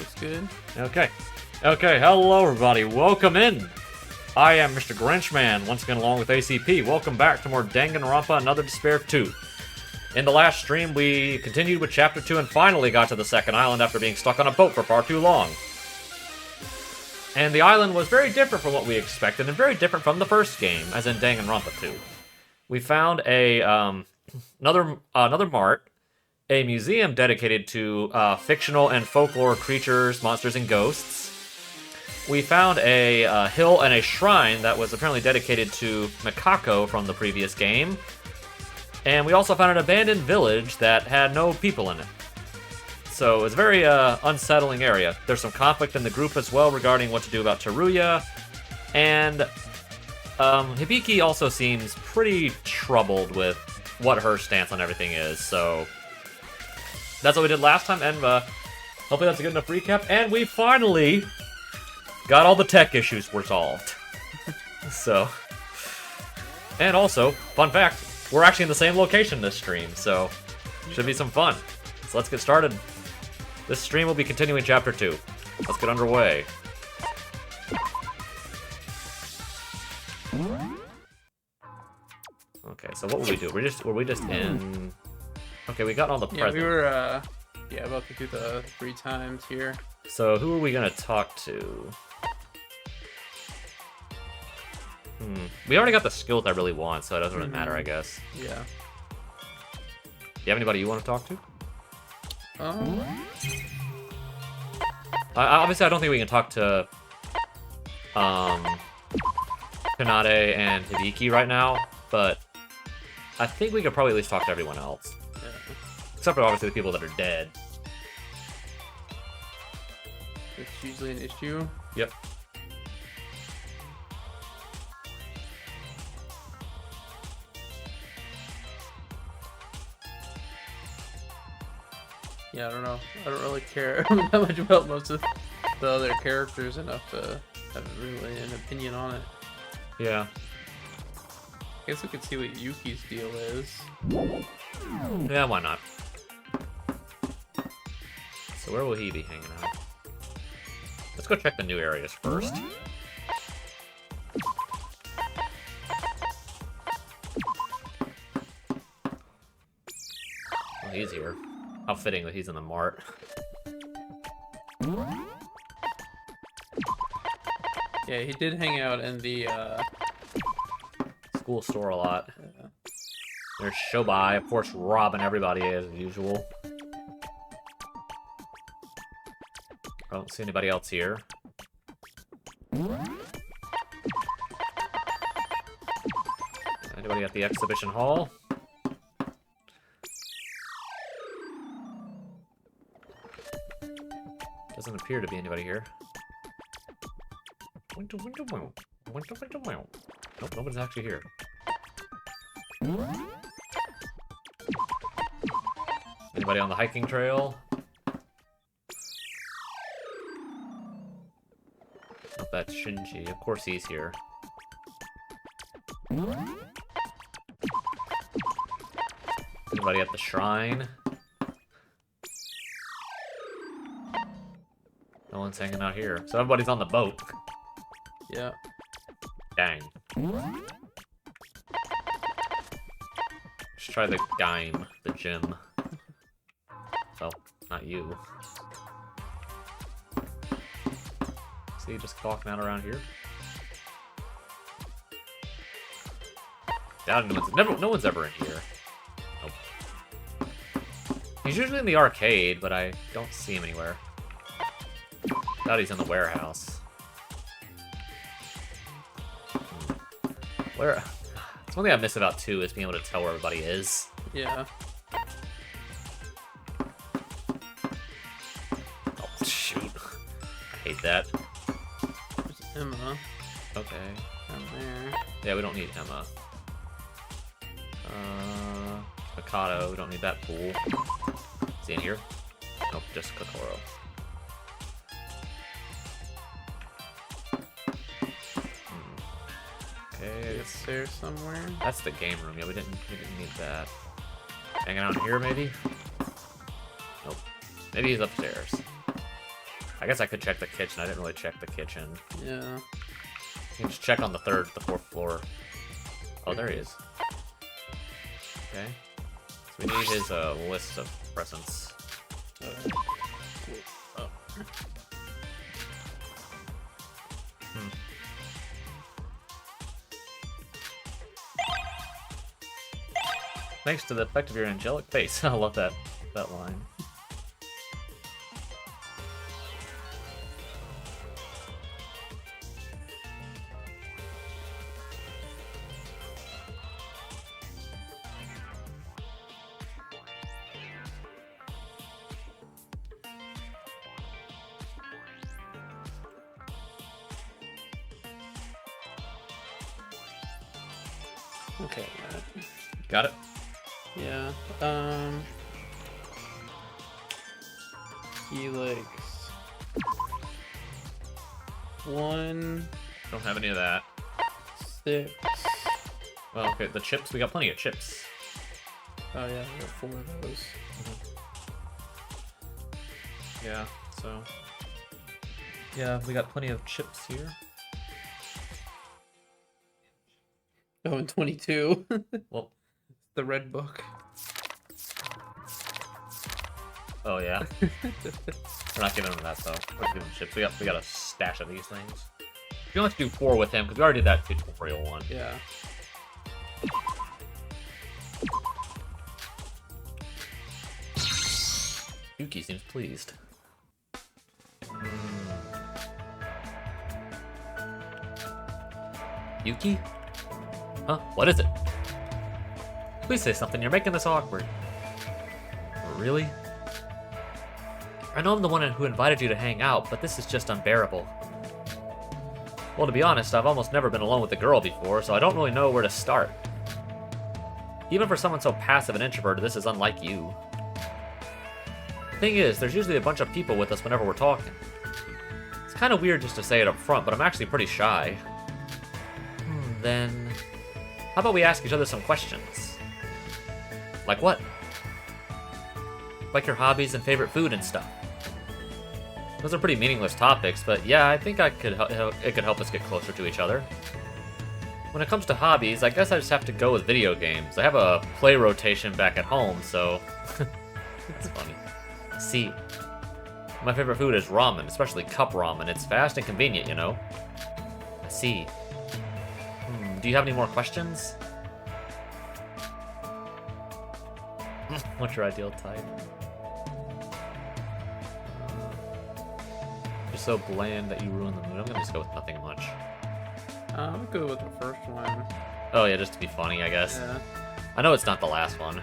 Looks good. Okay. Okay, hello everybody. Welcome in. I am Mr. Grinchman, once again along with ACP. Welcome back to more Danganronpa Another Despair 2. In the last stream, we continued with Chapter 2 and finally got to the second island after being stuck on a boat for far too long. And the island was very different from what we expected, and very different from the first game, as in Danganronpa 2. We found a another mart, a museum dedicated to fictional and folklore creatures, monsters, and ghosts. We found a hill and a shrine that was apparently dedicated to Mikako from the previous game. And we also found an abandoned village that had no people in it. So it was a very unsettling area. There's some conflict in the group as well regarding what to do about Teruya. And Hibiki also seems pretty troubled with what her stance on everything is. So that's what we did last time, and hopefully that's a good enough recap. And we finally got all the tech issues resolved. So, and also, fun fact, we're actually in the same location this stream, so should be some fun. So let's get started. This stream will be continuing Chapter 2. Let's get underway. Okay, so what will we do? Were we just in? Okay, we got all the presents. Yeah, we were about to do the 3 times here. So who are we gonna talk to? We already got the skills I really want, so it doesn't really matter, I guess. Yeah. Do you have anybody you want to talk to? Obviously, I don't think we can talk to Kanade and Hibiki right now, but I think we could probably at least talk to everyone else. Yeah. Except for obviously the people that are dead. It's usually an issue. Yep. Yeah, I don't know. I don't really care that much about most of the other characters enough to have really an opinion on it. Yeah. I guess we could see what Yuki's deal is. Yeah, why not? So where will he be hanging out? Let's go check the new areas first. Oh, he's here. How fitting that he's in the mart. Yeah, he did hang out in the School store a lot. There's Shobai, of course, robbing everybody as usual. I don't see anybody else here. Anybody at the exhibition hall? Doesn't appear to be anybody here. Nope, nobody's actually here. Anybody on the hiking trail? Nope, that's Shinji. Of course he's here. Anybody at the shrine? No one's hanging out here. So everybody's on the boat. yeah. Dang. Let's try the Gaim, the gym. Well, not you. See, just walking out around here. Doubt no one's ever in here. Nope. He's usually in the arcade, but I don't see him anywhere. Doubt he's in the warehouse. Where? It's one thing I miss about 2 is being able to tell where everybody is. Yeah. Oh, shoot. I hate that. There's Emma Okay. down there. Yeah, we don't need Emma. Mikado, we don't need that pool. Is he in here? Nope, just Kokoro. Okay, It's there somewhere. that's the game room. Yeah, we didn't need that. Hanging out in here, maybe? Nope. Maybe he's upstairs. I guess I could check the kitchen. I didn't really check the kitchen. Yeah. You can just check on the fourth floor. Oh, there he is. Okay. So we need his list of presents. Oh. Thanks to the effect of your angelic face. I love that line. Okay, Got it? yeah. He likes 1, Don't have any of that. 6. Well, okay, the chips. We got plenty of chips. Oh yeah, we got 4 of those. Yeah, so... Yeah, we got plenty of chips here. Oh, and 22. Well, The red book. oh yeah. We're not giving him that though. We're giving him chips. We got a stash of these things. We don't have to do 4 with him because we already did that tutorial one. Yeah. Yuki seems pleased. Yuki? Huh? What is it? Please say something. You're making this awkward. Really? I know I'm the one who invited you to hang out, but this is just unbearable. Well, to be honest, I've almost never been alone with a girl before, so I don't really know where to start. Even for someone so passive and introverted, this is unlike you. Thing is, there's usually a bunch of people with us whenever we're talking. It's kind of weird just to say it up front, but I'm actually pretty shy. Then, how about we ask each other some questions? Like what? Like your hobbies and favorite food and stuff. Those are pretty meaningless topics, but yeah, I think it could help us get closer to each other. When it comes to hobbies, I guess I just have to go with video games. I have a play rotation back at home, so... It's funny. See, my favorite food is ramen, especially cup ramen. It's fast and convenient, you know? I see. Do you have any more questions? What's your ideal type? You're so bland that you ruin the mood. I'm gonna just go with nothing much. I'm good with the first one. Oh yeah, just to be funny, I guess. Yeah. I know it's not the last one.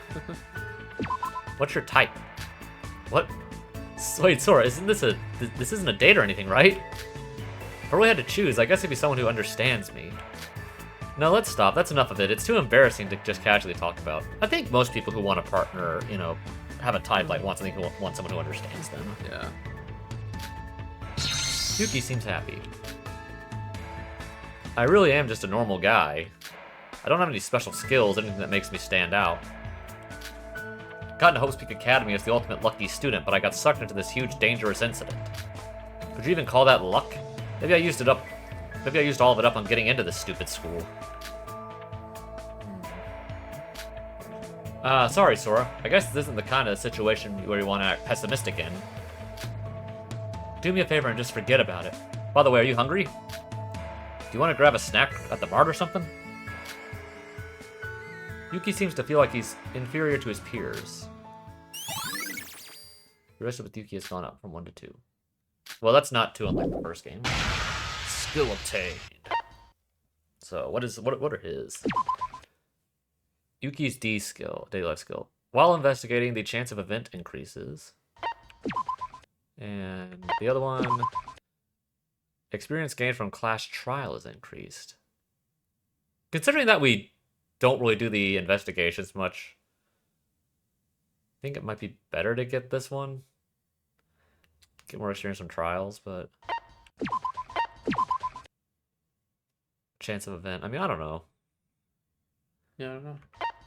What's your type? What? Wait, Sora, this isn't a date or anything, right? If I really had to choose, I guess it'd be someone who understands me. No, let's stop. That's enough of it. It's too embarrassing to just casually talk about. I think most people who want a partner, you know, have a type like want someone who understands them. Yeah. Yuki seems happy. I really am just a normal guy. I don't have any special skills, anything that makes me stand out. Got into Hope's Peak Academy as the ultimate lucky student, but I got sucked into this huge, dangerous incident. Could you even call that luck? Maybe I used all of it up on getting into this stupid school. Sorry, Sora. I guess this isn't the kind of situation where you want to act pessimistic in. Do me a favor and just forget about it. By the way, are you hungry? Do you want to grab a snack at the mart or something? Yuki seems to feel like he's inferior to his peers. The rest with Yuki has gone up from 1 to 2. Well, that's not 2 unlike the first game. Skill obtained. So, what are his? Yuki's D skill, daily life skill. While investigating, the chance of event increases. And the other one, experience gained from class trial is increased. Considering that we don't really do the investigations much, I think it might be better to get this one. Get more experience from trials, but... Chance of event, I mean, I don't know. Yeah, I don't know.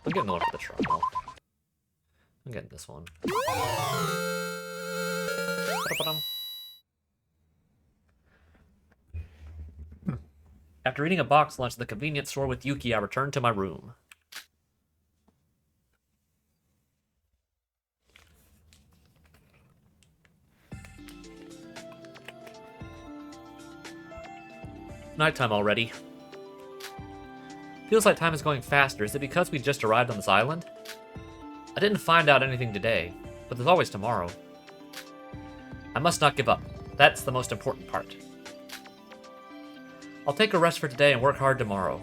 I'm getting the one for the trial. I'm getting this one. After eating a box lunch at the convenience store with Yuki, I returned to my room. Nighttime already. Feels like time is going faster. Is it because we just arrived on this island? I didn't find out anything today, but there's always tomorrow. I must not give up. That's the most important part. I'll take a rest for today and work hard tomorrow.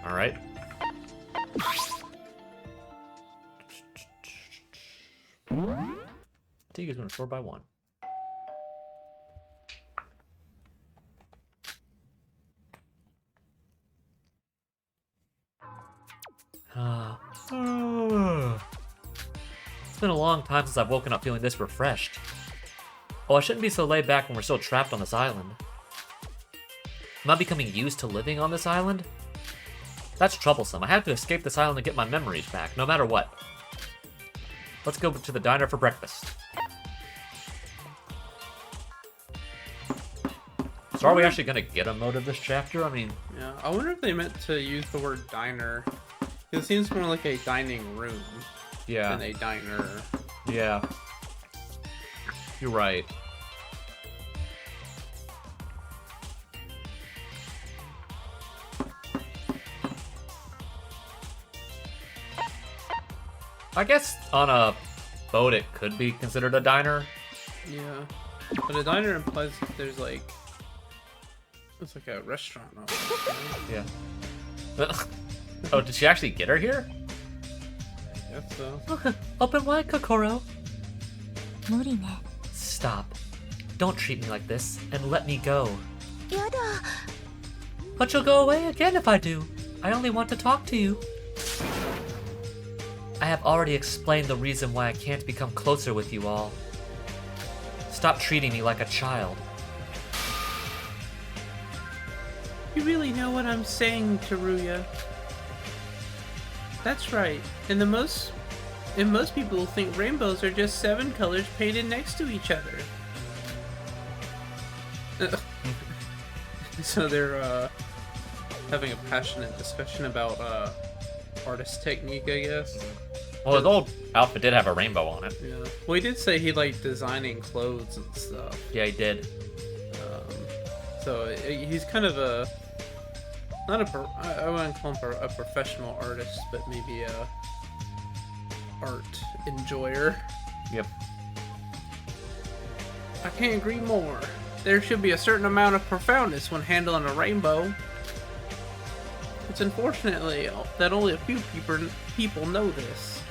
Alright. Fatigue is going to score by 1. It's been a long time since I've woken up feeling this refreshed. Oh, I shouldn't be so laid back when we're still trapped on this island. Am I becoming used to living on this island? That's troublesome. I have to escape this island and get my memories back, no matter what. Let's go to the diner for breakfast. So are we actually going to get a mode of this chapter? I mean... Yeah, I wonder if they meant to use the word diner. It seems more like a dining room than a diner. Yeah. You're right. I guess on a boat it could be considered a diner. Yeah. But a diner implies that there's like... It's like a restaurant. Yeah. Oh, did she actually get her here? I guess so. Open wide, Kokoro. Stop. Don't treat me like this, and let me go. But you'll go away again if I do. I only want to talk to you. I have already explained the reason why I can't become closer with you all. Stop treating me like a child. You really know what I'm saying, Teruya. That's right. And most people think rainbows are just 7 colors painted next to each other. So they're having a passionate discussion about artist technique, I guess. Well, his old outfit did have a rainbow on it. Yeah. Well, he did say he liked designing clothes and stuff. Yeah, he did. So he's kind of a... I wouldn't call him a professional artist, but maybe a art enjoyer. Yep. I can't agree more. There should be a certain amount of profoundness when handling a rainbow. It's unfortunately that only a few people know this.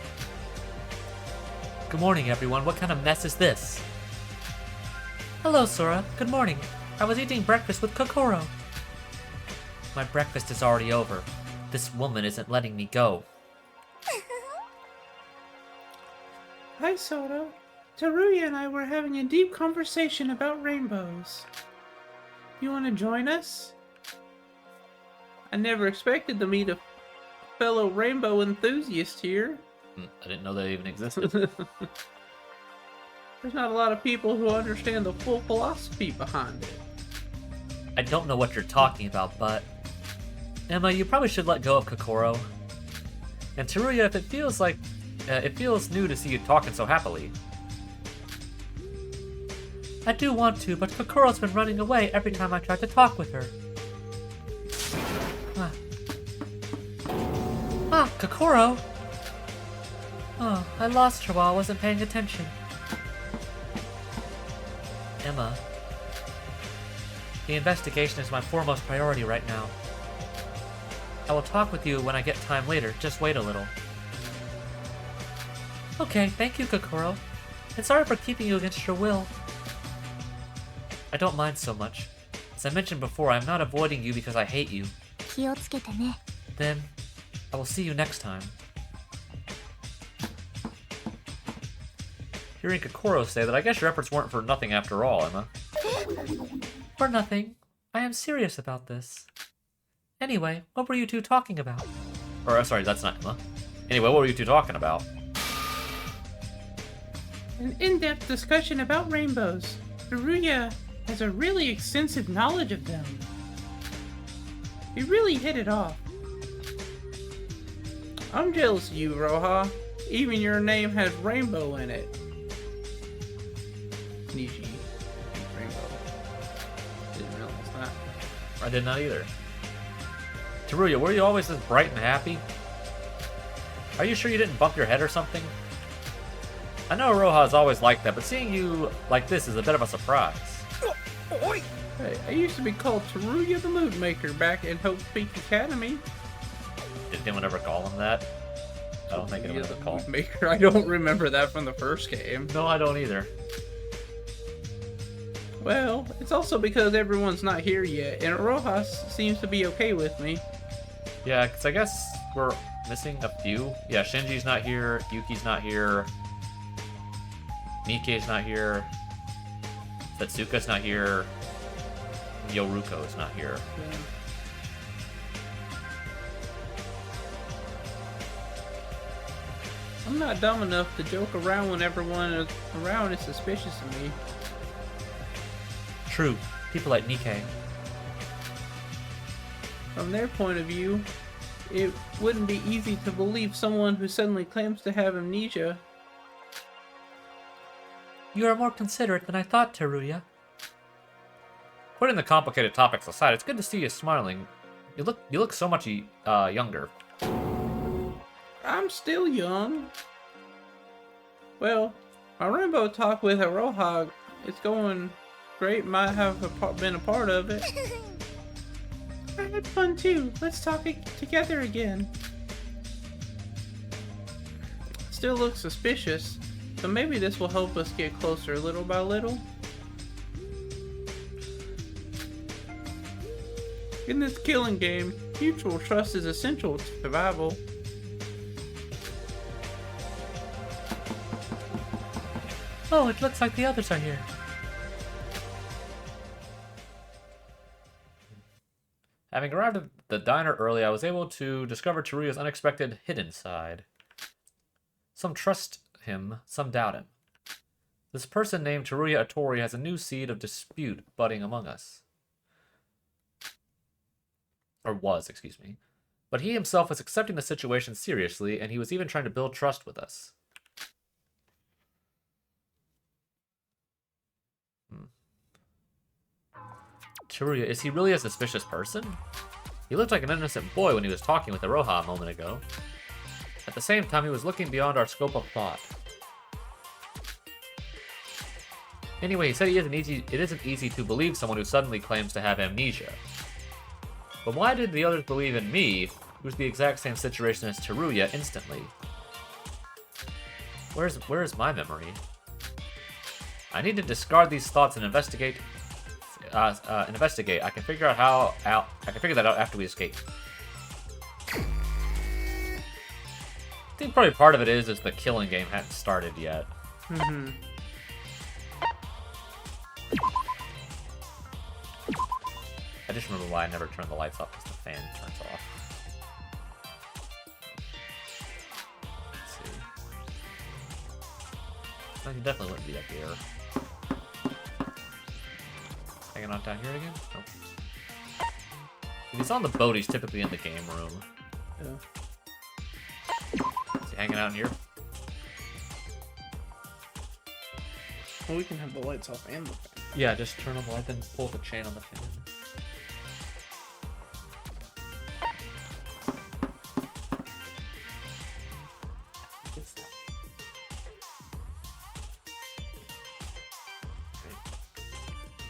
Good morning, everyone. What kind of mess is this? Hello, Sora. Good morning. I was eating breakfast with Kokoro. My breakfast is already over. This woman isn't letting me go. Hi, Sora. Teruya and I were having a deep conversation about rainbows. You want to join us? I never expected to meet a fellow rainbow enthusiast here. I didn't know they even existed. There's not a lot of people who understand the full philosophy behind it. I don't know what you're talking about, but... Emma, you probably should let go of Kokoro. And Teruya, if it feels like... it feels new to see you talking so happily. I do want to, but Kokoro's been running away every time I try to talk with her. Kokoro! Oh, I lost her while I wasn't paying attention. Emma. The investigation is my foremost priority right now. I will talk with you when I get time later, just wait a little. Okay, thank you, Kokoro. And sorry for keeping you against your will. I don't mind so much. As I mentioned before, I'm not avoiding you because I hate you. Then, I will see you next time. Hearing Kokoro say that, I guess your efforts weren't for nothing after all, Emma. For nothing. I am serious about this. Anyway, what were you two talking about? Or, sorry, that's not Emma. Anyway, what were you two talking about? An in-depth discussion about rainbows. Teruya has a really extensive knowledge of them. We really hit it off. I'm jealous of you, Roha. Even your name has rainbow in it. Nishi. Rainbow. Didn't realize that. I did not either. Teruya, were you always this bright and happy? Are you sure you didn't bump your head or something? I know Roha is always like that, but seeing you like this is a bit of a surprise. Hey, I used to be called Teruya the Moonmaker back in Hope Peak Academy. Did anyone ever call him that? I don't think anyone ever called him. Moonmaker. I don't remember that from the first game. No, I don't either. Well, it's also because everyone's not here yet, and Rojas seems to be okay with me. Yeah, because I guess we're missing a few. Yeah, Shinji's not here, Yuki's not here, Nikkei's not here, Setsuka's not here, Yoruko's not here. Yeah. I'm not dumb enough to joke around when everyone around is suspicious of me. True, people like Nikkei. From their point of view, it wouldn't be easy to believe someone who suddenly claims to have amnesia. You are more considerate than I thought, Teruya. Putting the complicated topics aside, it's good to see you smiling. You look so much younger. I'm still young. Well, my rainbow talk with Aroha, it's going great. Might have been a part of it. I had fun too. Let's talk together again. Still looks suspicious, but maybe this will help us get closer little by little. In this killing game, mutual trust is essential to survival. Oh, it looks like the others are here. Having arrived at the diner early, I was able to discover Teruya's unexpected hidden side. Some trust him, some doubt him. This person named Teruya Atori has a new seed of dispute budding among us. Or was, excuse me. But he himself was accepting the situation seriously, and he was even trying to build trust with us. Teruya, is he really a suspicious person? He looked like an innocent boy when he was talking with Aroha a moment ago. At the same time, he was looking beyond our scope of thought. Anyway, he said it isn't easy to believe someone who suddenly claims to have amnesia. But why did the others believe in me, who's the exact same situation as Teruya, instantly? Where's my memory? I need to discard these thoughts and investigate. I can figure that out after we escape. I think probably part of it is the killing game hadn't started yet. Mm-hmm. I just remember why I never turned the lights off, because the fan turns off. Let's see. No, he definitely wouldn't be up here. Hanging out down here again? Nope. If he's on the boat, he's typically in the game room. Yeah. Is he hanging out in here? Well, we can have the lights off and the fan. Yeah, just turn on the light, then pull the chain on the fan.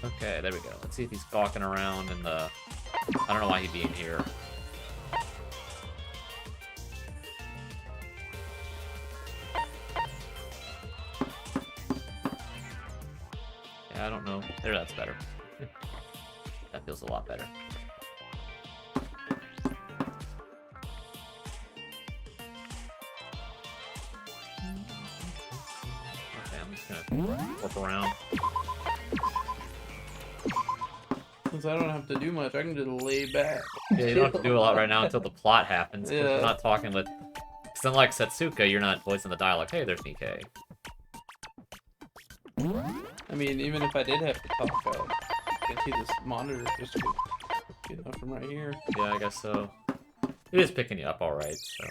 Okay, there we go. Let's see if he's gawking around in the... I don't know why he'd be in here. Yeah, I don't know. There, that's better. That feels a lot better. Okay, I'm just gonna warp around. Since I don't have to do much, I can just lay back. Yeah, you don't have to do a lot right now until the plot happens. Yeah. We're not talking with... Because unlike Setsuka, you're not voicing the dialogue. Hey, there's Nikkei. I mean, even if I did have to talk out, can see this monitor just getting up from right here. Yeah, I guess so. It is picking you up alright, so.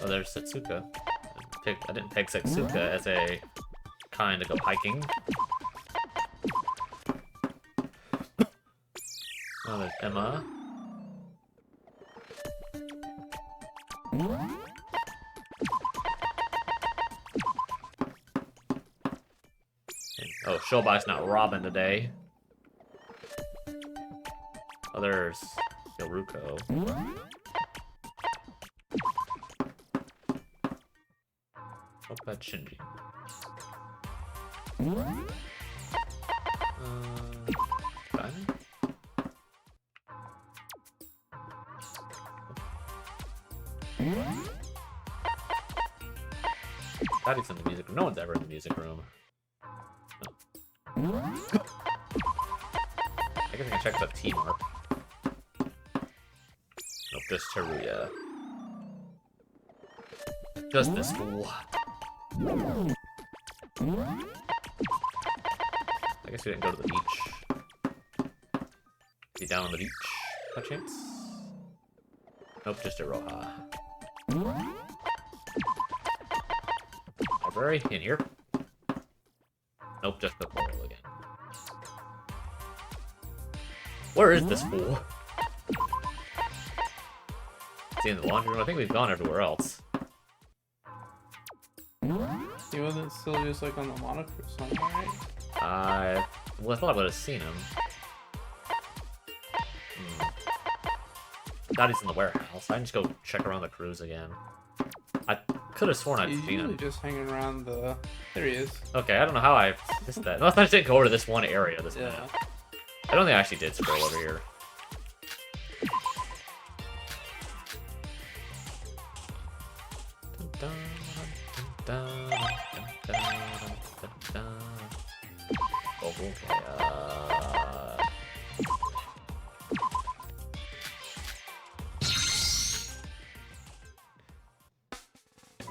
Oh, there's Setsuka. I didn't pick Setsuka as a kind to go hiking. Oh, there's Emma. Oh, Shobai's not robbing today. Oh, there's Yoruko. What about Shinji? Diamond? Daddy's in the music room. No one's ever in the music room. Oh. I guess I can check the T mark. Nope, just Teruya. Just this fool. I guess we didn't go to the beach. Is he down on the beach, by chance? Nope, just Iroha. Library, in here. Nope, just the portal again. Where is this fool? Is he in the laundry room? I think we've gone everywhere else. He wasn't still just like on the monitor somewhere, right? Well, I thought I would have seen him. Thought he's in the warehouse. I can just go check around the cruise again. I could have sworn I'd He's seen usually him. just hanging around the... There he is. Okay, I don't know how I missed that. Unless I just didn't go over to this one area this Yeah. map. I don't think I actually did scroll over here. Oh, okay.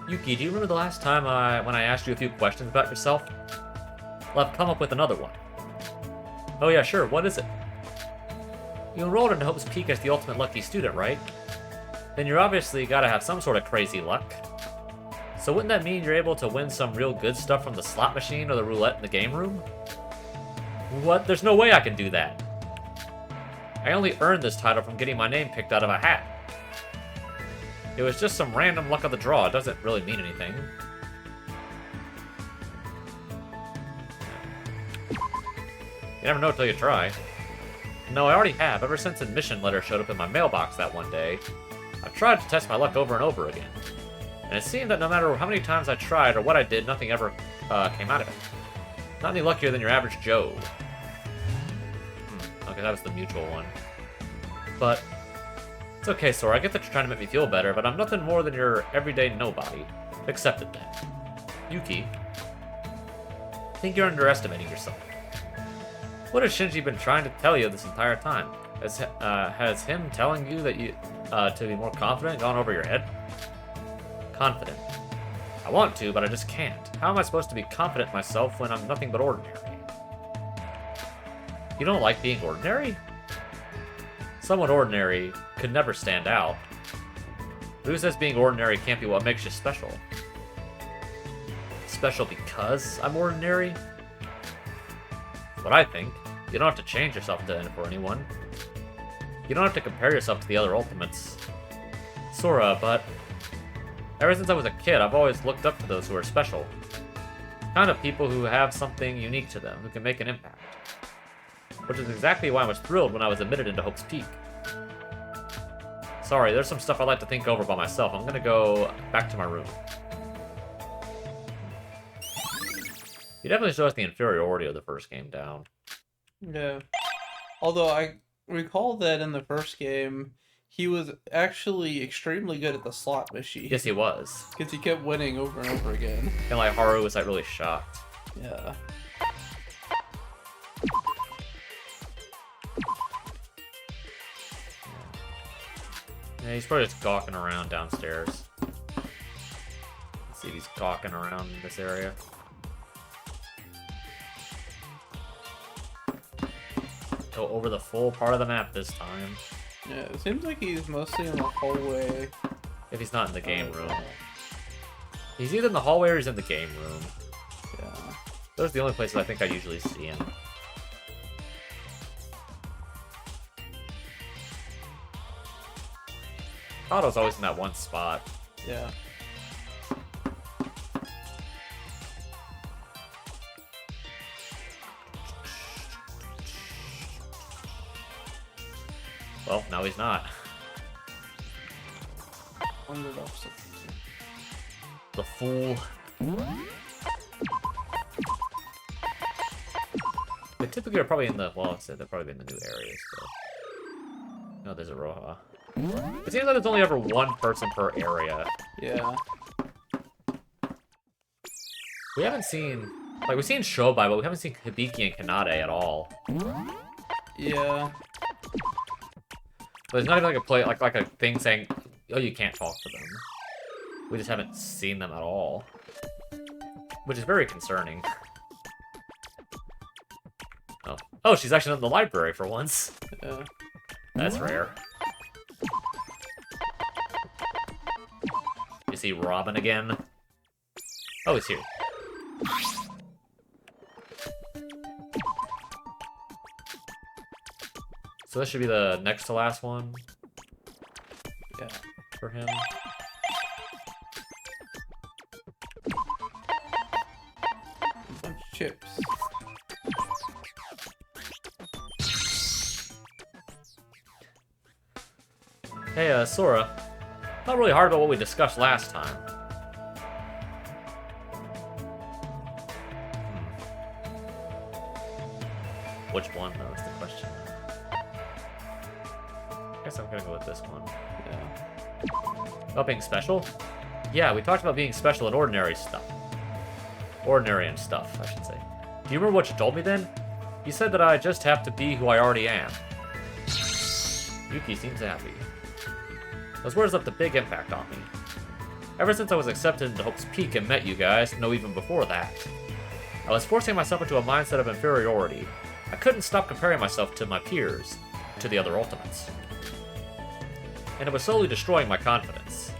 Yuki, do you remember the last time when I asked you a few questions about yourself? Well, I've come up with another one. Oh yeah, sure, what is it? You enrolled into Hope's Peak as the ultimate lucky student, right? Then you're obviously gotta have some sort of crazy luck. So wouldn't that mean you're able to win some real good stuff from the slot machine or the roulette in the game room? What? There's no way I can do that. I only earned this title from getting my name picked out of a hat. It was just some random luck of the draw. It doesn't really mean anything. You never know till you try. No, I already have, ever since an admission letter showed up in my mailbox that one day. I've tried to test my luck over and over again. And it seemed that no matter how many times I tried or what I did, nothing ever came out of it. Not any luckier than your average Joe. Okay, that was the mutual one. But it's okay, Sora. I get that you're trying to make me feel better, but I'm nothing more than your everyday nobody. Accept it then. Yuki, I think you're underestimating yourself. What has Shinji been trying to tell you this entire time? Has him telling you that you to be more confident gone over your head? Confident. I want to, but I just can't. How am I supposed to be confident in myself when I'm nothing but ordinary? You don't like being ordinary? Someone ordinary could never stand out. But who says being ordinary can't be what makes you special? Special because I'm ordinary? That's what I think. You don't have to change yourself for anyone. You don't have to compare yourself to the other Ultimates. Sora, but ever since I was a kid, I've always looked up to those who are special. Kind of people who have something unique to them, who can make an impact. Which is exactly why I was thrilled when I was admitted into Hope's Peak. Sorry, there's some stuff I'd like to think over by myself. I'm gonna go back to my room. You definitely show us the inferiority of the first game down. Yeah. Although I recall that in the first game, he was actually extremely good at the slot machine. Yes, he was. Because he kept winning over and over again. And like Haru was like really shocked. Yeah. Yeah, he's probably just gawking around downstairs. Let's see if he's gawking around in this area. go over the full part of the map this time. Yeah, it seems like he's mostly in the hallway. If he's not in the game room. He's either in the hallway or he's in the game room. Yeah. Those are the only places I think I usually see him. Otto's always in that one spot. Yeah. Well, now he's not. Wandered off something. The fool. They typically are probably in the, well, I said they're probably in the new areas, but... No, there's a Roja. It seems like there's only ever one person per area. Yeah. We haven't seen... Like, we've seen Shobai, but we haven't seen Hibiki and Kanade at all. Yeah. But there's not even like a thing saying, oh, you can't talk to them. We just haven't seen them at all. Which is very concerning. Oh. Oh, she's actually in the library for once. Yeah. That's rare. You see Robin again? Oh, he's here. So this should be the next to last one. Yeah. For him. A bunch of chips. Hey, Sora. Not really hard about what we discussed last time. Which one, though, is the question. I guess I'm gonna go with this one. Yeah. About being special? Yeah, we talked about being special in ordinary stuff. Ordinary and stuff, I should say. Do you remember what you told me then? You said that I just have to be who I already am. Yuki seems happy. Those words left a big impact on me. Ever since I was accepted into Hope's Peak and met you guys, no, even before that, I was forcing myself into a mindset of inferiority. I couldn't stop comparing myself to my peers, to the other Ultimates. And it was slowly destroying my confidence.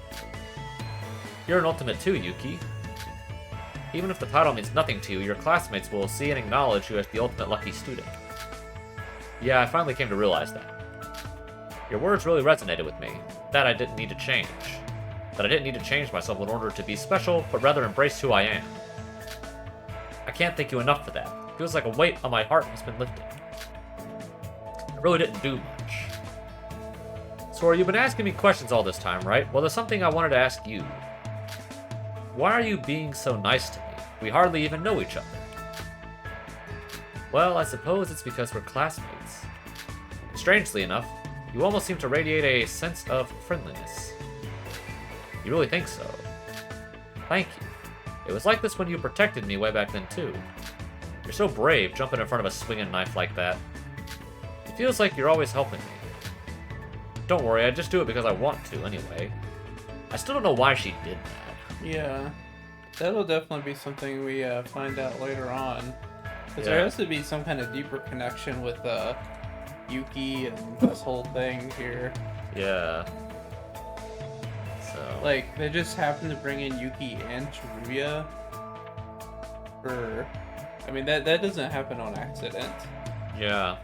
You're an Ultimate too, Yuki. Even if the title means nothing to you, your classmates will see and acknowledge you as the ultimate lucky student. Yeah, I finally came to realize that. Your words really resonated with me. That I didn't need to change. That I didn't need to change myself in order to be special, but rather embrace who I am. I can't thank you enough for that. It feels like a weight on my heart has been lifted. I really didn't do much. Sora, you've been asking me questions all this time, right? Well, there's something I wanted to ask you. Why are you being so nice to me? We hardly even know each other. Well, I suppose it's because we're classmates. Strangely enough, you almost seem to radiate a sense of friendliness. You really think so? Thank you. It was like this when you protected me way back then, too. You're so brave, jumping in front of a swinging knife like that. It feels like you're always helping me. Don't worry, I just do it because I want to, anyway. I still don't know why she did that. Yeah. That'll definitely be something we find out later on. Because there Yeah. has to be some kind of deeper connection with Yuki and this whole thing here. Yeah. So... Like, they just happened to bring in Yuki and Teruya. I mean, that doesn't happen on accident. Yeah.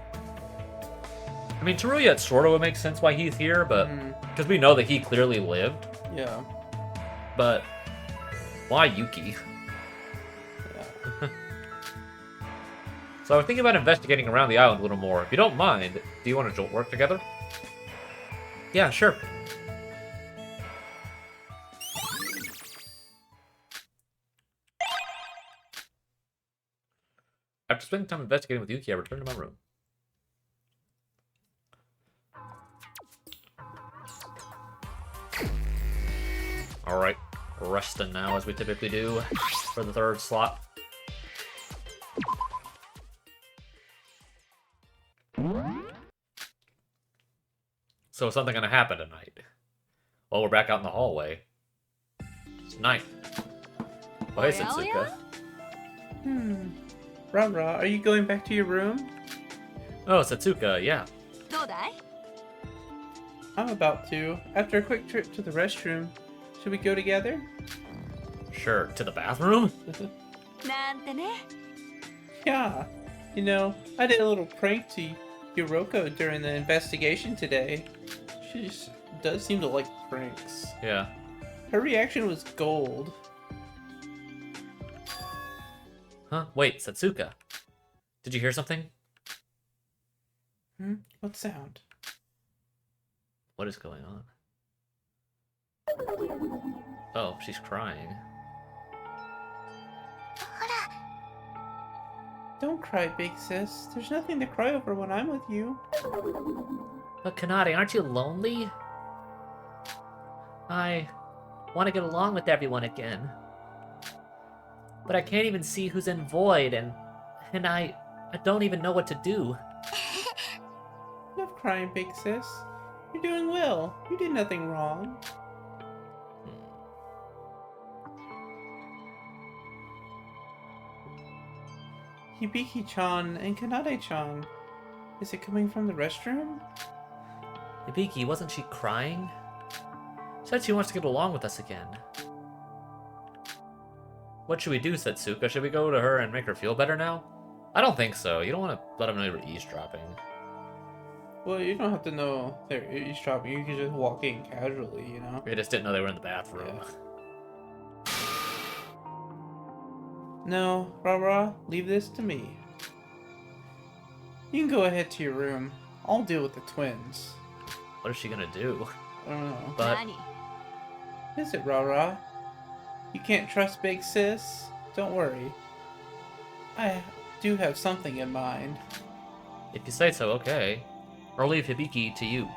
I mean, Teruya, it sort of would make sense why he's here, but... Because we know that he clearly lived. Yeah. But... Why Yuki? Yeah. So I was thinking about investigating around the island a little more. If you don't mind, do you want to work together? Yeah, sure. After spending time investigating with Yuki, I returned to my room. Alright, resting now as we typically do for the third slot. So is something gonna happen tonight? Well, we're back out in the hallway. It's night. Oh, hey, Setsuka. Rara, are you going back to your room? Oh, Satsuka, yeah. どうだい I'm about to. After a quick trip to the restroom, should we go together? Sure. To the bathroom? なんてね Yeah. You know, I did a little prank to Yoroko during the investigation today. She just does seem to like pranks. Yeah. Her reaction was gold. Huh? Wait, Satsuka. Did you hear something? What sound? What is going on? Oh, she's crying. Don't cry, big sis. There's nothing to cry over when I'm with you. But Kanade, aren't you lonely? I want to get along with everyone again. But I can't even see who's in Void, and I don't even know what to do. Enough crying, big sis. You're doing well. You did nothing wrong. Hibiki-chan and Kanade-chan. Is it coming from the restroom? Hibiki, wasn't she crying? Said she wants to get along with us again. What should we do, Setsuka? Should we go to her and make her feel better now? I don't think so. You don't want to let them know you're eavesdropping. Well, you don't have to know they're eavesdropping. You can just walk in casually, you know? We just didn't know they were in the bathroom. Yeah. No, Rara, leave this to me. You can go ahead to your room. I'll deal with the twins. What is she gonna do? I don't know. But 何 Is it, Rara? You can't trust big sis? Don't worry. I do have something in mind. if you say so, okay. Or leave Hibiki to you.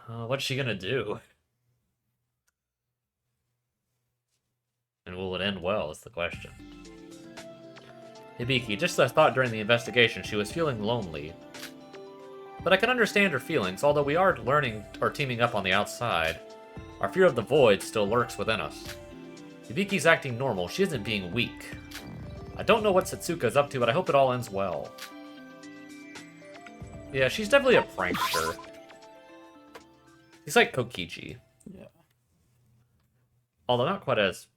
What's she gonna do? And will it end well, is the question. Hibiki, just as I thought during the investigation, she was feeling lonely. But I can understand her feelings, although we are learning or teaming up on the outside. Our fear of the void still lurks within us. Hibiki's acting normal, she isn't being weak. I don't know what Setsuka's up to, but I hope it all ends well. Yeah, she's definitely a prankster. He's like Kokichi. Yeah. Although not quite as...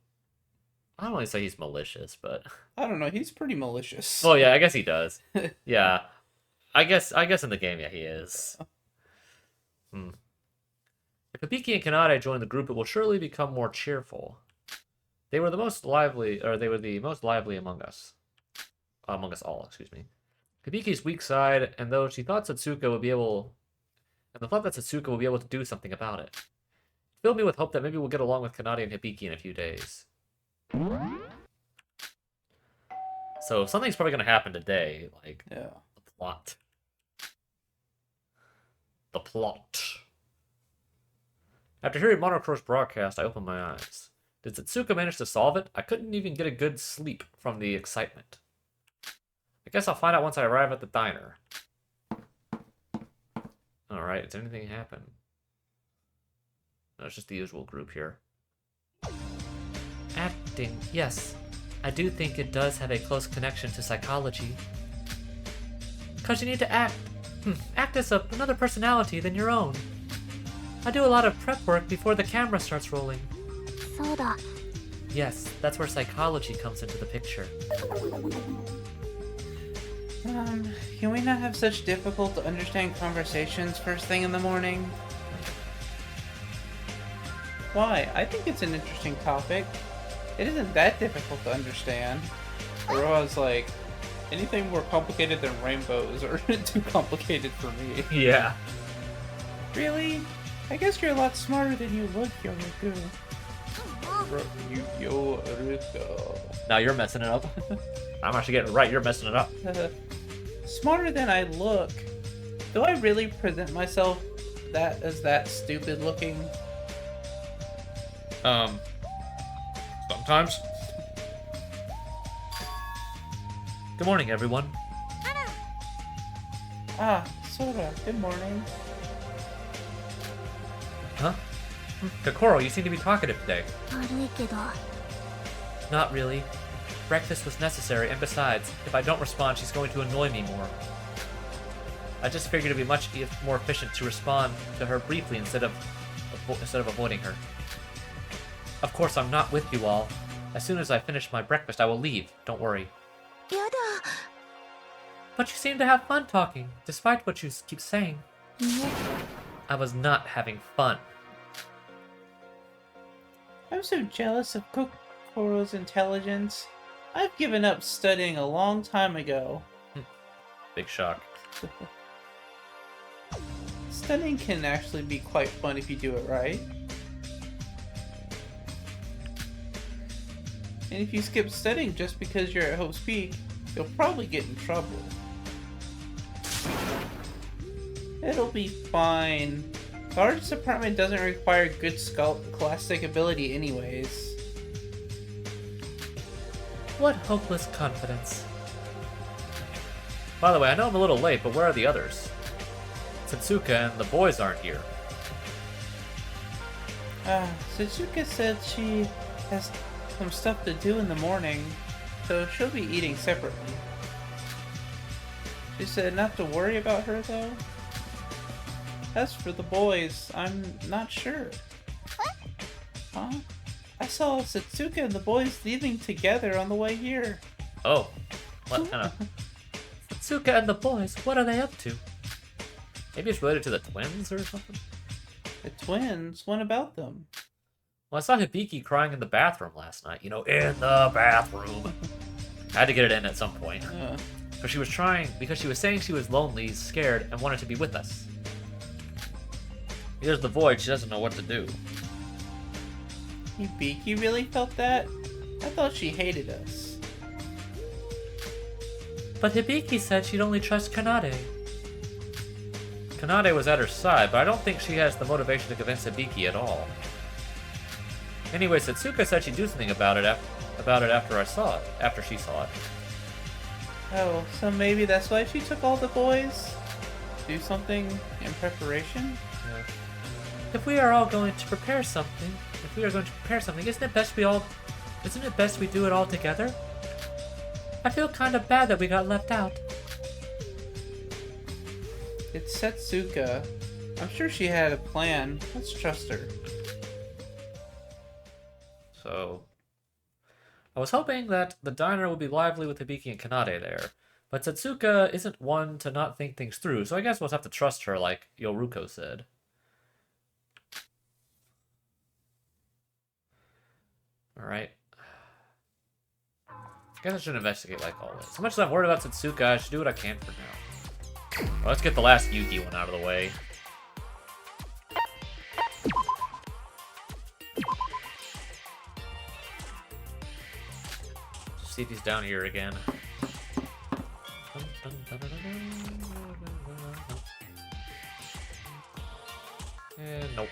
I don't want to say he's malicious, but... I don't know, he's pretty malicious. Well, yeah, I guess he does. Yeah. I guess in the game, yeah, he is. If Hibiki and Kanade join the group, it will surely become more cheerful. They were the most lively among us. Among us all, excuse me. Hibiki's weak side, and though she thought Satsuka would be able... And the thought that Satsuka will be able to do something about it. Filled me with hope that maybe we'll get along with Kanade and Hibiki in a few days. So something's probably going to happen today, like Yeah. the plot. The plot. After hearing Monocro's broadcast, I opened my eyes. Did Satsuka manage to solve it? I couldn't even get a good sleep from the excitement. I guess I'll find out once I arrive at the diner. Alright, did anything happen? No, it's just the usual group here. Acting, yes. I do think it does have a close connection to psychology. Because you need to act as another personality than your own. I do a lot of prep work before the camera starts rolling. そうだ Yes, that's where psychology comes into the picture. Can we not have such difficult to understand conversations first thing in the morning? Why? I think it's an interesting topic. It isn't that difficult to understand. Or I was like, anything more complicated than rainbows are too complicated for me. Yeah. Really? I guess you're a lot smarter than you look, Yoroko. Yoroko. Now you're messing it up. I'm actually getting it right, you're messing it up. Smarter than I look. Do I really present myself as that stupid looking? Sometimes. Good morning, everyone. Ah, Sora, good morning. Huh? Kokoro, you seem to be talkative today. 悪いけど Not really. breakfast was necessary, and besides, if I don't respond, she's going to annoy me more. I just figured it'd be much more efficient to respond to her briefly instead of avoiding her. Of course, I'm not with you all. As soon as I finish my breakfast, I will leave. Don't worry. やだ But you seem to have fun talking, despite what you keep saying. I was not having fun. I'm so jealous of Kokoro's intelligence. I've given up studying a long time ago. Big shock. Studying can actually be quite fun if you do it right. And if you skip studying just because you're at Hope's Peak, you'll probably get in trouble. It'll be fine. The arts department doesn't require good scholastic ability anyways. What hopeless confidence. By the way, I know I'm a little late, but where are the others? Satsuka and the boys aren't here. Satsuka said she has some stuff to do in the morning, so she'll be eating separately. She said not to worry about her though. As for the boys, I'm not sure. Huh? I saw Satsuka and the boys leaving together on the way here. Oh. What kind of... Satsuka and the boys, what are they up to? Maybe it's related to the twins or something? The twins? What about them? Well, I saw Hibiki crying in the bathroom last night. You know, in the bathroom. I had to get it in at some point. But she was saying she was lonely, scared, and wanted to be with us. Here's the void, she doesn't know what to do. Hibiki really felt that? I thought she hated us. But Hibiki said she'd only trust Kanade. Kanade was at her side, but I don't think she has the motivation to convince Hibiki at all. Anyway, Satsuka said she'd do something about it after she saw it. Oh, so maybe that's why she took all the boys? Do something in preparation? Yeah. If we are going to prepare something, isn't it best we do it all together? I feel kind of bad that we got left out. It's Satsuka. I'm sure she had a plan. Let's trust her. So, I was hoping that the diner would be lively with Hibiki and Kanade there, but Satsuka isn't one to not think things through, so I guess we'll have to trust her like Yoruko said. Alright. I guess I should investigate like always. As much as I'm worried about Satsuka, I should do what I can for now. Well, let's get the last Yugi one out of the way. See if he's down here again. Nope.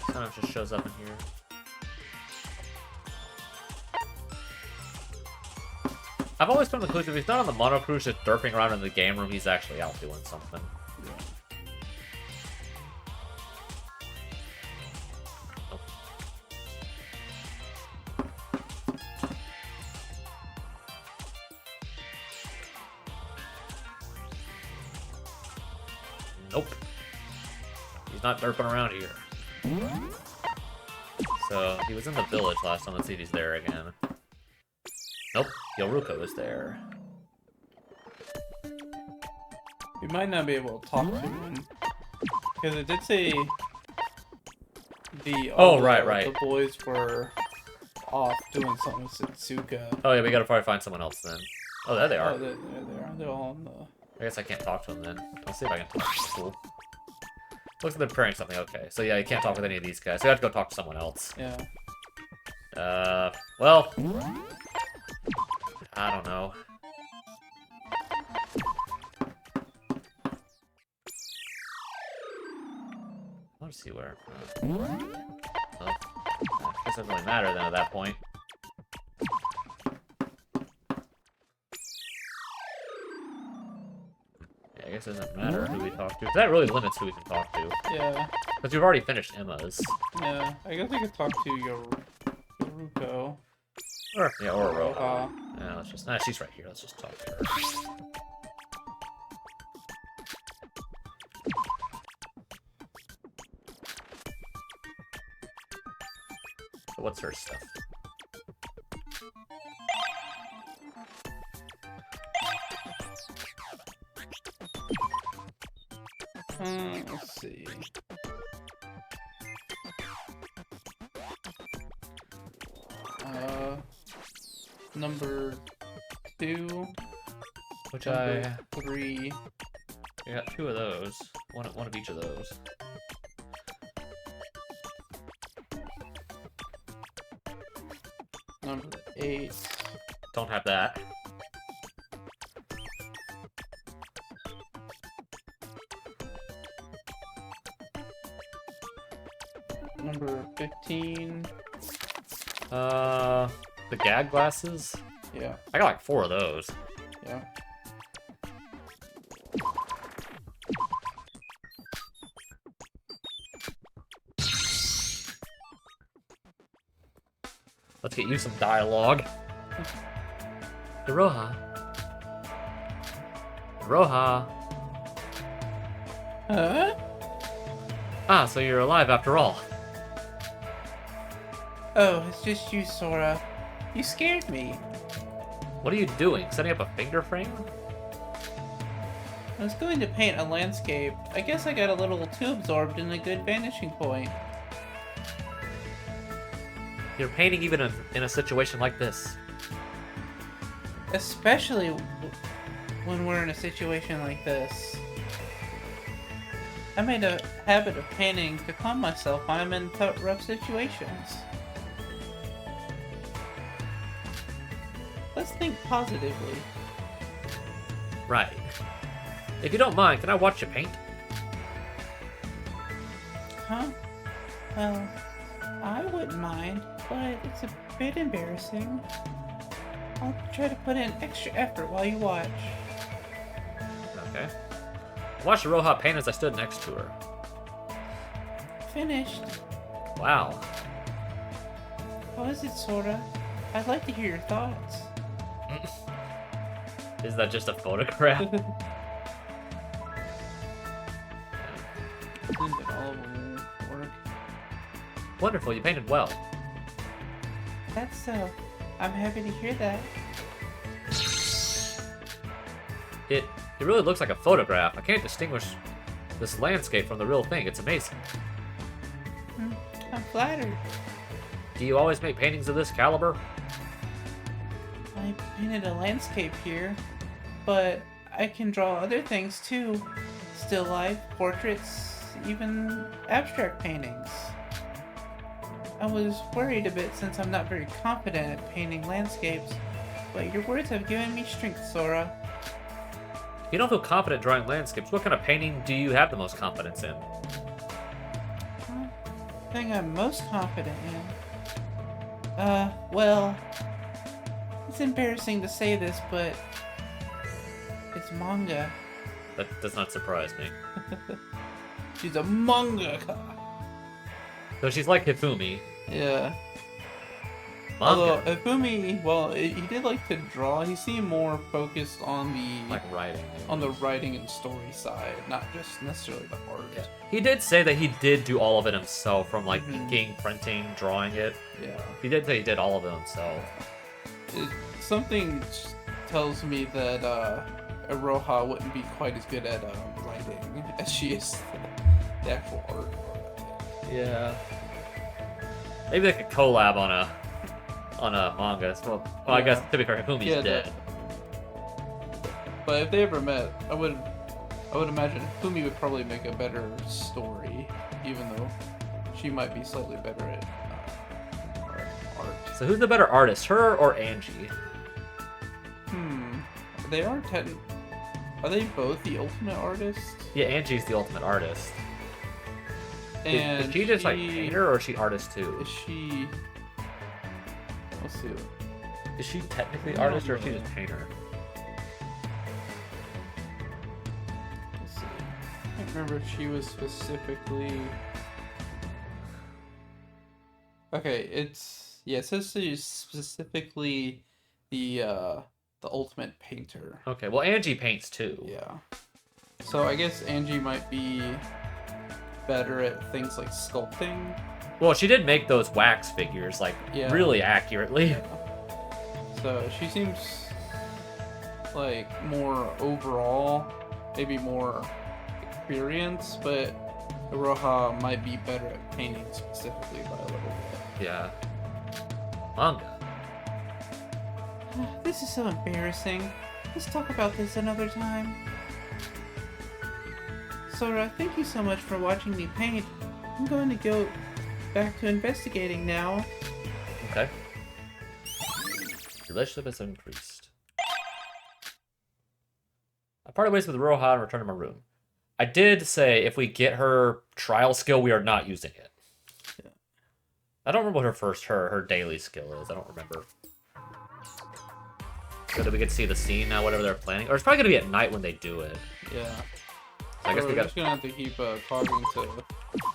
Sometimes just shows up in here. I've always come to the conclusion if he's not on the Mono Cruise just derping around in the game room, he's actually out doing something. Nope. He's not derping around here. So, he was in the village last time. Let's see if he's there again. Nope. Yoruko is there. We might not be able to talk to him. Because it did say the boys were off doing something with Satsuka. Oh yeah, we gotta probably find someone else then. Oh, there they are. Oh, they're all on the... I guess I can't talk to them then. Let's see if I can talk to them. Cool. Looks like they're preparing something. Okay, so yeah, you can't talk with any of these guys. So you have to go talk to someone else. Yeah. Well... I don't know. Let's see where... well, I guess it doesn't really matter then at that point. Yeah, I guess it doesn't matter who we talk to. 'Cause that really limits who we can talk to. Yeah. Because we've already finished Emma's. Yeah. I guess I could talk to Yoruko. Or Aurora. Roha. Yeah, let's just. Nah, she's right here. Let's just talk to her. So what's her stuff? Let's see. Number 2. Which number 3. I got 2 of those. One of each of those. Number 8. Don't have that. Number 15. The gag glasses? Yeah. I got like 4 of those. Yeah. Let's get you some dialogue. Roha. Roha. Huh? Ah, so you're alive after all. Oh, it's just you, Sora. You scared me. What are you doing? Setting up a finger frame? I was going to paint a landscape. I guess I got a little too absorbed in a good vanishing point. You're painting even in a situation like this. Especially when we're in a situation like this. I made a habit of painting to calm myself when I'm in rough situations. Let's think positively. Right. If you don't mind, can I watch you paint? Huh? Well, I wouldn't mind, but it's a bit embarrassing. I'll try to put in extra effort while you watch. Okay. Watch Roha paint as I stood next to her. Finished. Wow. How is it, Sora? I'd like to hear your thoughts. Is that just a photograph? Didn't all of them work? Wonderful, you painted well. That's so. I'm happy to hear that. It really looks like a photograph. I can't distinguish this landscape from the real thing. It's amazing. I'm flattered. Do you always make paintings of this caliber? I painted a landscape here, but I can draw other things too. Still life, portraits, even abstract paintings. I was worried a bit since I'm not very confident at painting landscapes, but your words have given me strength, Sora. If you don't feel confident drawing landscapes, what kind of painting do you have the most confidence in? The thing I'm most confident in? Well, it's embarrassing to say this, but it's manga. That does not surprise me. She's a mangaka. So she's like Hifumi. Yeah. Manga. Although Ifumi, well, he did like to draw. He seemed more focused on the Like writing. writing and story side, not just necessarily the art. Yeah. He did say that he did do all of it himself, from like Mhm. inking, printing, drawing it. Yeah. He did say he did all of it himself. Something tells me that Aroha wouldn't be quite as good at writing as she is the actual art. Yeah. Maybe they could collab on a manga. Well, I guess to be fair, Hifumi's Yeah, dead. But if they ever met, I would imagine Fumi would probably make a better story, even though she might be slightly better at art. So who's the better artist, her or Angie? They are Are they both the ultimate artist? Yeah, Angie's the ultimate artist. And is she just like painter, or is she artist too? Is she? Let's see. Is she technically I don't artist, or is she know. just painter? remember if she was specifically... Okay, it says she's specifically the ultimate painter. Okay, well Angie paints too. Yeah. So I guess Angie might be better at things like sculpting. Well, she did make those wax figures, like, really accurately. Yeah. So she seems like more overall, maybe more experienced, but Iroha might be better at painting specifically by a little bit. Yeah. Manga. This is so embarrassing. Let's talk about this another time. Sora, thank you so much for watching me paint. I'm going to go back to investigating now. Okay. Relationship has increased. I parted ways with Roha and returned to my room. I did say if we get her trial skill, we are not using it. Yeah. I don't remember what her daily skill is. I don't remember. So that we can see the scene now, whatever they're planning. Or it's probably going to be at night when they do it. Yeah. So I guess we're we got just going to have to keep talking to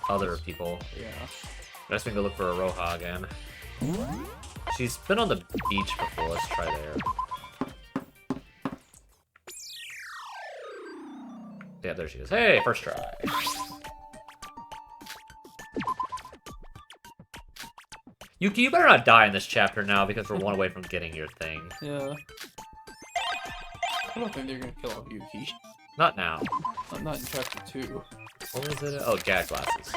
other people. Yeah. I guess we can go look for Roha again. She's been on the beach before. Let's try there. Yeah, there she is. Hey, first try. Yuki, you better not die in this chapter now because we're one away from getting your thing. Yeah. I don't think they're gonna kill off Yuki. Not now. Not in chapter 2. What was it? Oh, gag glasses.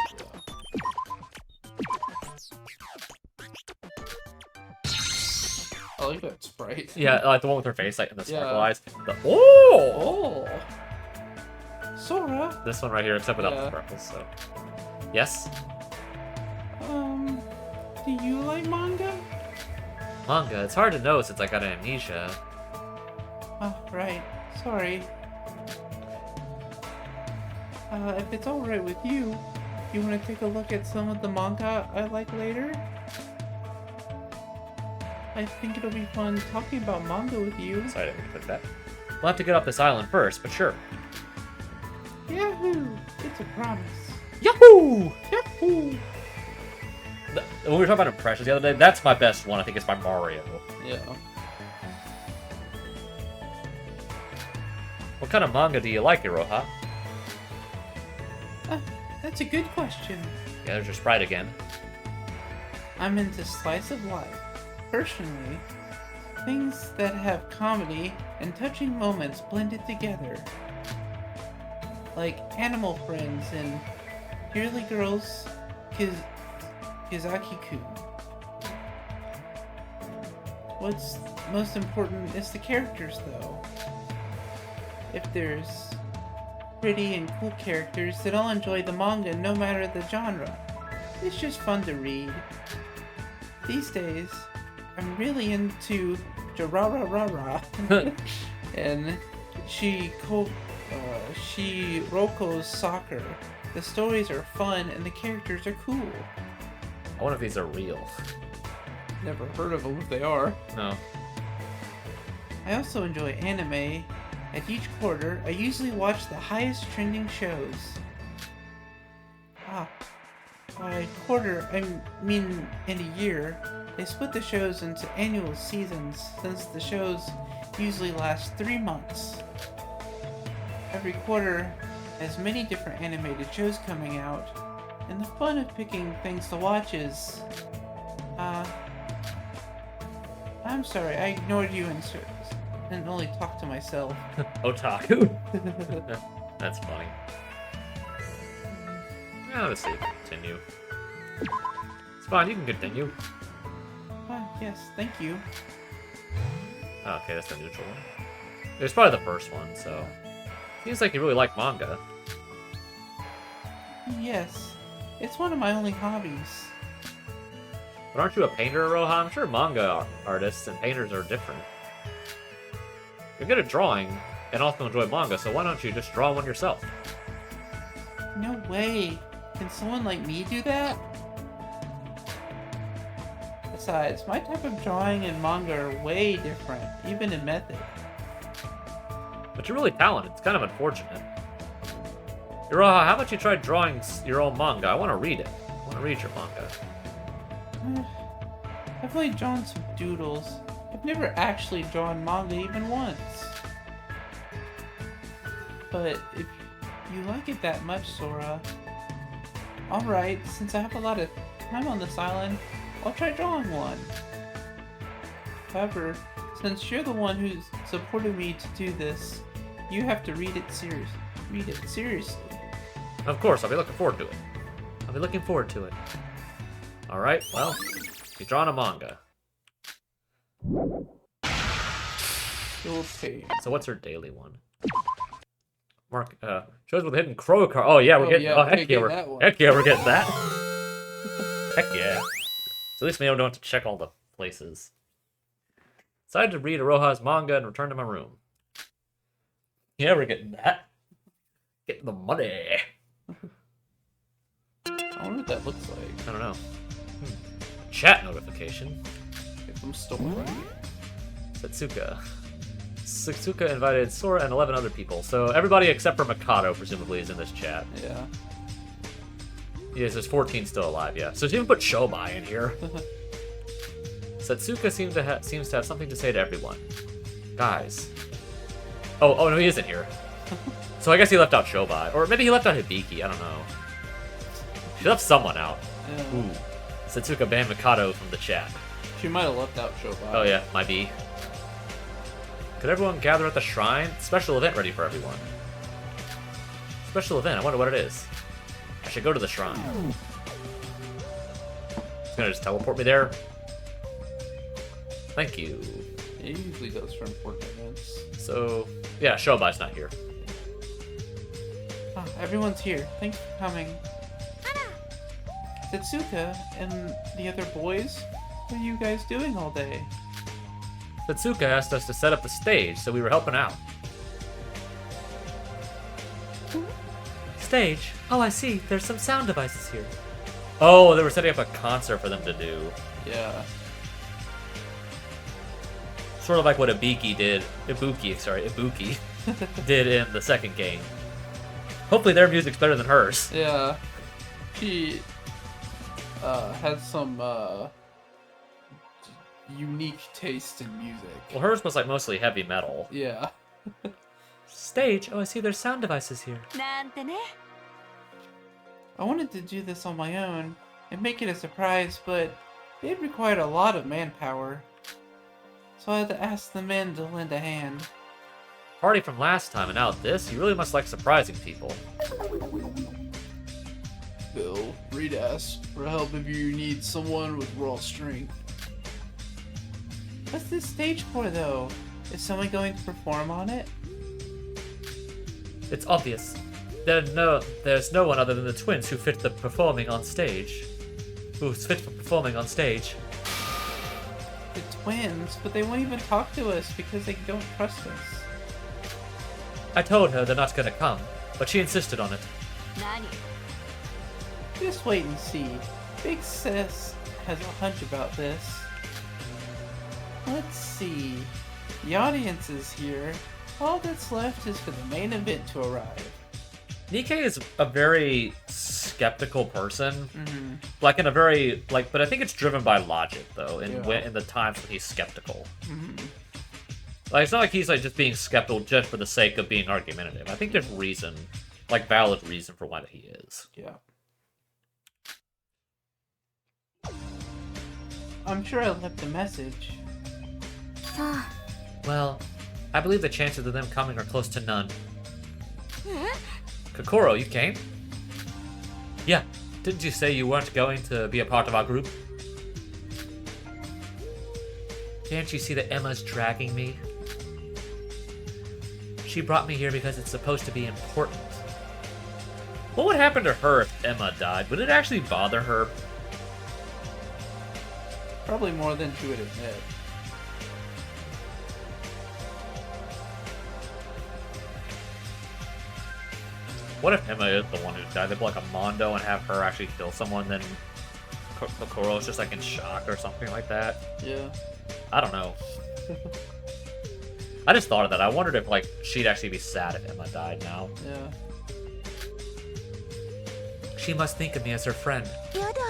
I like that sprite. Yeah, like the one with her face, like in the sparkle Yeah. eyes. Oh! Oh! Sora! This one right here, except without the Yeah. sparkles, so. Yes? Do you like manga? Manga. It's hard to know since I got amnesia. Oh, right. Sorry. If it's alright with you, you want to take a look at some of the manga I like later? I think it'll be fun talking about manga with you. Sorry, I didn't mean to click that. We'll have to get off this island first, but sure. Yahoo! It's a promise. Yahoo! Yahoo! When we were talking about impressions the other day, that's my best one. I think it's by Mario. Yeah. What kind of manga do you like, Iroha? That's a good question. Yeah, there's your sprite again. I'm into slice of life. Personally, things that have comedy and touching moments blended together. Like Animal Friends and Yearly Girls Kizaki-kun. What's most important is the characters, though. If there's pretty and cool characters, then I'll enjoy the manga no matter the genre. It's just fun to read. These days, I'm really into Jarararara and Shiroko's soccer. The stories are fun and the characters are cool. I wonder if these are real. Never heard of them if they are. No. I also enjoy anime. At each quarter, I usually watch the highest trending shows. By quarter, I mean in a year. They split the shows into annual seasons since the shows usually last 3 months. Every quarter has many different animated shows coming out, and the fun of picking things to watch is... I'm sorry, I ignored you and only talked to myself. Otaku. That's funny. Yeah, let's see. Continue. It's fine, you can continue. Yes, thank you. Okay, that's the neutral one. It's probably the first one, so... Seems like you really like manga. Yes, it's one of my only hobbies. But aren't you a painter, Roha? I'm sure manga artists and painters are different. You're good at drawing, and also enjoy manga, so why don't you just draw one yourself? No way! Can someone like me do that? Besides, my type of drawing and manga are way different, even in method. But you're really talented. It's kind of unfortunate. Iroha, how about you try drawing your own manga? I want to read it. I want to read your manga. I've only drawn some doodles. I've never actually drawn manga even once. But if you like it that much, Sora, alright, since I have a lot of time on this island, I'll try drawing one. However, since you're the one who's supported me to do this, you have to read it seriously. Of course, I'll be looking forward to it. I'll be looking forward to it. Alright, well, you're drawing a manga. Okay. So what's her daily one? Mark, shows with a hidden crow card. Oh yeah, we're getting. Oh heck yeah, we're getting that. Heck yeah. So at least we don't have to check all the places. Decided to read Iroha's manga and return to my room. Yeah, we're getting that. Getting the money. I wonder what that looks like. I don't know. Chat notification. If I'm still right. Setsuka. Setsuka invited Sora and 11 other people. So everybody except for Mikado, presumably, is in this chat. Yeah. Yes, there's 14 still alive, yeah. So she even put Shobai in here. Setsuka seems to have something to say to everyone. Guys. Oh no, he isn't here. So I guess he left out Shobai. Or maybe he left out Hibiki, I don't know. She left someone out. Yeah. Ooh. Setsuka banned Mikado from the chat. She might have left out Shobai. Oh yeah, might be. Could everyone gather at the shrine? Special event ready for everyone. Special event, I wonder what it is. I should go to the shrine. It's gonna just teleport me there. Thank you. It usually does for important events. So, yeah, Shobai's not here. Ah, everyone's here. Thanks for coming. Setsuka and the other boys, what are you guys doing all day? Setsuka asked us to set up the stage, so we were helping out. Stage? Oh, I see. There's some sound devices here. Oh, they were setting up a concert for them to do. Yeah. Sort of like what Ibuki did did in the second game. Hopefully their music's better than hers. Yeah. She had some unique taste in music. Well, hers was like mostly heavy metal. Yeah. Stage? Oh, I see there's sound devices here. なんてね I wanted to do this on my own and make it a surprise, but it required a lot of manpower. So I had to ask the men to lend a hand. Party from last time and now this? You really must like surprising people. Bill, Reed asks for help if you need someone with raw strength. What's this stage for, though? Is someone going to perform on it? It's obvious. There's no one other than the twins who fit the performing on stage. Who's fit for performing on stage. The twins? But they won't even talk to us because they don't trust us. I told her they're not gonna come, but she insisted on it. 何 Just wait and see. Big Sis has a hunch about this. Let's see. The audience is here. All that's left is for the main event to arrive. Nikkei is a very skeptical person. Mm-hmm. Like in a very but I think it's driven by logic though. In Yeah. in the times when he's skeptical. Mm-hmm. Like it's not like he's like just being skeptical just for the sake of being argumentative. I think there's reason, like valid reason for why he is. Yeah. I'm sure I left a message. さあ Well, I believe the chances of them coming are close to none. え Kokoro, you came? Yeah. Didn't you say you weren't going to be a part of our group? Can't you see that Emma's dragging me? She brought me here because it's supposed to be important. What would happen to her if Emma died? Would it actually bother her? Probably more than she would admit. What if Emma is the one who died? They'd be like a Mondo and have her actually kill someone, then Kokoro's just like in shock or something like that. Yeah. I don't know. I just thought of that. I wondered if like she'd actually be sad if Emma died now. Yeah. She must think of me as her friend. やだ。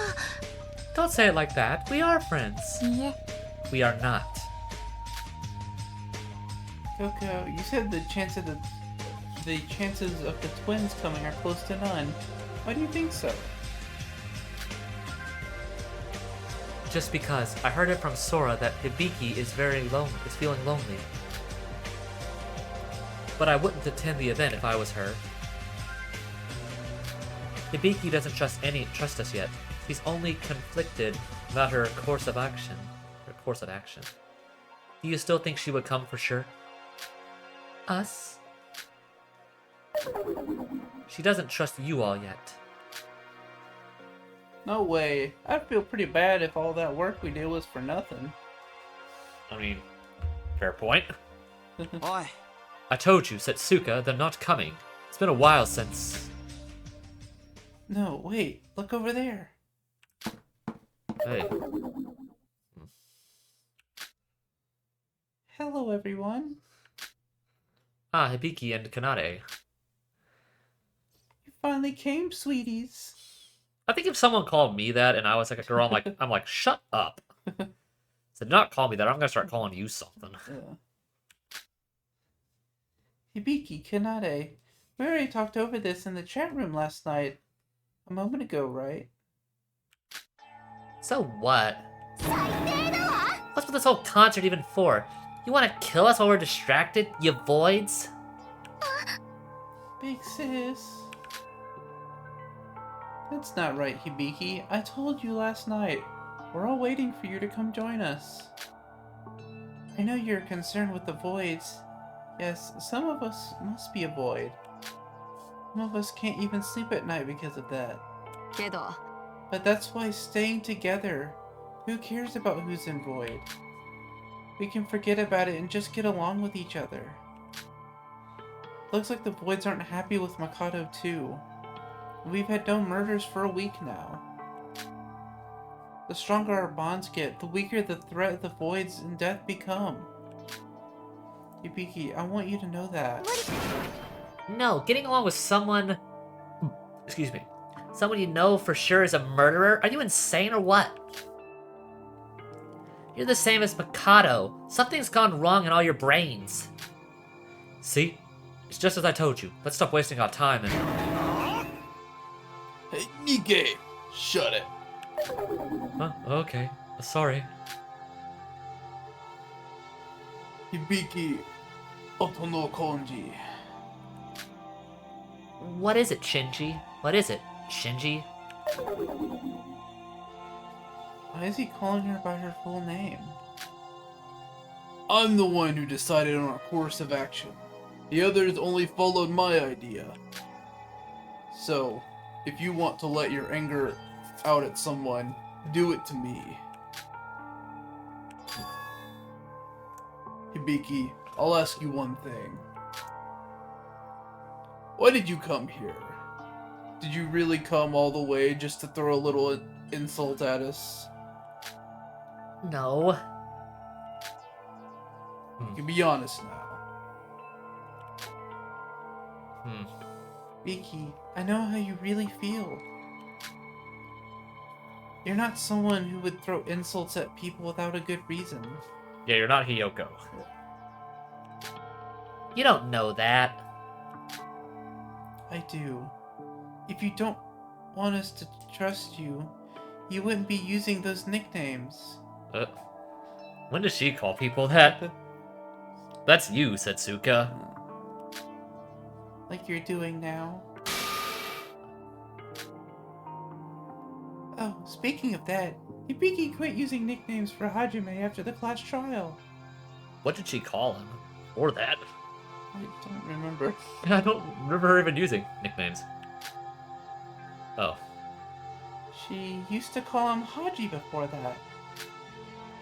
Don't say it like that. We are friends. いえ。 We are not. Coco, you said the chances of the twins coming are close to none. Why do you think so? Just because I heard it from Sora that Hibiki is feeling lonely. But I wouldn't attend the event if I was her. Hibiki doesn't trust us yet. He's only conflicted about her course of action. Do you still think she would come for sure? Us? She doesn't trust you all yet. No way. I'd feel pretty bad if all that work we did was for nothing. I mean, fair point. おい I told you, Setsuka, they're not coming. It's been a while since... No, wait. Look over there. Hey. Hello, everyone. Ah, Hibiki and Kanade. You finally came, sweeties. I think if someone called me that and I was like a girl, I'm like, shut up. So do not call me that. I'm gonna start calling you something. Hibiki, Kanade. We already talked over this in the chat room last night. A moment ago, right? So what? What's with this whole concert even for? You want to kill us while we're distracted, you voids? Big sis. That's not right, Hibiki. I told you last night. We're all waiting for you to come join us. I know you're concerned with the voids. Yes, some of us must be a void. Some of us can't even sleep at night because of that. けど、 But that's why staying together. Who cares about who's in void? We can forget about it and just get along with each other. Looks like the voids aren't happy with Makoto too. We've had no murders for a week now. The stronger our bonds get, the weaker the threat of the voids and death become. Hibiki, I want you to know that. No, getting along with someone... Excuse me. Someone you know for sure is a murderer? Are you insane or what? You're the same as Mikado. Something's gone wrong in all your brains. See? It's just as I told you. Let's stop wasting our time and... Hey, Nike! Shut it. Huh? Okay. Sorry. Hibiki, Oto no Konji. What is it, Shinji? What is it, Shinji? Why is he calling her by her full name? I'm the one who decided on our course of action. The others only followed my idea. So, if you want to let your anger out at someone, do it to me. Hibiki, I'll ask you one thing. Why did you come here? Did you really come all the way just to throw a little insult at us? No. You can be honest now. Hibiki, I know how you really feel. You're not someone who would throw insults at people without a good reason. Yeah, you're not Hiyoko. You don't know that. I do. If you don't want us to trust you, you wouldn't be using those nicknames. When does she call people that? That's you, Setsuka. Like you're doing now. Oh, speaking of that, Hibiki quit using nicknames for Hajime after the class trial. What did she call him? Or that? I don't remember. I don't remember her even using nicknames. Oh. She used to call him Haji before that.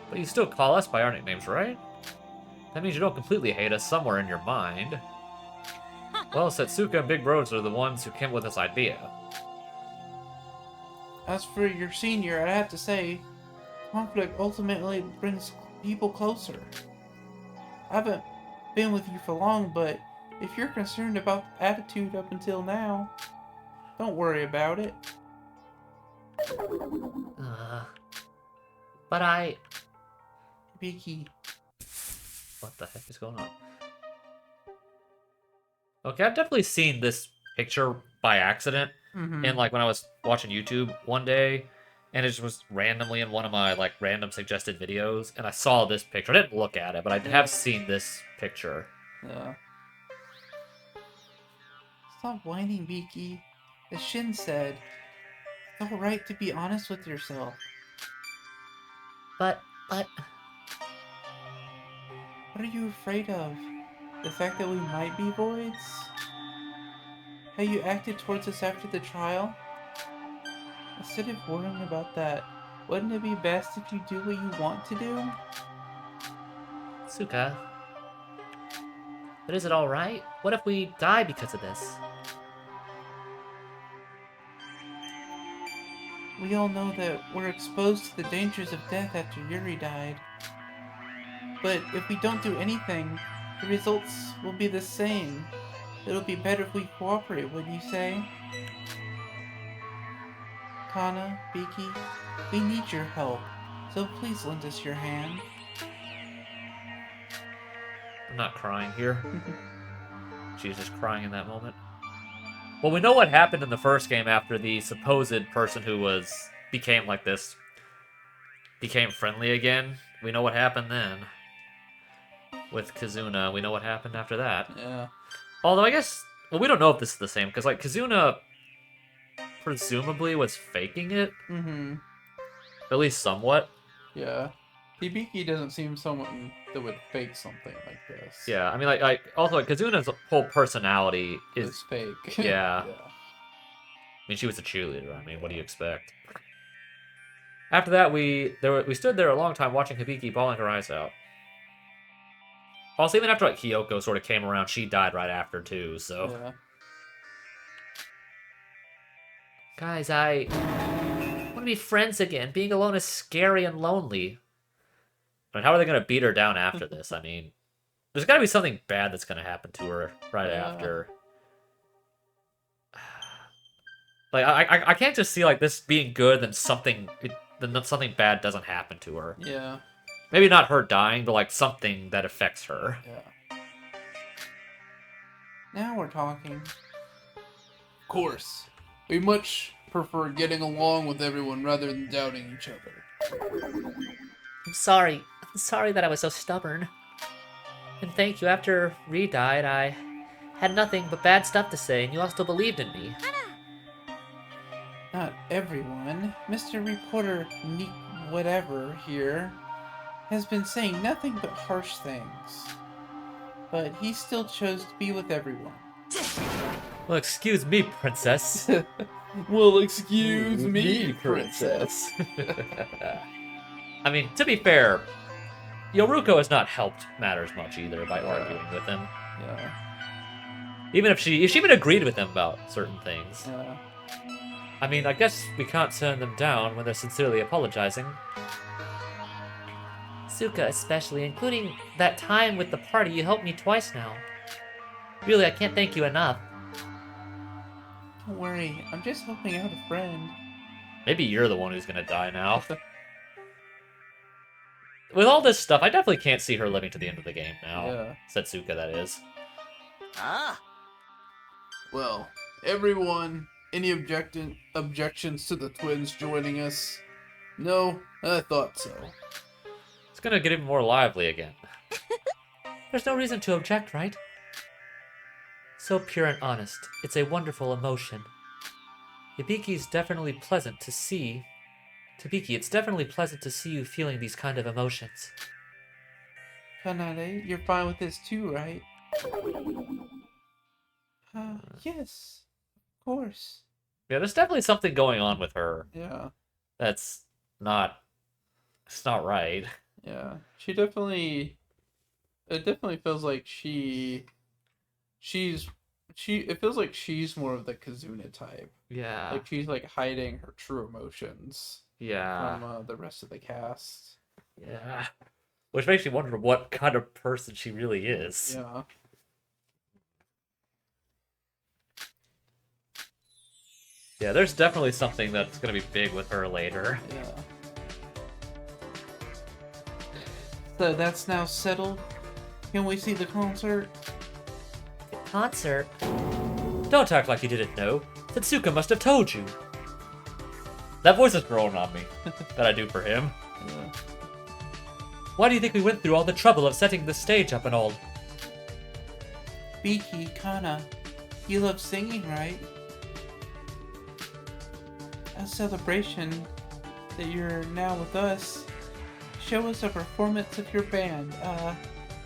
But you still call us by our nicknames, right? That means you don't completely hate us somewhere in your mind. Well, Setsuka and Big Rose are the ones who came up with this idea. As for your senior, I have to say, conflict ultimately brings people closer. I haven't been with you for long, but if you're concerned about attitude up until now, don't worry about it. But I... Vicky. What the heck is going on? Okay, I've definitely seen this picture by accident. Mm-hmm. And, like, when I was watching YouTube one day, and it just was randomly in one of my, like, random suggested videos, and I saw this picture. I didn't look at it, but I have seen this picture. Yeah. Stop whining, Vicky. As Shin said, it's alright to be honest with yourself. But... What are you afraid of? The fact that we might be voids? How you acted towards us after the trial? Instead of worrying about that, wouldn't it be best if you do what you want to do? Suka... But is it alright? What if we die because of this? We all know that we're exposed to the dangers of death after Yuri died. But if we don't do anything, the results will be the same. It'll be better if we cooperate, wouldn't you say? Kana, Biki, we need your help, so please lend us your hand. I'm not crying here. She was just crying in that moment. Well, we know what happened in the first game after the supposed person who became like this became friendly again. We know what happened then. With Kazuna, we know what happened after that. Yeah. Although I guess, well, we don't know if this is the same, because, like, Kazuna presumably was faking it. Mm-hmm. At least somewhat. Yeah. Hibiki doesn't seem someone that would fake something like this. Yeah, I mean, also, like, Kazuna's whole personality is... It's fake. Yeah. Yeah. I mean, she was a cheerleader. I mean, what do you expect? After that, we stood there a long time watching Hibiki bawling her eyes out. Also, even after, like, Kyoko sort of came around, she died right after, too, so... Yeah. Guys, I want to be friends again. Being alone is scary and lonely. I mean, how are they going to beat her down after this? I mean, there's got to be something bad that's going to happen to her right after. Like, I can't just see, like, this being good, then something bad doesn't happen to her. Yeah. Maybe not her dying, but, like, something that affects her. Yeah. Now we're talking. Of course. We much prefer getting along with everyone rather than doubting each other. I'm sorry. I'm sorry that I was so stubborn. And thank you. After Ree died, I had nothing but bad stuff to say, and you all still believed in me. Not everyone. Mr. Reporter whatever here has been saying nothing but harsh things. But he still chose to be with everyone. Well, excuse me, princess. Well, excuse me, princess. I mean, to be fair, Yoruko has not helped matters much either by arguing with him. Yeah. Even if she even agreed with him about certain things. Yeah. I mean, I guess we can't turn them down when they're sincerely apologizing. Suka especially, including that time with the party. You helped me twice now. Really, I can't thank you enough. Don't worry, I'm just helping out a friend. Maybe you're the one who's gonna die now. With all this stuff, I definitely can't see her living to the end of the game now. Yeah. Setsuka, that is. Ah. Well, everyone, any objections to the twins joining us? No, I thought so. It's gonna get even more lively again. There's no reason to object, right? So pure and honest. It's a wonderful emotion. Yabiki's definitely pleasant to see. Tabiki, it's definitely pleasant to see you feeling these kind of emotions. Kanade, you're fine with this too, right? Yes. Of course. Yeah, there's definitely something going on with her. Yeah. That's not... It's not right. Yeah. She definitely... It definitely feels like it feels like she's more of the Kazuna type. Yeah. Like she's like hiding her true emotions Yeah. from the rest of the cast. Yeah. Which makes me wonder what kind of person she really is. Yeah, there's definitely something that's gonna be big with her later. Yeah. So that's now settled. Can we see the concert? Concert? Don't act like you didn't know. Setsuka must have told you. That voice is growing on me. That I do for him. Yeah. Why do you think we went through all the trouble of setting the stage up and all? Biki, Kana, you love singing, right? A celebration that you're now with us. Show us a performance of your band.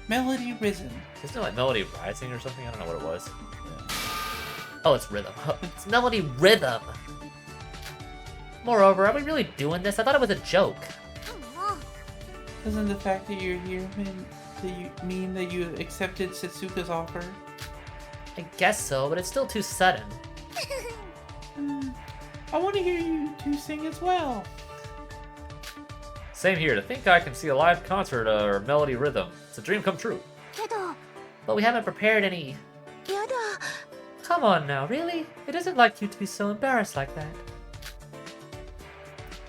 Melody Risen. Isn't it like Melody Rising or something? I don't know what it was. Oh, it's rhythm. It's melody rhythm. Moreover, are we really doing this? I thought it was a joke. Doesn't the fact that you're here mean that you accepted Setsuka's offer? I guess so, but it's still too sudden. I want to hear you two sing as well. Same here. To think I can see a live concert or Melody Rhythm. It's a dream come true. But we haven't prepared any... Come on now, really? It isn't like you to be so embarrassed like that.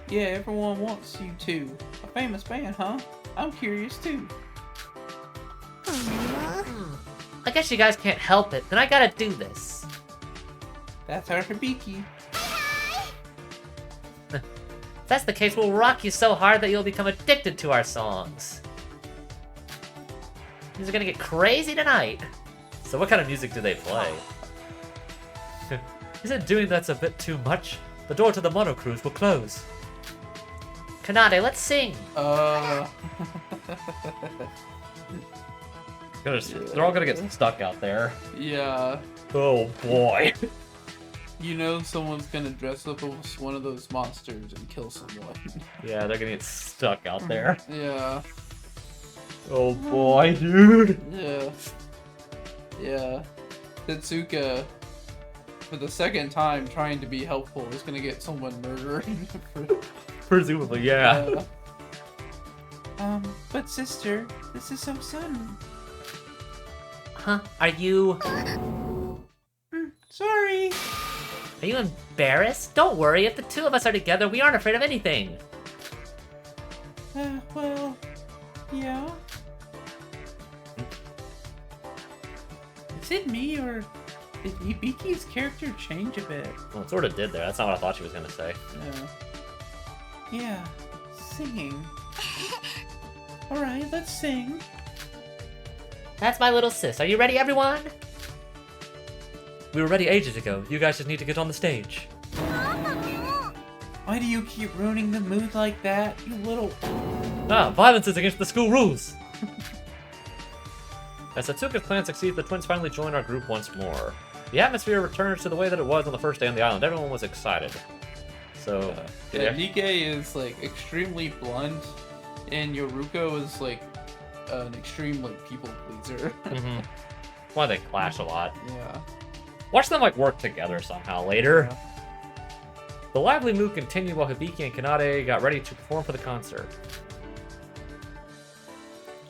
Yeah, everyone wants you to. A famous band, huh? I'm curious too. I guess you guys can't help it, then I gotta do this. That's our Hibiki. If that's the case, we'll rock you so hard that you'll become addicted to our songs. These are gonna get crazy tonight. So what kind of music do they play? Isn't doing that's a bit too much? The door to the mono cruise will close. Kanade, let's sing! They're all gonna get stuck out there. Yeah. Oh boy. You know someone's gonna dress up as one of those monsters and kill someone. Yeah, they're gonna get stuck out there. Yeah. Oh boy, dude. Yeah. Yeah. Setsuka, for the second time trying to be helpful, is gonna get someone murdered. Presumably, yeah. But sister, this is so sudden. Huh? Are you Sorry. embarrassed? Don't worry, if the two of us are together, we aren't afraid of anything. Well, yeah. Is it me, or did Hibiki's character change a bit? Well, it sort of did there. That's not what I thought she was gonna say. Yeah, singing. Alright, let's sing. That's my little sis. Are you ready, everyone? We were ready ages ago. You guys just need to get on the stage. Why do you keep ruining the mood like that, you little... Ah, violence is against the school rules! As Setsuka's plan succeeds, the twins finally join our group once more. The atmosphere returns to the way that it was on the first day on the island. Everyone was excited. So, Yeah, Nikkei is, like, extremely blunt, and Yoruko is, like, an extreme, like, people pleaser. mm-hmm. Why they clash a lot. Yeah. Watch them, like, work together somehow later. The lively mood continued while Hibiki and Kanade got ready to perform for the concert.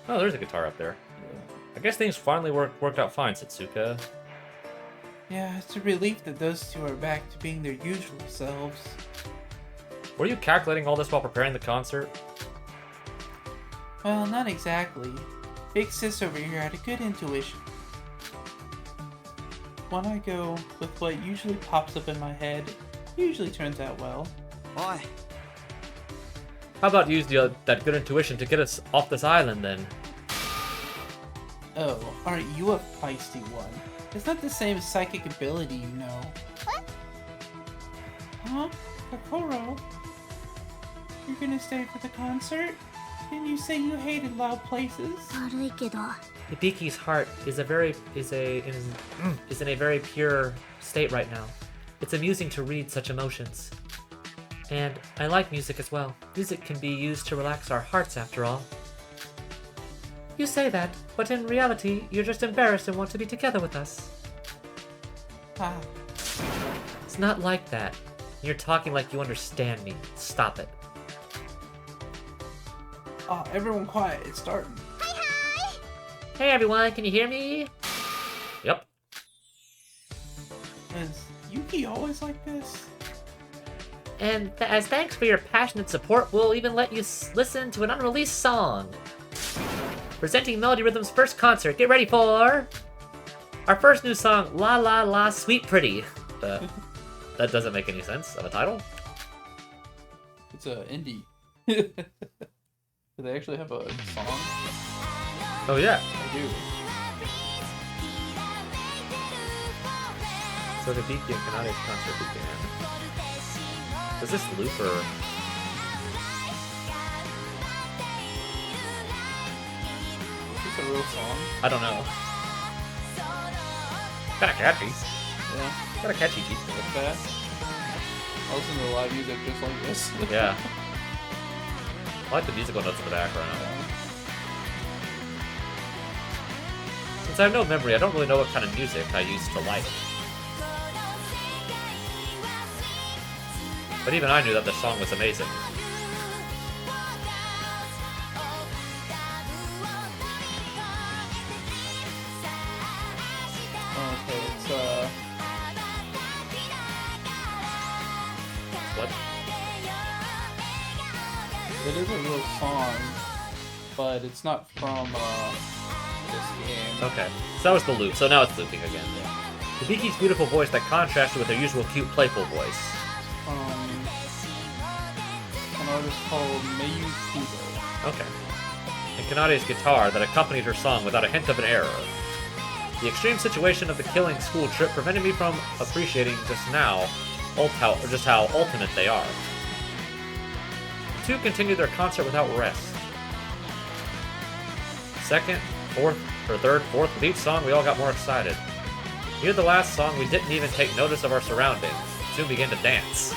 Oh, there's a guitar up there. I guess things finally worked out fine, Setsuka. Yeah, it's a relief that those two are back to being their usual selves. Were you calculating all this while preparing the concert? Well, not exactly. Big sis over here had a good intuition. When I go with what usually pops up in my head, it usually turns out well. Oi. How about use that good intuition to get us off this island, then? Oh, aren't you a feisty one? It's not the same psychic ability, you know. What? Huh? Kokoro? You're gonna stay for the concert? Didn't you say you hated loud places? Hibiki's heart is in a very pure state right now. It's amusing to read such emotions. And I like music as well. Music can be used to relax our hearts after all. You say that, but in reality, you're just embarrassed and want to be together with us. Ah, It's not like that. You're talking like you understand me. Stop it. everyone quiet, it's starting. Hey everyone, can you hear me? Yep. Is Yuki always like this? And as thanks for your passionate support, we'll even let you listen to an unreleased song. Presenting Melody Rhythm's first concert. Get ready for our first new song, La La La Sweet Pretty. That doesn't make any sense of a title. It's a indie. Do they actually have a song? Oh yeah. I do. So the Beaky and Kanade's concert began. Is this loop or? Is this a real song? I don't know. Kinda catchy. Yeah. Kinda catchy beat. Not bad. I listen to live music just like this. Yeah. I like the musical notes in the background. Since I have no memory, I don't really know what kind of music I used to like. But even I knew that the song was amazing. Okay, it's What? it is a real song, but it's not from this game. Okay. So that was the loop, so now it's looping again. Hibiki's beautiful voice that contrasted with her usual cute, playful voice. An artist called Mayu Kudo. Okay. And Kanade's guitar that accompanied her song without a hint of an error. The extreme situation of the killing school trip prevented me from appreciating just how ultimate they are. The two continued their concert without rest. Second, fourth, or third, fourth, with each song we all got more excited. Near the last song we didn't even take notice of our surroundings, soon began to dance.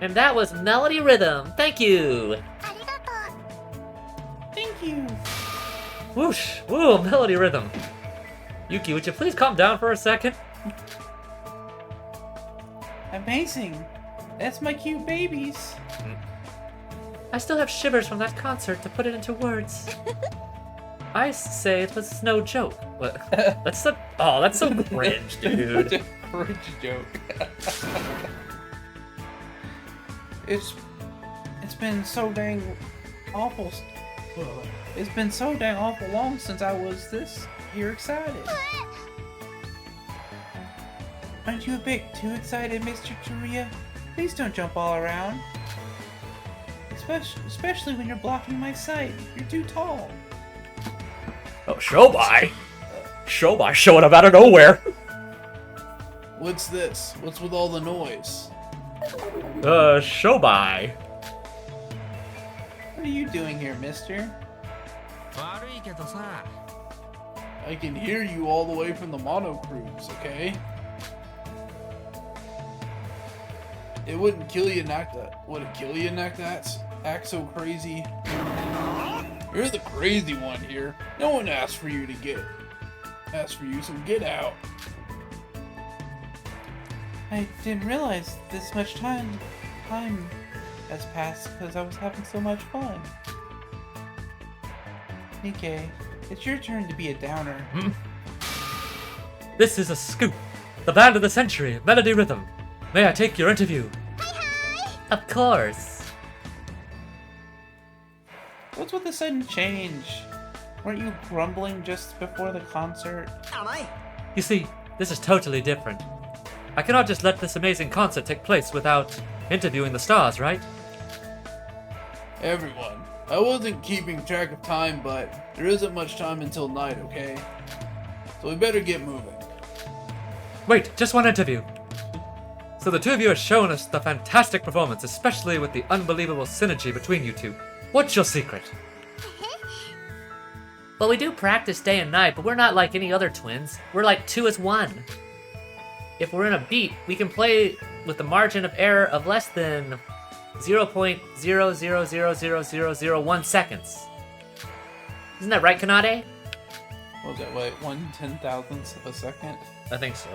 And that was Melody Rhythm. Thank you. Thank you. Whoosh. Woo, Melody Rhythm. Yuki, would you please calm down for a second? Amazing. That's my cute babies. I still have shivers from that concert to put it into words. I say it was no joke. What? That's so. Oh, that's so cringe, dude. Cringe joke. It's been so dang awful. It's been so dang awful long since I was this here excited. Aren't you a bit too excited, Mr. Taria? Please don't jump all around. Especially when you're blocking my sight. You're too tall. Oh, Shobai! Shobai showing up out of nowhere! What's this? What's with all the noise? Shobai. What are you doing here, mister? I can hear you all the way from the mono cruise, okay? It wouldn't kill you not that. Would it kill you not that? Act so crazy. You're the crazy one here. No one asked for you to ask for you, so get out. I didn't realize this much time has passed because I was having so much fun. Nikkei, it's your turn to be a downer. This is a scoop. The band of the century, Melody Rhythm. May I take your interview? Of course. What's with the sudden change? Weren't you grumbling just before the concert? You see, this is totally different. I cannot just let this amazing concert take place without interviewing the stars, right? Everyone, I wasn't keeping track of time, but there isn't much time until night, okay? So we better get moving. Wait, just one interview. So the two of you have shown us the fantastic performance, especially with the unbelievable synergy between you two. What's your secret? Well, we do practice day and night, but we're not like any other twins. We're like two as one. If we're in a beat, we can play with the margin of error of less than 0.0000001 seconds. Isn't that right, Kanade? What was that, wait, 1/10,000th of a second? I think so.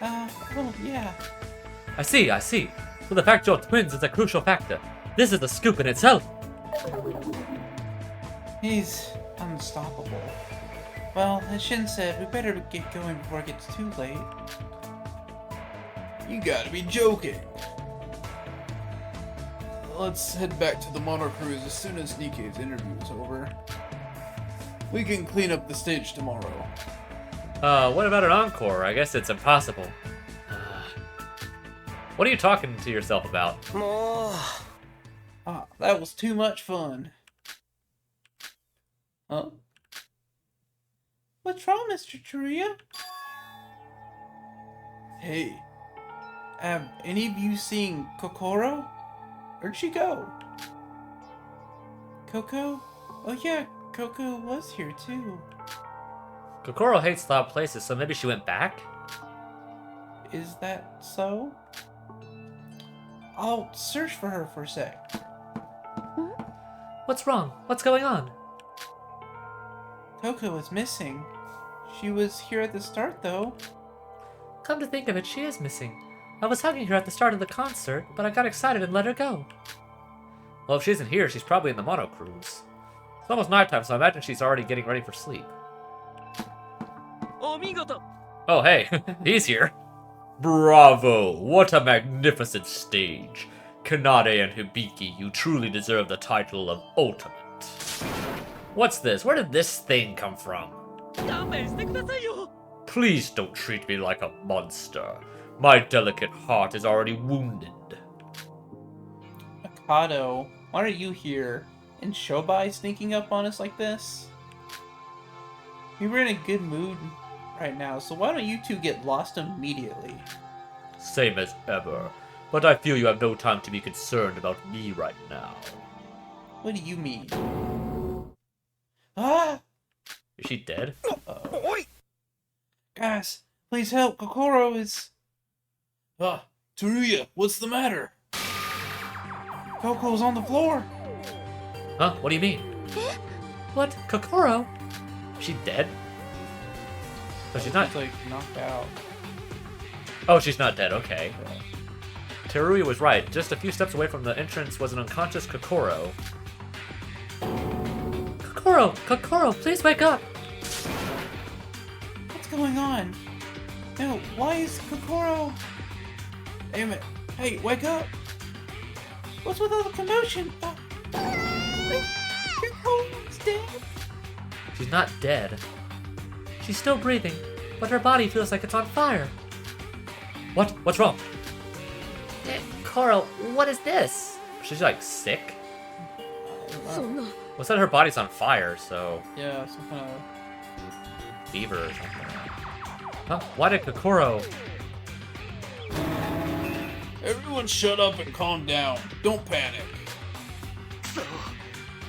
Well, yeah. I see. So the fact you're twins is a crucial factor. This is the scoop in itself. He's unstoppable. Well, as Shin said, we better get going before it gets too late. You gotta be joking. Let's head back to the Mono Cruise as soon as Nikke's interview is over. We can clean up the stage tomorrow. What about an encore? I guess it's impossible. What are you talking to yourself about? Ah, that was too much fun. Huh? What's wrong, Mr. Teruya? Hey, Have any of you seen Kokoro? Where'd she go? Coco? Oh yeah, Coco was here too. Kokoro hates loud places, so maybe she went back? Is that so? I'll search for her for a sec. What's wrong? What's going on? Coco is missing. She was here at the start though. Come to think of it, she is missing. I was hugging her at the start of the concert, but I got excited and let her go. Well, if she isn't here, she's probably in the Mono Cruise. It's almost nighttime, so I imagine she's already getting ready for sleep. Oh, hey, he's here. Bravo! What a magnificent stage. Kanade and Hibiki, you truly deserve the title of Ultimate. What's this? Where did this thing come from? Please don't treat me like a monster. My delicate heart is already wounded. Mikado, why are you here? And Shobai sneaking up on us like this? We were in a good mood right now, so why don't you two get lost immediately? Same as ever. But I feel you have no time to be concerned about me right now. What do you mean? Ah! Is she dead? Guys, please help. Kokoro is... Teruya, what's the matter? Coco's on the floor. Huh? What do you mean? What? Kokoro? Is she dead? Oh, she's not. She's like knocked out. Oh, she's not dead. Okay. Teruya was right. Just a few steps away from the entrance was an unconscious Kokoro. Kokoro! Kokoro, please wake up! What's going on? No, why is Kokoro... Damn it. Hey, wake up! What's with all the commotion? Kokoro's dead. She's not dead. She's still breathing, but her body feels like it's on fire. What? What's wrong? Coral, what is this? She's like sick? Well, said her body's on fire, so Yeah, some kind of... fever or something. Huh? Why did Kokoro... Everyone shut up and calm down. Don't panic.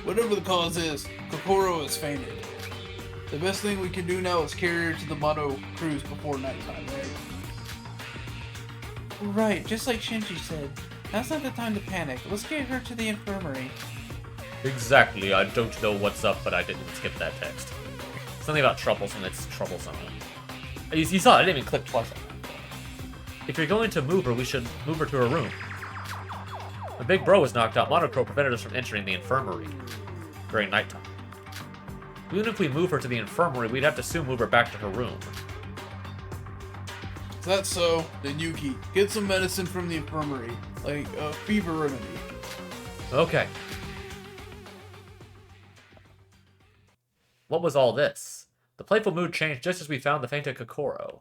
Whatever the cause is, Kokoro has fainted. The best thing we can do now is carry her to the Mono Cruise before nighttime, right? Right, just like Shinji said. Now's not the time to panic. Let's get her to the infirmary. Exactly, I don't know what's up, but I didn't skip that text. Something about troublesome, it's troublesome. You saw it, I didn't even click twice on that. If you're going to move her, we should move her to her room. The big bro was knocked out. Monochrome prevented us from entering the infirmary during nighttime. Even if we move her to the infirmary, we'd have to soon move her back to her room. If that's so, then Yuki, get some medicine from the infirmary, like a fever remedy. Okay. What was all this? The playful mood changed just as we found the fainted Kokoro.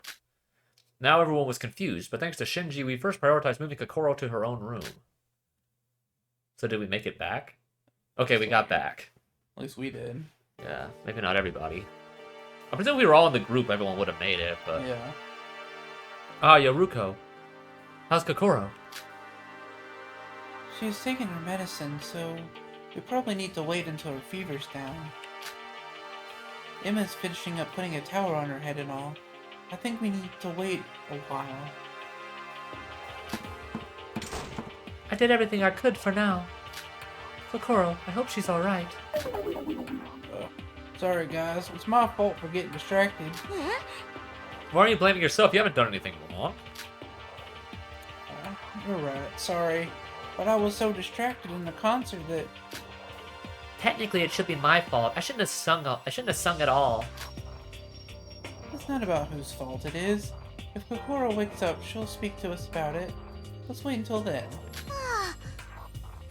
Now everyone was confused, but thanks to Shinji, we first prioritized moving Kokoro to her own room. So did we make it back? Okay, we got back. At least we did. Yeah, maybe not everybody. I presume we were all in the group, everyone would have made it, but... Yeah. Ah, Yoruko. How's Kokoro? She's taking her medicine, so we probably need to wait until her fever's down. Emma's finishing up putting a towel on her head and all. I think we need to wait a while. I did everything I could for now. Kokoro, I hope she's alright. Sorry guys, it's my fault for getting distracted. Why are you blaming yourself? You haven't done anything wrong. You're right, sorry. But I was so distracted in the concert that... Technically, it should be my fault. I shouldn't have sung at all. It's not about whose fault it is. If Kokoro wakes up, she'll speak to us about it. Let's wait until then.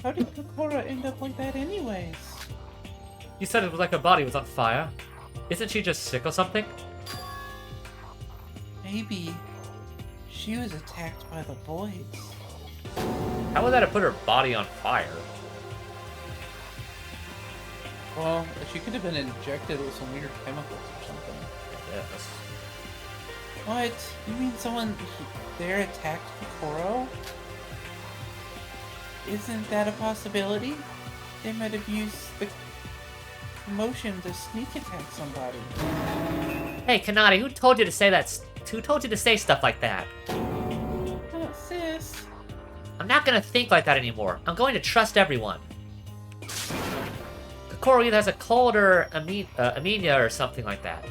How did Kokoro end up like that anyways? You said it was like her body was on fire. Isn't she just sick or something? Maybe she was attacked by the voids. How would that have put her body on fire? Well, she could have been injected with some weird chemicals or something. Yes. What? You mean someone there attacked Kokoro? Isn't that a possibility? They might have used the motion to sneak attack somebody. Hey, Kanade, who told you to say that? Who told you to say stuff like that? Oh, sis. I'm not gonna think like that anymore. I'm going to trust everyone. Kokoro either has a cold or anemia or something like that.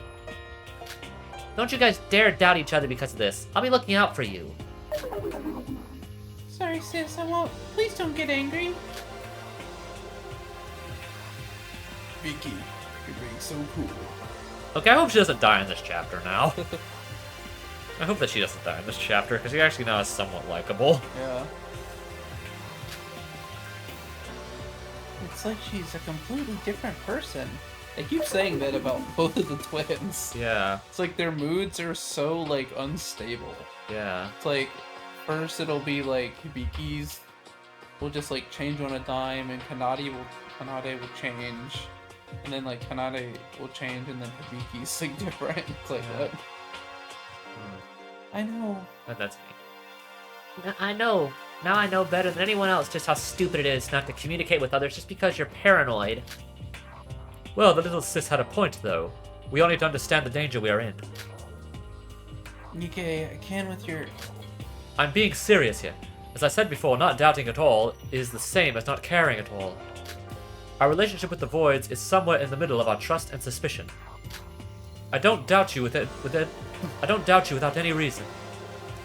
Don't you guys dare doubt each other because of this. I'll be looking out for you. Sorry, sis, I won't. Please don't get angry. Vicky, you're being so cool. Okay, I hope she doesn't die in this chapter now. I hope that she doesn't die in this chapter, because she actually now is somewhat likable. Yeah. It's like she's a completely different person. I keep saying that about both of the twins. Yeah, It's like their moods are so, like, unstable. yeah. It's like, first it'll be like Hibiki's will just like change on a dime, and Kanade will change, and then like Kanade will change, and then Hibiki's like different. It's like Yeah. what? I know. But that's me. I know. Now I know better than anyone else just how stupid it is not to communicate with others just because you're paranoid. Well, the little sis had a point, though. We all need to understand the danger we are in. Nikkei, I can with your... I'm being serious here. As I said before, not doubting at all is the same as not caring at all. Our relationship with the Voids is somewhere in the middle of our trust and suspicion. I don't doubt you I don't doubt you without any reason.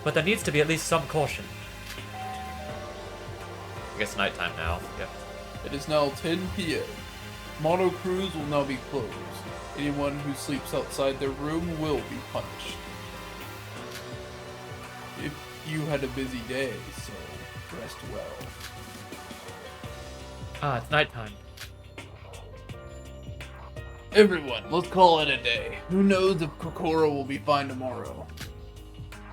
But there needs to be at least some caution. I guess nighttime now. Yep. It is now 10 p.m. Mono crews will now be closed. Anyone who sleeps outside their room will be punished. If you had a busy day, so rest well. Ah, it's nighttime. Everyone, let's call it a day. Who knows if Kokoro will be fine tomorrow?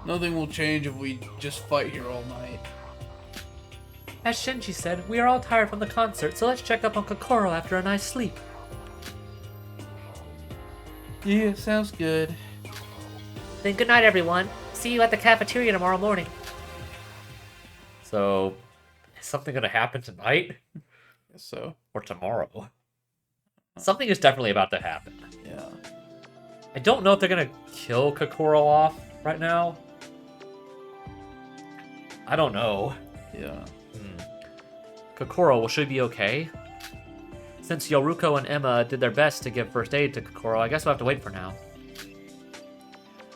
Nothing will change if we just fight here all night. As Shinji said, we are all tired from the concert, so let's check up on Kokoro after a nice sleep. Yeah, sounds good. Then good night, everyone. See you at the cafeteria tomorrow morning. So, is something gonna happen tonight? Guess so. Or tomorrow? Something is definitely about to happen. Yeah. I don't know if they're gonna kill Kokoro off right now. I don't know. Yeah. Kokoro, will she be okay? Since Yoruko and Emma did their best to give first aid to Kokoro, I guess we'll have to wait for now.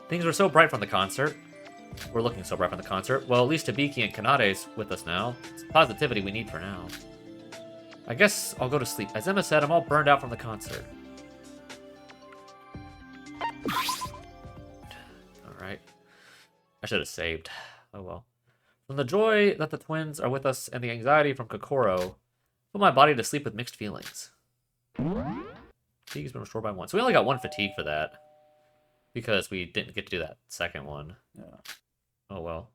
Things were so bright from the concert. We're looking so bright from the concert. Well, at least Hibiki and Kanade's with us now. It's positivity we need for now. I guess I'll go to sleep. As Emma said, I'm all burned out from the concert. Alright. I should have saved. Oh well. From the joy that the twins are with us and the anxiety from Kokoro, put my body to sleep with mixed feelings. Fatigue has been restored by 1. So we only got 1 fatigue for that. Because we didn't get to do that second one. Yeah. Oh well.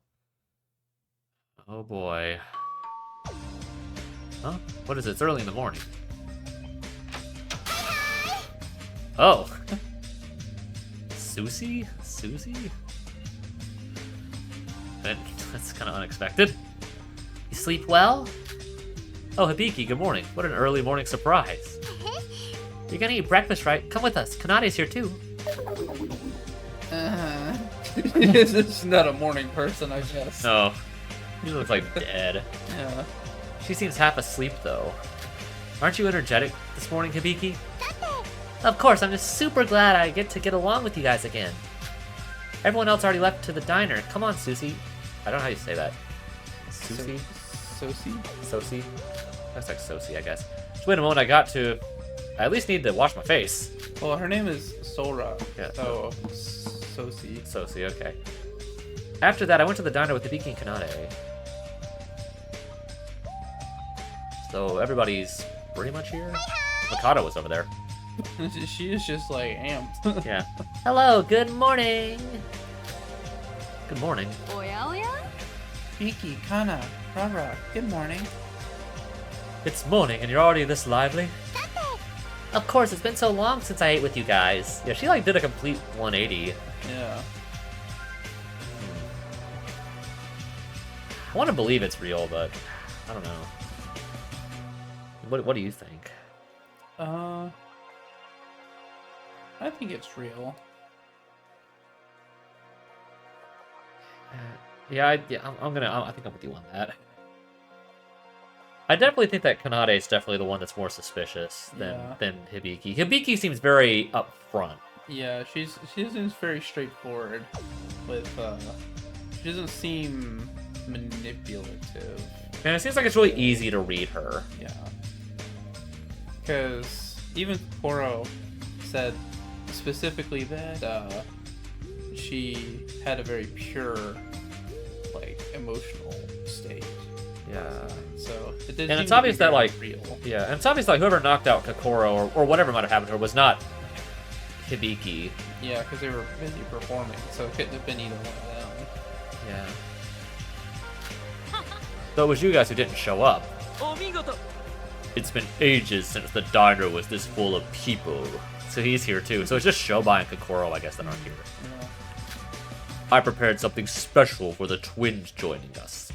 Oh boy. Huh? What is it? It's early in the morning. Oh! Susie? Susie? That's kind of unexpected. You sleep well? Oh, Hibiki, good morning. What an early morning surprise. You're gonna eat breakfast, right? Come with us. Kanade's here too. This is not a morning person, I guess. No. He looks like dead. Yeah. She seems half asleep, though. Aren't you energetic this morning, Hibiki? Of course, I'm just super glad I get along with you guys again. Everyone else already left to the diner. Come on, Susie. I don't know how you say that. Susie? Sosie? Sosie? Looks like Sosi, I guess. Just wait a moment, I at least need to wash my face. Well, her name is Sora. Yeah. So, Sosi. Sosi, okay. After that, I went to the diner with Hibiki and Kanade. So everybody's pretty much here. Mikado was over there. She is just like amped. Yeah. Hello, good morning. Good morning. おやおや Miki, Kana, Rara, good morning. It's morning and you're already this lively? Of course, it's been so long since I ate with you guys. Yeah, she like did a complete 180. Yeah. I want to believe it's real, but I don't know. What do you think? I think it's real. Yeah, I think I'm with you on that. I definitely think that Kanade is definitely the one that's more suspicious than Hibiki. Hibiki seems very upfront. Yeah, she seems very straightforward with she doesn't seem manipulative. And it seems like it's really easy to read her. Yeah. Because even Koro said specifically that she had a very pure, like, emotional state. Yeah. So it did. And it's obvious that, like, real. yeah, and it's obvious that whoever knocked out Kokoro or whatever might have happened to her was not Hibiki. Yeah, because they were busy performing, so it couldn't have been either one of them. Yeah. So it was you guys who didn't show up. It's been ages since the diner was this full of people. So he's here too. So it's just Shobai and Kokoro, I guess, that aren't here. Yeah. I prepared something special for the twins joining us.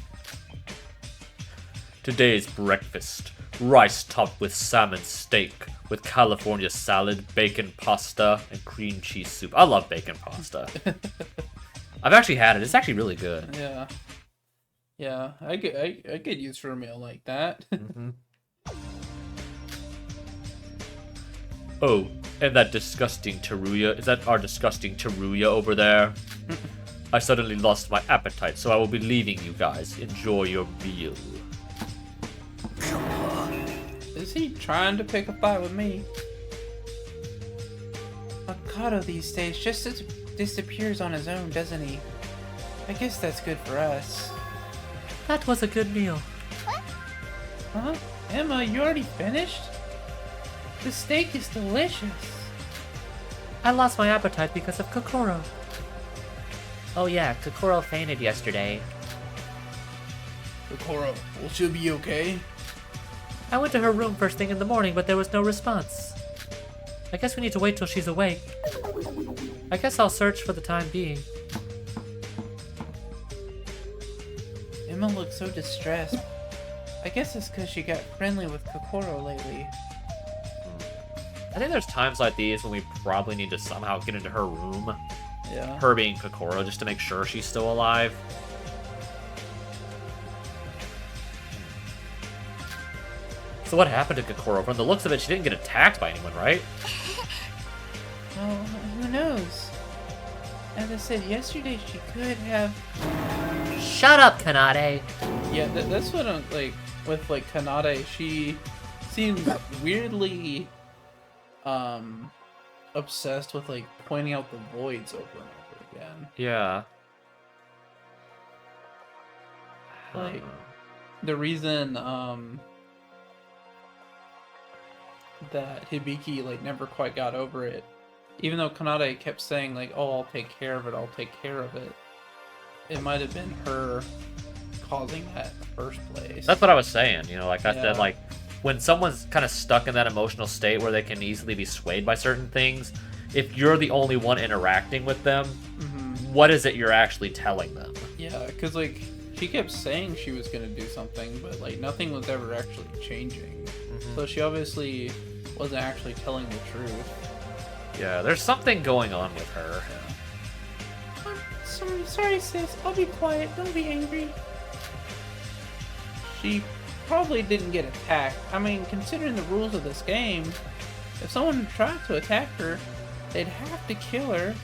Today's breakfast: rice topped with salmon steak, with California salad, bacon pasta, and cream cheese soup. I love bacon pasta. I've actually had it. It's actually really good. Yeah. Yeah, I could use for a meal like that. Mm-hmm. Oh, and that disgusting Teruya. Is that our disgusting Teruya over there? I suddenly lost my appetite, so I will be leaving you guys. Enjoy your meal. Is he trying to pick a fight with me? Mikado these days just disappears on his own, doesn't he? I guess that's good for us. That was a good meal. Huh? Emma, you already finished? The steak is delicious. I lost my appetite because of Kokoro. Oh yeah, Kokoro fainted yesterday. Kokoro, will she be okay? I went to her room first thing in the morning, but there was no response. I guess we need to wait till she's awake. I guess I'll search for the time being. Emma looks so distressed. I guess it's because she got friendly with Kokoro lately. I think there's times like these when we probably need to somehow get into her room. Yeah. Her being Kokoro, just to make sure she's still alive. So what happened to Kokoro? From the looks of it, she didn't get attacked by anyone, right? Oh, who knows? As I said yesterday, she could have. Shut up, Kanade! Yeah, that's what I'm like with like Kanade. She seems weirdly obsessed with like pointing out the voids over and over again. Yeah. Like the reason that Hibiki like never quite got over it, even though Kanade kept saying like, "Oh, I'll take care of it. I'll take care of it." It might have been her causing that in the first place. That's what I was saying, you know, like I said, Yeah. like when someone's kind of stuck in that emotional state where they can easily be swayed by certain things, if you're the only one interacting with them, what is it you're actually telling them? Yeah, because like she kept saying she was gonna do something, but like nothing was ever actually changing. So she obviously wasn't actually telling the truth. Yeah, there's something going on with her. Sorry, sis. I'll be quiet. Don't be angry. She probably didn't get attacked. I mean, considering the rules of this game, if someone tried to attack her, they'd have to kill her,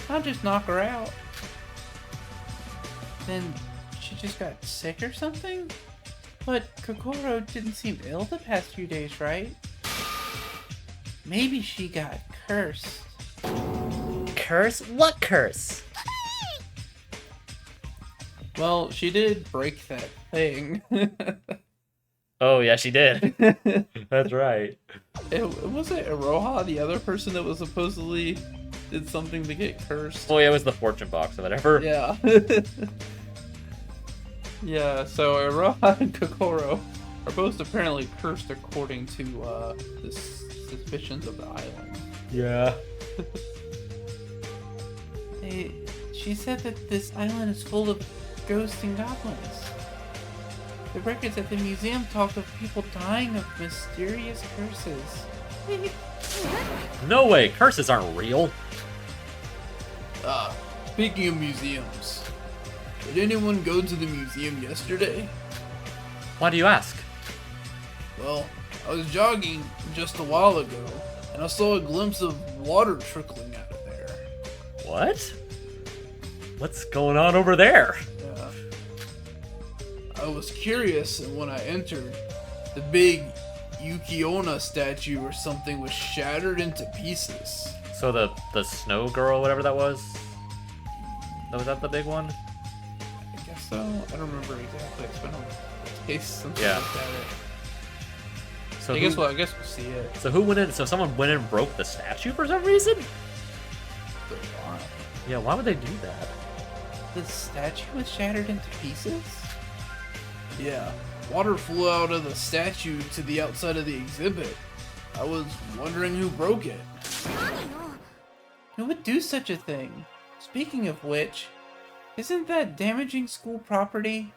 not just knock her out. Then she just got sick or something? But Kokoro didn't seem ill the past few days, right? Maybe she got cursed. Curse? What curse? Well, she did break that thing. Oh, yeah, she did. That's right. Was it Iroha, the other person that was supposedly did something to get cursed? Oh, yeah, it was the fortune box or whatever. Yeah. Yeah, so Iroha and Kokoro are both apparently cursed according to the suspicions of the island. Yeah. She said that this island is full of ghosts and goblins. The records at the museum talk of people dying of mysterious curses. No way, curses aren't real. Speaking of museums, did anyone go to the museum yesterday? Why do you ask? Well, I was jogging just a while ago, and I saw a glimpse of water trickling out of there. What? What's going on over there? Yeah. I was curious, and when I entered, the big Yukiona statue or something was shattered into pieces. So the snow girl, whatever that was? Was that the big one? I guess so. I don't remember exactly. It's been a days since Yeah. I looked at it. So I guess we'll see it. So who went in? So someone went in and broke the statue for some reason? But why? Yeah, why would they do that? The statue was shattered into pieces? Yeah. Water flew out of the statue to the outside of the exhibit. I was wondering who broke it. Who would do such a thing? Speaking of which, isn't that damaging school property?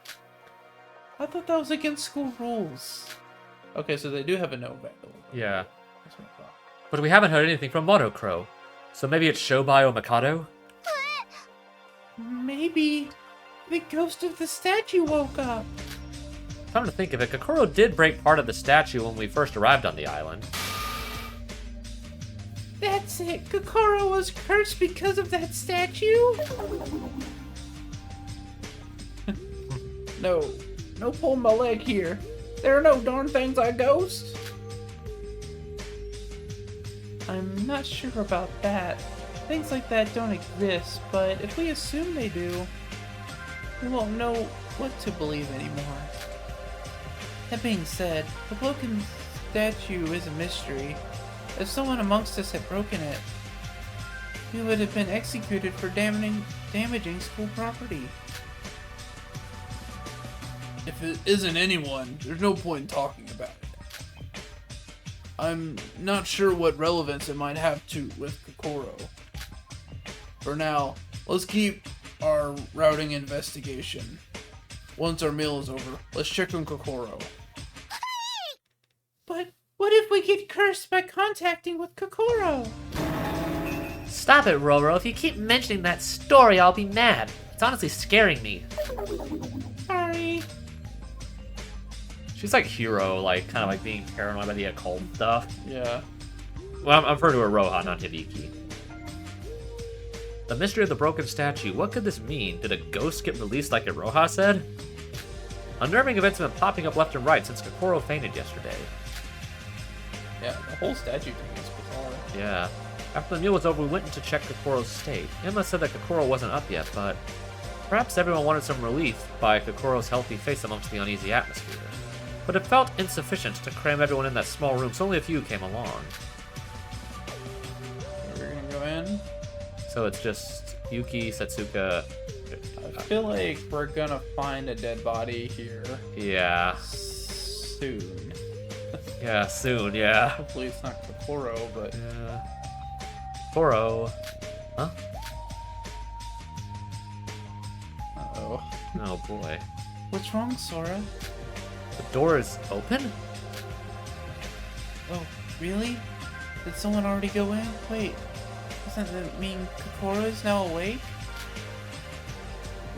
I thought that was against school rules. Okay, so they do have a no vandal. Yeah. That's what I thought. But we haven't heard anything from Monocro. So maybe it's Shobai or Mikado? Maybe the ghost of the statue woke up. Come to think of it, Kokoro did break part of the statue when we first arrived on the island. That's it. Kokoro was cursed because of that statue? No pulling my leg here. There are no darn things like ghosts. I'm not sure about that. Things like that don't exist, but if we assume they do, we won't know what to believe anymore. That being said, the broken statue is a mystery. If someone amongst us had broken it, we would have been executed for damaging school property. If it isn't anyone, there's no point in talking about it. I'm not sure what relevance it might have with Kokoro. For now, let's keep our routing investigation. Once our meal is over, let's check on Kokoro. But what if we get cursed by contacting with Kokoro? Stop it, Roro. If you keep mentioning that story, I'll be mad. It's honestly scaring me. Sorry. She's like Hero, like kind of like being paranoid by the occult stuff. Yeah. Well, I'm referring to her Roha, not Hibiki. The mystery of the broken statue, what could this mean? Did a ghost get released like Iroha said? Unnerving events have been popping up left and right since Kokoro fainted yesterday. Yeah, the whole statue thing is bizarre. Yeah. After the meal was over, we went in to check Kokoro's state. Emma said that Kokoro wasn't up yet, but perhaps everyone wanted some relief by Kokoro's healthy face amongst the uneasy atmosphere. But it felt insufficient to cram everyone in that small room, so only a few came along. We're gonna go in. So it's just Yuki, Setsuka. I feel like we're gonna find a dead body here Yeah. soon. Yeah, soon, yeah. Hopefully it's not Kokoro, but Yeah. Kokoro. Huh? uh-oh. Oh boy. What's wrong, Sora? The door is open? Oh, really? Did someone already go in? Wait, doesn't that mean Kokoro is now awake?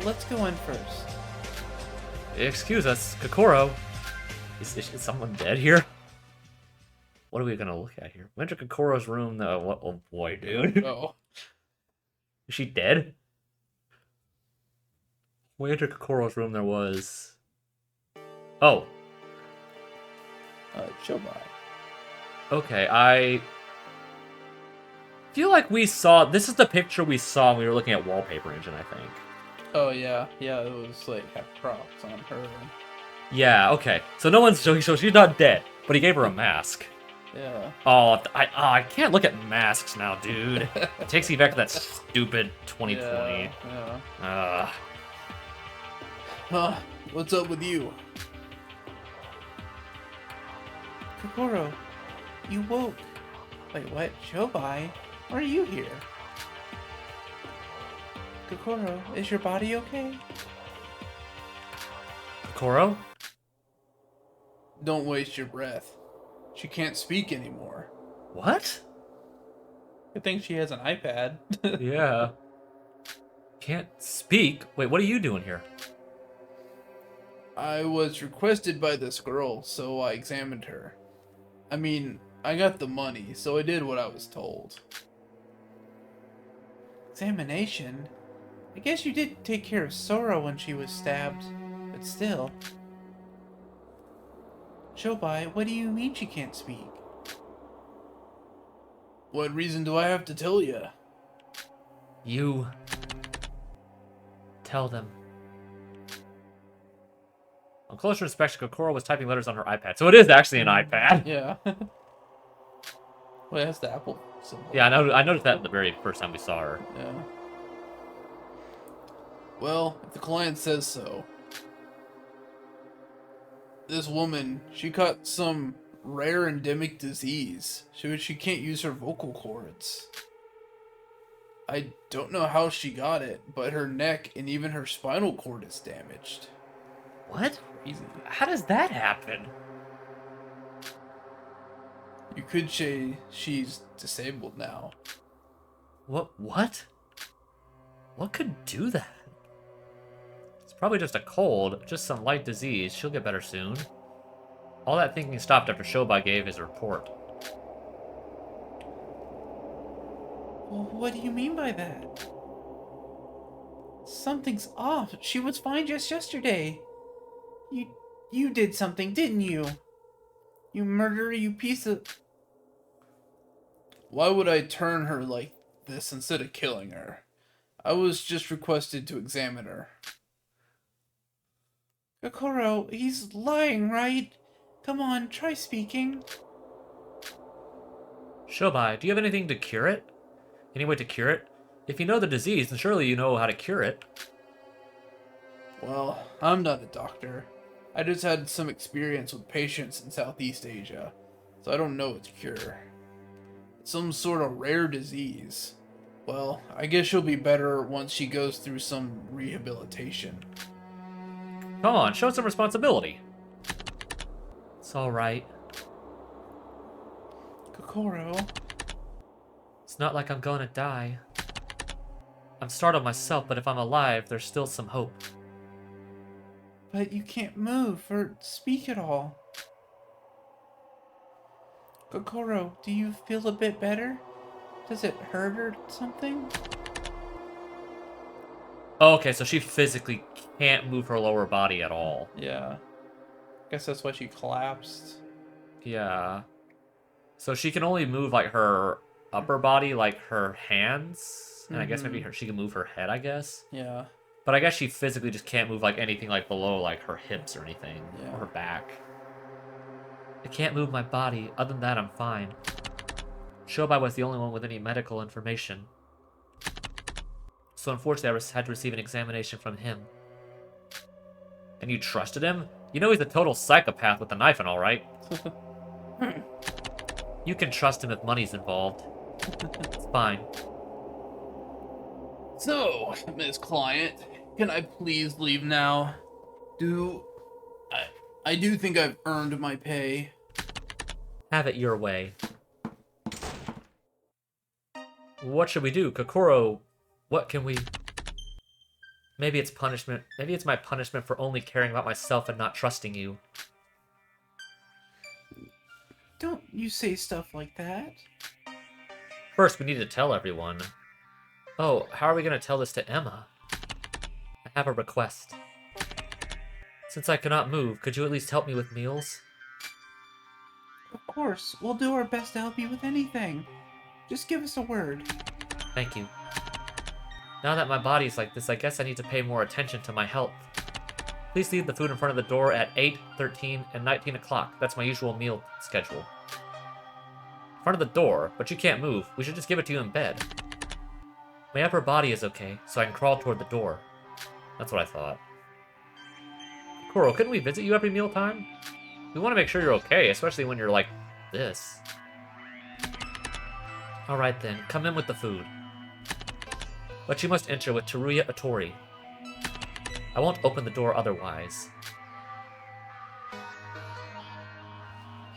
Let's go in first. Excuse us, Kokoro. Is someone dead here? What are we gonna look at here? We enter Kokoro's room. What? Oh boy, dude. Oh. Is she dead? We enter Kokoro's room. There was. Oh, Shobai. Okay, I feel like we saw... This is the picture we saw when we were looking at Wallpaper Engine, I think. Oh, yeah. Yeah, it was, like, half props on her. Yeah, okay. So no one's... So she's not dead, but he gave her a mask. Yeah. Oh, I can't look at masks now, dude. It takes me back to that stupid 2020. Yeah. What's up with you? Kokoro, you woke. Wait, what? Shobai? Why are you here? Kokoro, is your body okay? Kokoro? Don't waste your breath. She can't speak anymore. What? Good thing she has an iPad. Yeah. Can't speak? Wait, what are you doing here? I was requested by this girl, so I examined her. I mean, I got the money, so I did what I was told. Examination? I guess you did take care of Sora when she was stabbed, but still. Shobai, what do you mean she can't speak? What reason do I have to tell you? You tell them. On closer inspection, Kokoro was typing letters on her iPad. So it is actually an iPad. Yeah. Well, that's the Apple symbol. Yeah, I noticed that the very first time we saw her. Yeah. Well, if the client says so. This woman, she caught some rare endemic disease. She can't use her vocal cords. I don't know how she got it, but her neck and even her spinal cord is damaged. What? Crazy. How does that happen? You could say she's disabled now. What? What could do that? It's probably just a cold, just some light disease. She'll get better soon. All that thinking stopped after Shobai gave his report. Well, what do you mean by that? Something's off. She was fine just yesterday. You did something, didn't you? You murderer, you piece of... Why would I turn her like this instead of killing her? I was just requested to examine her. Kokoro, he's lying, right? Come on, try speaking. Shobai, do you have anything to cure it? Any way to cure it? If you know the disease, then surely you know how to cure it. Well, I'm not a doctor. I just had some experience with patients in Southeast Asia, so I don't know its cure. It's some sort of rare disease. Well, I guess she'll be better once she goes through some rehabilitation. Come on, show some responsibility. It's alright. Kokoro, It's not like I'm gonna die. I'm startled myself, but if I'm alive, there's still some hope. but you can't move or speak at all. Kokoro, do you feel a bit better? Does it hurt or something? Oh, okay, so she physically can't move her lower body at all. Yeah. Guess that's why she collapsed. Yeah. So she can only move, like, her upper body, like her hands. And I guess maybe she can move her head, I guess. Yeah. But I guess she physically just can't move, like, anything, like, below, like, her hips or anything. Yeah. Or her back. I can't move my body. Other than that, I'm fine. Shobai was the only one with any medical information. So unfortunately, I had to receive an examination from him. And you trusted him? You know he's a total psychopath with a knife and all, right? You can trust him if money's involved. It's fine. So, Miss Client, can I please leave now? I do think I've earned my pay. Have it your way. What should we do? Kokoro, What can we... Maybe it's punishment. Maybe it's my punishment for only caring about myself and not trusting you. Don't you say stuff like that. first we need to tell everyone. Oh, how are we going to tell this to Emma? I have a request. Since I cannot move, could you at least help me with meals? course. We'll do our best to help you with anything. Just give us a word. Thank you. Now that my body's like this, I guess I need to pay more attention to my health. Please leave the food in front of the door at 8, 13, and 19 o'clock. That's my usual meal schedule. In front of the door, but you can't move. We should just give it to you in bed. My upper body is okay, so I can crawl toward the door. That's what I thought. Koro, couldn't we visit you every mealtime? We want to make sure you're okay, especially when you're like this. Alright then, come in with the food. But you must enter with Teruya Otori. I won't open the door otherwise.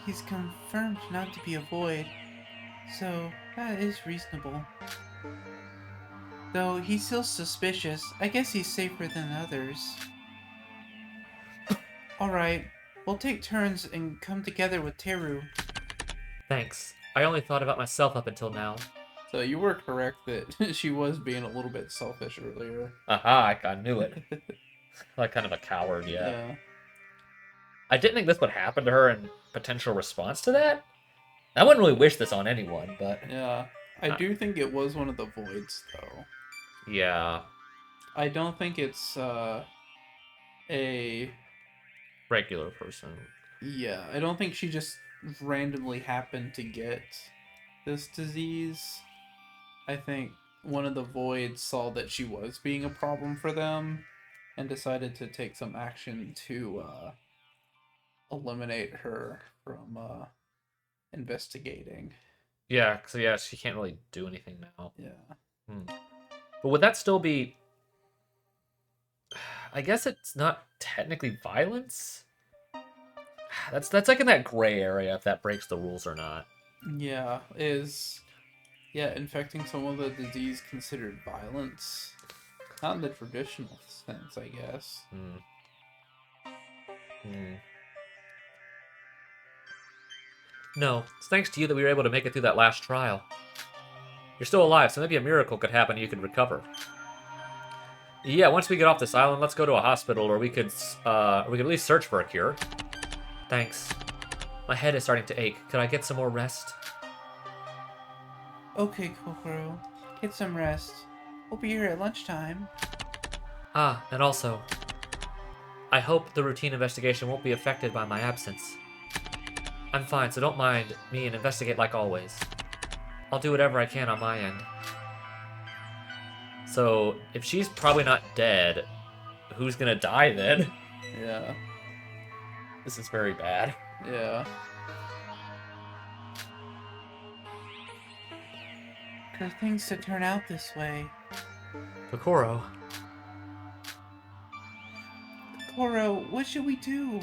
He's confirmed not to be a void, so that is reasonable. Though he's still suspicious, I guess he's safer than others. Alright, we'll take turns and come together with Teru. Thanks. I only thought about myself up until now. So you were correct that she was being a little bit selfish earlier. Aha, I knew it. Like kind of a coward, yeah. I didn't think this would happen to her in potential response to that. I wouldn't really wish this on anyone, but... Yeah. I do think it was one of the voids, though. Yeah. I don't think it's, a... Regular person. Yeah, I don't think she just randomly happened to get this disease. I think one of the voids saw that she was being a problem for them and decided to take some action to eliminate her from investigating. Yeah, so yeah, she can't really do anything now. Yeah. But would that still be... I guess it's not technically violence? That's like in that gray area if that breaks the rules or not. Yeah, infecting someone with a disease considered violence? Not in the traditional sense, I guess. No, it's thanks to you that we were able to make it through that last trial. You're still alive, so maybe a miracle could happen and you could recover. Yeah, once we get off this island, let's go to a hospital, or we could at least search for a cure. Thanks. My head is starting to ache. Could I get some more rest? Okay, Kokoro. Get some rest. We'll be here at lunchtime. Ah, and also, I hope the routine investigation won't be affected by my absence. I'm fine, so don't mind me and investigate like always. I'll do whatever I can on my end. So, if she's probably not dead, who's gonna die then? Yeah. This is very bad. Yeah. For things to turn out this way. Kokoro. Kokoro, what should we do?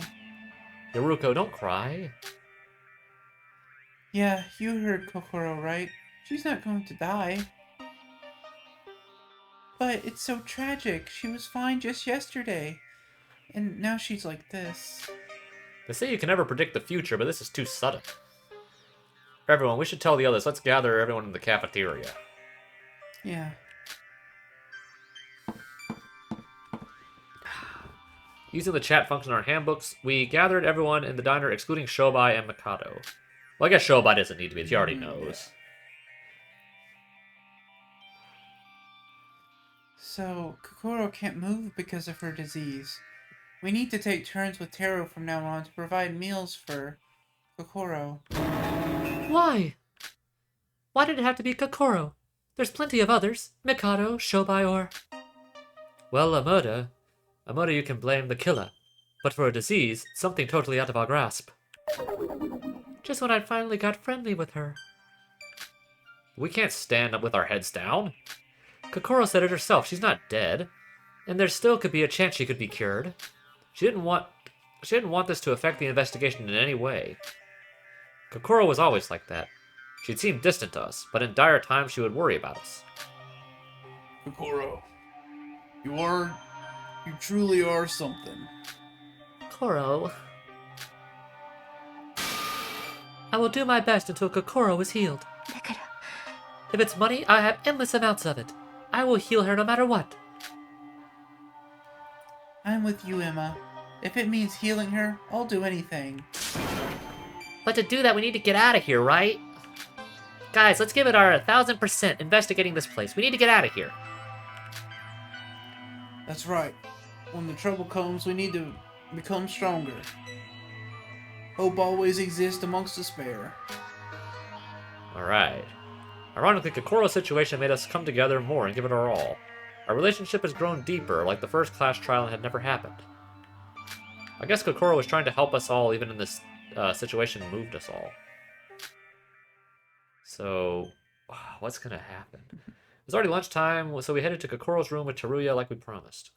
Yoruko, don't cry. Yeah, you heard Kokoro, right? She's not going to die. But it's so tragic. She was fine just yesterday. And now she's like this. They say you can never predict the future, but this is too sudden. Everyone, we should tell the others. Let's gather everyone in the cafeteria. Yeah. Using the chat function in our handbooks, we gathered everyone in the diner excluding Shobai and Mikado. Well, I guess Shobai doesn't need to be. He already knows. So, Kokoro can't move because of her disease. We need to take turns with Teru from now on to provide meals for Kokoro. Why? Why did it have to be Kokoro? There's plenty of others. Mikado, Shobai, or... Well, a murder you can blame the killer. But for a disease, something totally out of our grasp. Just when I finally got friendly with her. We can't stand up with our heads down. Kokoro said it herself. She's not dead. And there still could be a chance she could be cured. She didn't want this to affect the investigation in any way. Kokoro was always like that. She'd seem distant to us, but in dire times she would worry about us. Kokoro, you truly are something. Kokoro. I will do my best until Kokoro is healed. だから If it's money, I have endless amounts of it. I will heal her no matter what. I'm with you, Emma. If it means healing her, I'll do anything. But to do that, we need to get out of here, right? Guys, let's give it our 1000% investigating this place. We need to get out of here. That's right. When the trouble comes, we need to become stronger. Hope always exists amongst despair. Alright. Ironically, Kokoro's situation made us come together more and give it our all. Our relationship has grown deeper, like the first class trial had never happened. I guess Kokoro was trying to help us all, even in this situation moved us all. So, what's gonna happen? It was already lunchtime, so we headed to Kokoro's room with Teruya like we promised.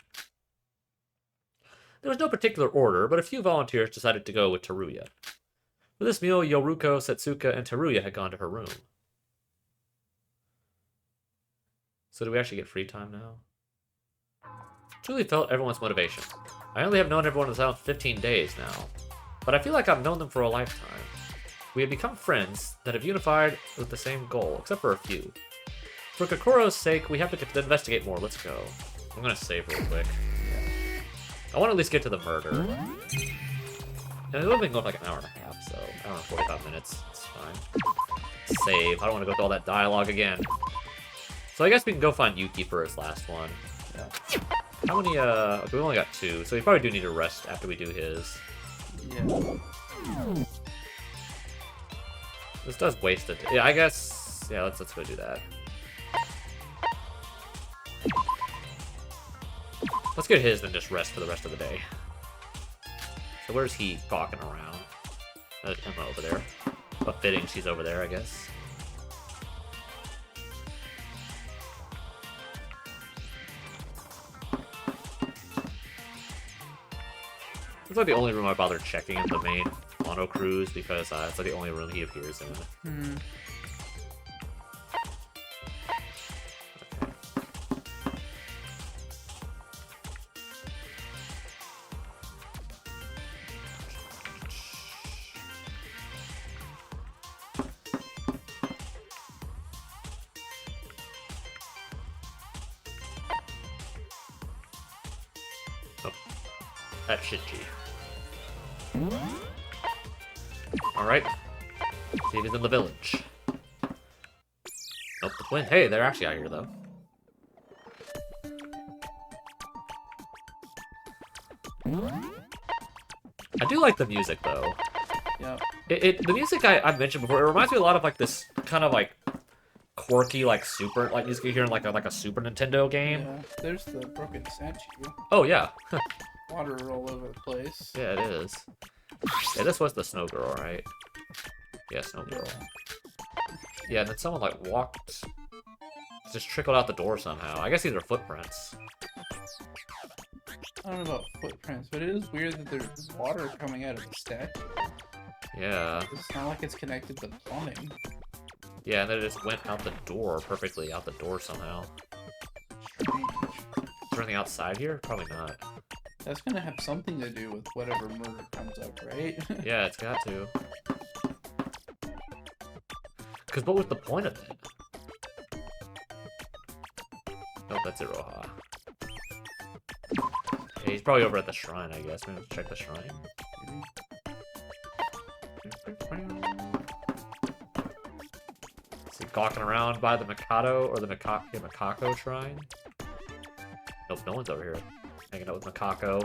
There was no particular order, but a few volunteers decided to go with Teruya. For this meal, Yoruko, Setsuka, and Teruya had gone to her room. So do we actually get free time now? Truly felt everyone's motivation. I only have known everyone in the town 15 days now, but I feel like I've known them for a lifetime. We have become friends that have unified with the same goal, except for a few. For Kokoro's sake, we have to investigate more. Let's go. I'm gonna save real quick. I want to at least get to the murder. And it would have been going like an hour and a half, so I don't know, 45 minutes. It's fine. Save. I don't want to go through all that dialogue again. So I guess we can go find Yuki for his last one. Yeah. How many, okay, we only got 2, so we probably do need to rest after we do his. Yeah. This does waste it. Yeah, I guess, yeah, let's go do that. Let's get his, then just rest for the rest of the day. So where's he gawking around? There's Emma over there. But fitting she's over there, I guess. It's like the only room I bothered checking in the main Mono Cruise because it's like the only room he appears in. Hmm. At Shinji. Alright. See if he's in the village. Nope, the twin. Hey, they're actually out here, though. I do like the music, though. Yeah. The music I've mentioned before, it reminds me a lot of, like, this kind of, like, quirky, like, super, like, music you hear in, like a Super Nintendo game. Yeah. There's the broken statue. Oh, yeah. Water all over the place. Yeah, it is. Yeah, this was the Snow Girl, right? Yeah, Snow Girl. Yeah, and then someone, like, walked... just trickled out the door somehow. I guess these are footprints. I don't know about footprints, but it is weird that there's water coming out of the statue. Yeah. It's not like it's connected to plumbing. Yeah, and then it just went out the door, perfectly out the door somehow. Strange. Is there anything outside here? Probably not. That's gonna have something to do with whatever murder comes up, right? Yeah, it's got to. Because what was the point of it? Oh, that's Iroha. Yeah, he's probably over at the shrine, I guess. Maybe let's check the shrine. Is he gawking around by the Mikado or the Mikako shrine? Nope, no one's over here. Hanging out with Makako.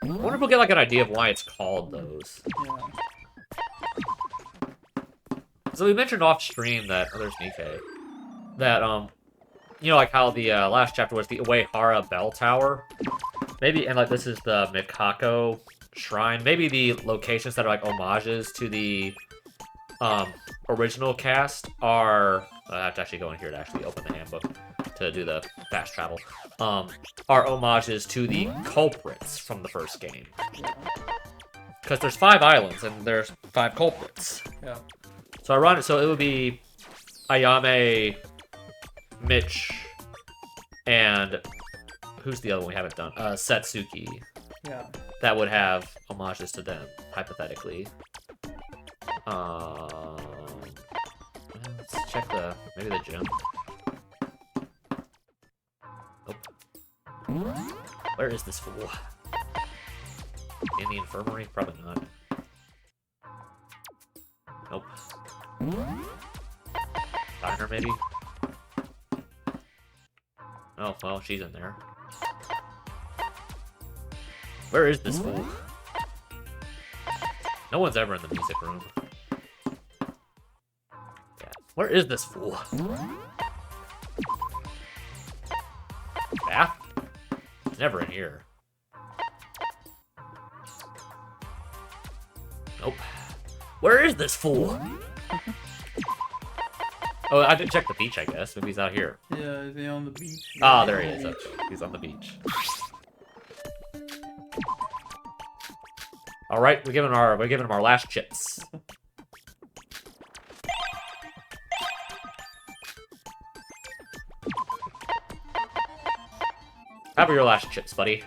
I wonder if we'll get like an idea of why it's called those. Yeah. So we mentioned off stream that there's Nikkei. That you know, like how the last chapter was the Uehara Bell Tower. Maybe, and like this is the Mikako shrine. Maybe the locations that are like homages to the original cast are. I have to actually go in here to actually open the handbook to do the fast travel. Are homages to the culprits from the first game. Because there's 5 islands and there's 5 culprits. Yeah. So ironic. So it would be Ayame, Mitch, and who's the other one we haven't done? Satsuki. Yeah. That would have homages to them, hypothetically. Let's check maybe the gym. Nope. Where is this fool? In the infirmary? Probably not. Nope. Diner, maybe? Oh, well, she's in there. Where is this fool? No one's ever in the music room. Yeah. Where is this fool? Bath? Never in here. Nope. Where is this fool? Oh, I didn't check the beach, I guess. Maybe he's out here. Yeah, is he on the beach? Ah, there he is. Okay. He's on the beach. All right, we're giving him our last chips. Have your last chips, buddy.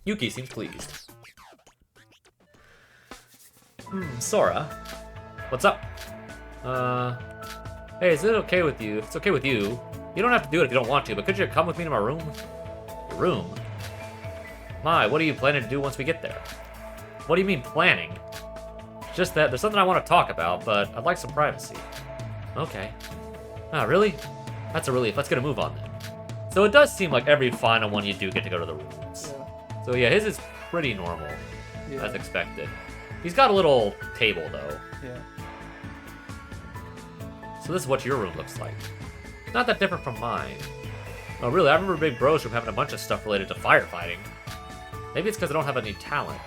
Yuki seems pleased. Sora. What's up? Hey, is it okay with you? If it's okay with you, you don't have to do it if you don't want to, but could you come with me to my room? Your room? My, what are you planning to do once we get there? What do you mean, planning? Just that there's something I want to talk about, but I'd like some privacy. Okay. Ah, really? That's a relief. Let's get a move on then. So it does seem like every final one you do get to go to the rooms. Yeah. So yeah, his is pretty normal, Yeah. as expected. He's got a little table, though. Yeah. So this is what your room looks like. Not that different from mine. Oh, really? I remember Big Bro's room having a bunch of stuff related to firefighting. Maybe it's because I don't have any talent.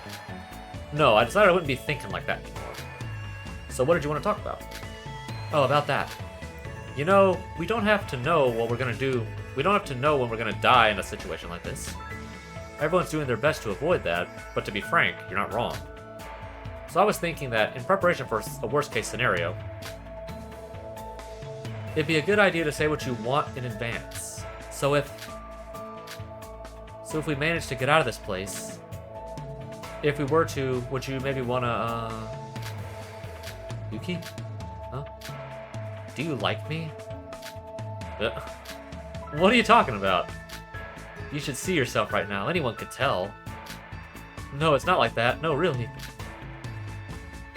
No, I decided I wouldn't be thinking like that anymore. So what did you want to talk about? Oh, about that. You know, we don't have to know what we're gonna do. We don't have to know when we're gonna die in a situation like this. Everyone's doing their best to avoid that, but to be frank, you're not wrong. So I was thinking that, in preparation for a worst-case scenario, it'd be a good idea to say what you want in advance. So if we manage to get out of this place, if we were to, would you maybe wanna, Yuki? Huh? Do you like me? What are you talking about? You should see yourself right now. Anyone could tell. No, it's not like that. No, really.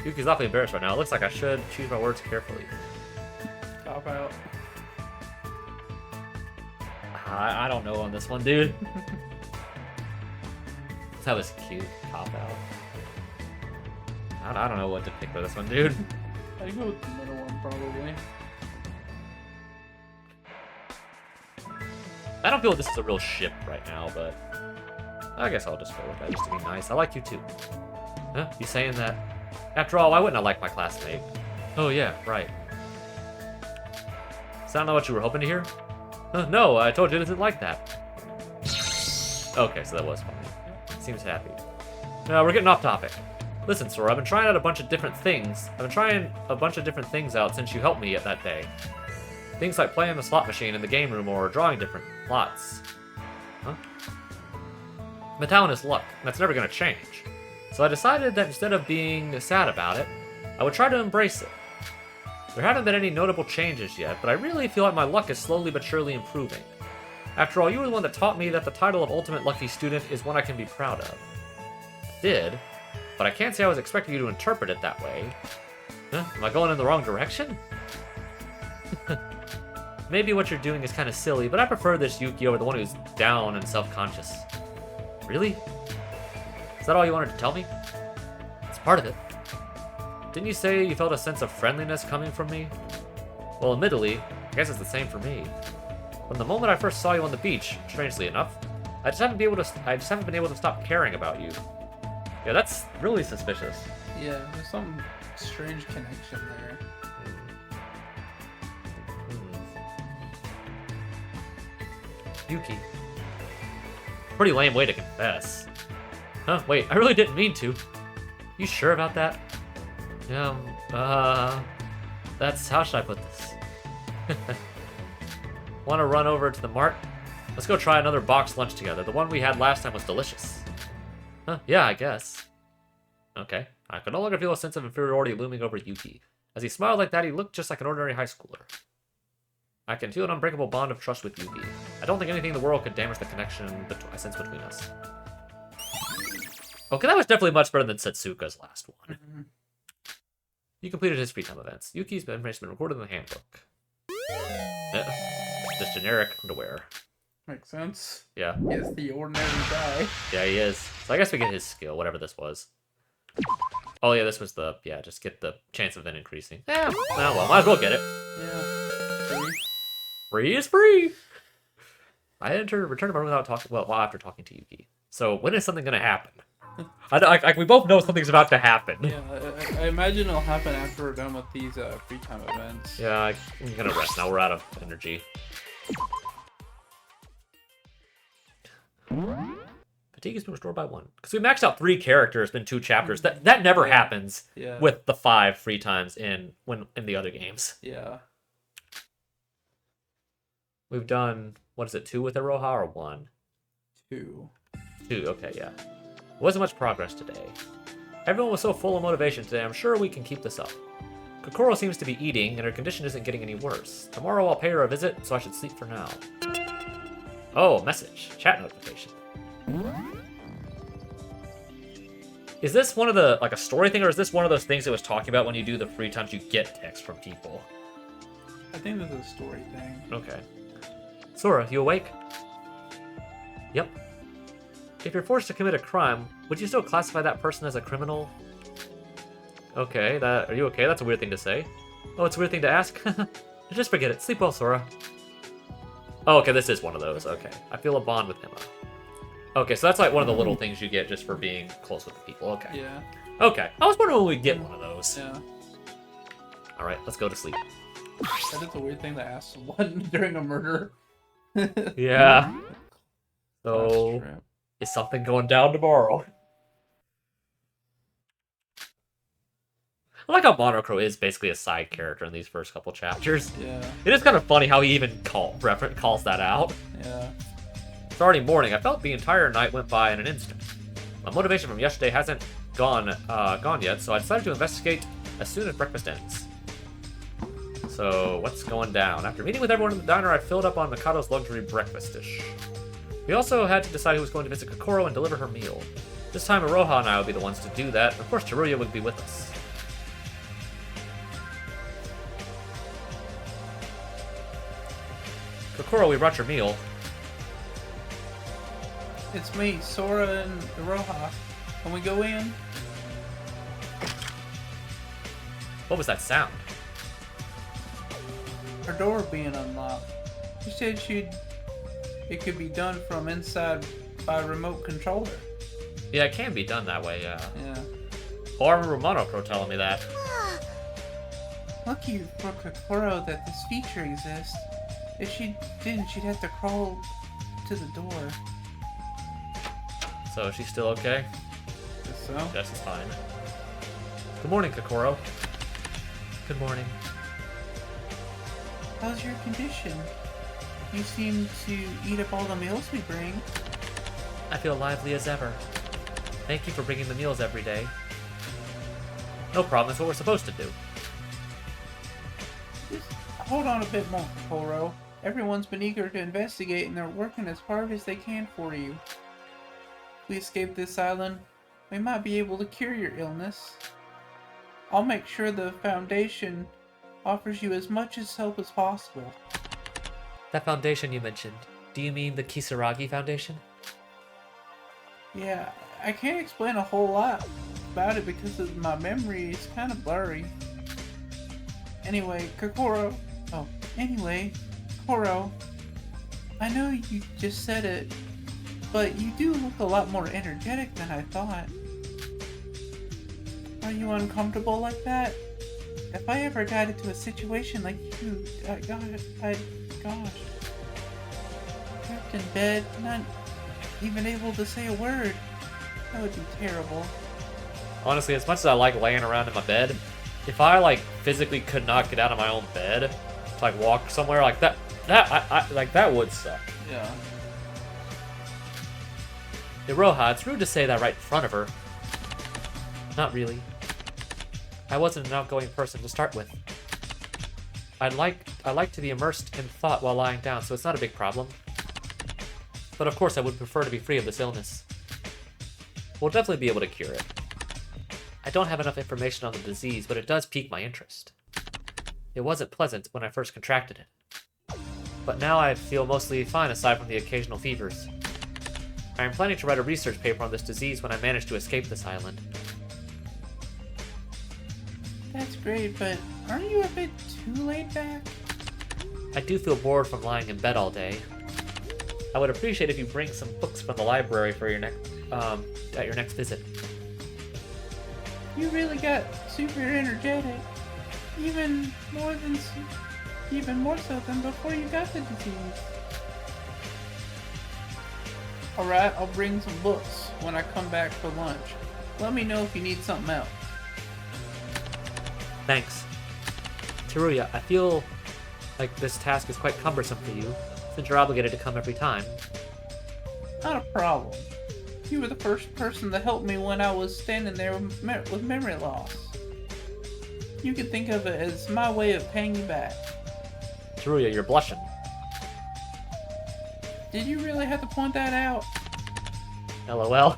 Yuki's awfully embarrassed right now. It looks like I should choose my words carefully. Cop out. I don't know on this one, dude. That was cute. Cop out. I don't know what to pick for this one, dude. I go with the middle one, probably. I don't feel like this is a real ship right now, but I guess I'll just go with that just to be nice. I like you too. Huh? You saying that? After all, why wouldn't I like my classmate? Oh yeah, right. Is that not what you were hoping to hear? No, I told you it isn't like that. Okay, so that was funny. Seems happy. Now we're getting off topic. Listen, Sora, I've been trying out a bunch of different things. Out since you helped me at that day. Things like playing the slot machine in the game room or drawing different lots. Huh? My talent is luck, and that's never going to change. So I decided that instead of being sad about it, I would try to embrace it. There haven't been any notable changes yet, but I really feel like my luck is slowly but surely improving. After all, you were the one that taught me that the title of Ultimate Lucky Student is one I can be proud of. I did, but I can't say I was expecting you to interpret it that way. Huh? Am I going in the wrong direction? Maybe what you're doing is kind of silly, but I prefer this Yuki over the one who's down and self-conscious. Really? Is that all you wanted to tell me? It's part of it. Didn't you say you felt a sense of friendliness coming from me? Well, admittedly, I guess it's the same for me. From the moment I first saw you on the beach, strangely enough, I just haven't been able to stop caring about you. Yeah, that's really suspicious. Yeah, there's some strange connection there. Yuki. Pretty lame way to confess. Huh, wait, I really didn't mean to. You sure about that? That's, how should I put this? Want to run over to the mart? Let's go try another boxed lunch together. The one we had last time was delicious. Huh, yeah, I guess. Okay. I could no longer feel a sense of inferiority looming over Yuki. As he smiled like that, he looked just like an ordinary high schooler. I can feel an unbreakable bond of trust with Yuki. I don't think anything in the world could damage the connection I sense between us. Okay, that was definitely much better than Setsuka's last one. Mhm. You completed his free time events. Yuki's information been recorded in the handbook. Just generic underwear. Makes sense. Yeah. He's the ordinary guy. Yeah, he is. So I guess we get his skill, whatever this was. Oh yeah, this was the, yeah, just get the chance of event increasing. Yeah, well, might as well get it. Yeah. Free. Free is free! I entered return to my room without talking, well, after talking to Yuki. So when is something gonna happen? We both know something's about to happen. Yeah, I imagine it'll happen after we're done with these free time events. Yeah, I'm gonna rest now. We're out of energy. Fatigue has been restored by 1. Because we maxed out 3 characters in 2 chapters. That never happens Yeah. with the 5 free times in the other games. Yeah. We've done, what is it, 2 with Iroha or 1? 2. 2, okay, yeah. Wasn't much progress today. Everyone was so full of motivation today, I'm sure we can keep this up. Kokoro seems to be eating, and her condition isn't getting any worse. Tomorrow I'll pay her a visit, so I should sleep for now. Oh, message. Chat notification. Is this one of the, like a story thing, or is this one of those things it was talking about when you do the free times you get text from people? I think this is a story thing. Okay. Sora, you awake? Yep. If you're forced to commit a crime, would you still classify that person as a criminal? Okay, are you okay? That's a weird thing to say. Oh, it's a weird thing to ask? Just forget it. Sleep well, Sora. Oh, okay, this is one of those. Okay. I feel a bond with Emma. Okay, so that's like one of the little things you get just for being close with the people. Okay. Yeah. Okay. I was wondering when we'd get one of those. Yeah. Alright, let's go to sleep. That is a weird thing to ask someone during a murder. Yeah. Class So, trip. is something going down tomorrow? I like how Monocro is basically a side character in these first couple chapters. Yeah. It is kind of funny how he even calls that out. Yeah. It's already morning. I felt the entire night went by in an instant. My motivation from yesterday hasn't gone yet, so I decided to investigate as soon as breakfast ends. So, what's going down? After meeting with everyone in the diner, I filled up on Mikado's luxury breakfast dish. We also had to decide who was going to visit Kokoro and deliver her meal. This time, Iroha and I would be the ones to do that, and of course, Teruya would be with us. Kokoro, we brought your meal. It's me, Sora and Iroha. Can we go in? What was that sound? Her door being unlocked. She said it could be done from inside by remote controller. Yeah, it can be done that way, yeah. Yeah. Oh, I remember Monocro telling me that. Lucky for Kokoro that this feature exists. If she didn't, she'd have to crawl to the door. So, is she still okay? Guess so. Yes, it's fine. Good morning, Kokoro. Good morning. How's your condition? You seem to eat up all the meals we bring. I feel lively as ever. Thank you for bringing the meals every day. No problem, that's what we're supposed to do. Just hold on a bit more, Kokoro. Everyone's been eager to investigate and they're working as hard as they can for you. If we escape this island, we might be able to cure your illness. I'll make sure the Foundation offers you as much help as possible. That foundation you mentioned, do you mean the Kisaragi Foundation? Yeah, I can't explain a whole lot about it because of my memory is kind of blurry. Anyway, Kokoro, I know you just said it, but you do look a lot more energetic than I thought. Are you uncomfortable like that? If I ever got into a situation like you, gosh. Trapped in bed, not even able to say a word. That would be terrible. Honestly, as much as I like laying around in my bed, if I like physically could not get out of my own bed to like walk somewhere like that, that would suck. Yeah. Iroha, it's rude to say that right in front of her. Not really. I wasn't an outgoing person to start with. I like to be immersed in thought while lying down, so it's not a big problem. But of course I would prefer to be free of this illness. We'll definitely be able to cure it. I don't have enough information on the disease, but it does pique my interest. It wasn't pleasant when I first contracted it. But now I feel mostly fine aside from the occasional fevers. I am planning to write a research paper on this disease when I manage to escape this island. That's great, but aren't you a bit too laid back? I do feel bored from lying in bed all day. I would appreciate if you bring some books from the library for your at your next visit. You really got super energetic. Even more so than before you got the disease. Alright, I'll bring some books when I come back for lunch. Let me know if you need something else. Thanks. Teruya, I feel like this task is quite cumbersome for you, since you're obligated to come every time. Not a problem. You were the first person to help me when I was standing there with memory loss. You can think of it as my way of paying you back. Teruya, you're blushing. Did you really have to point that out? LOL.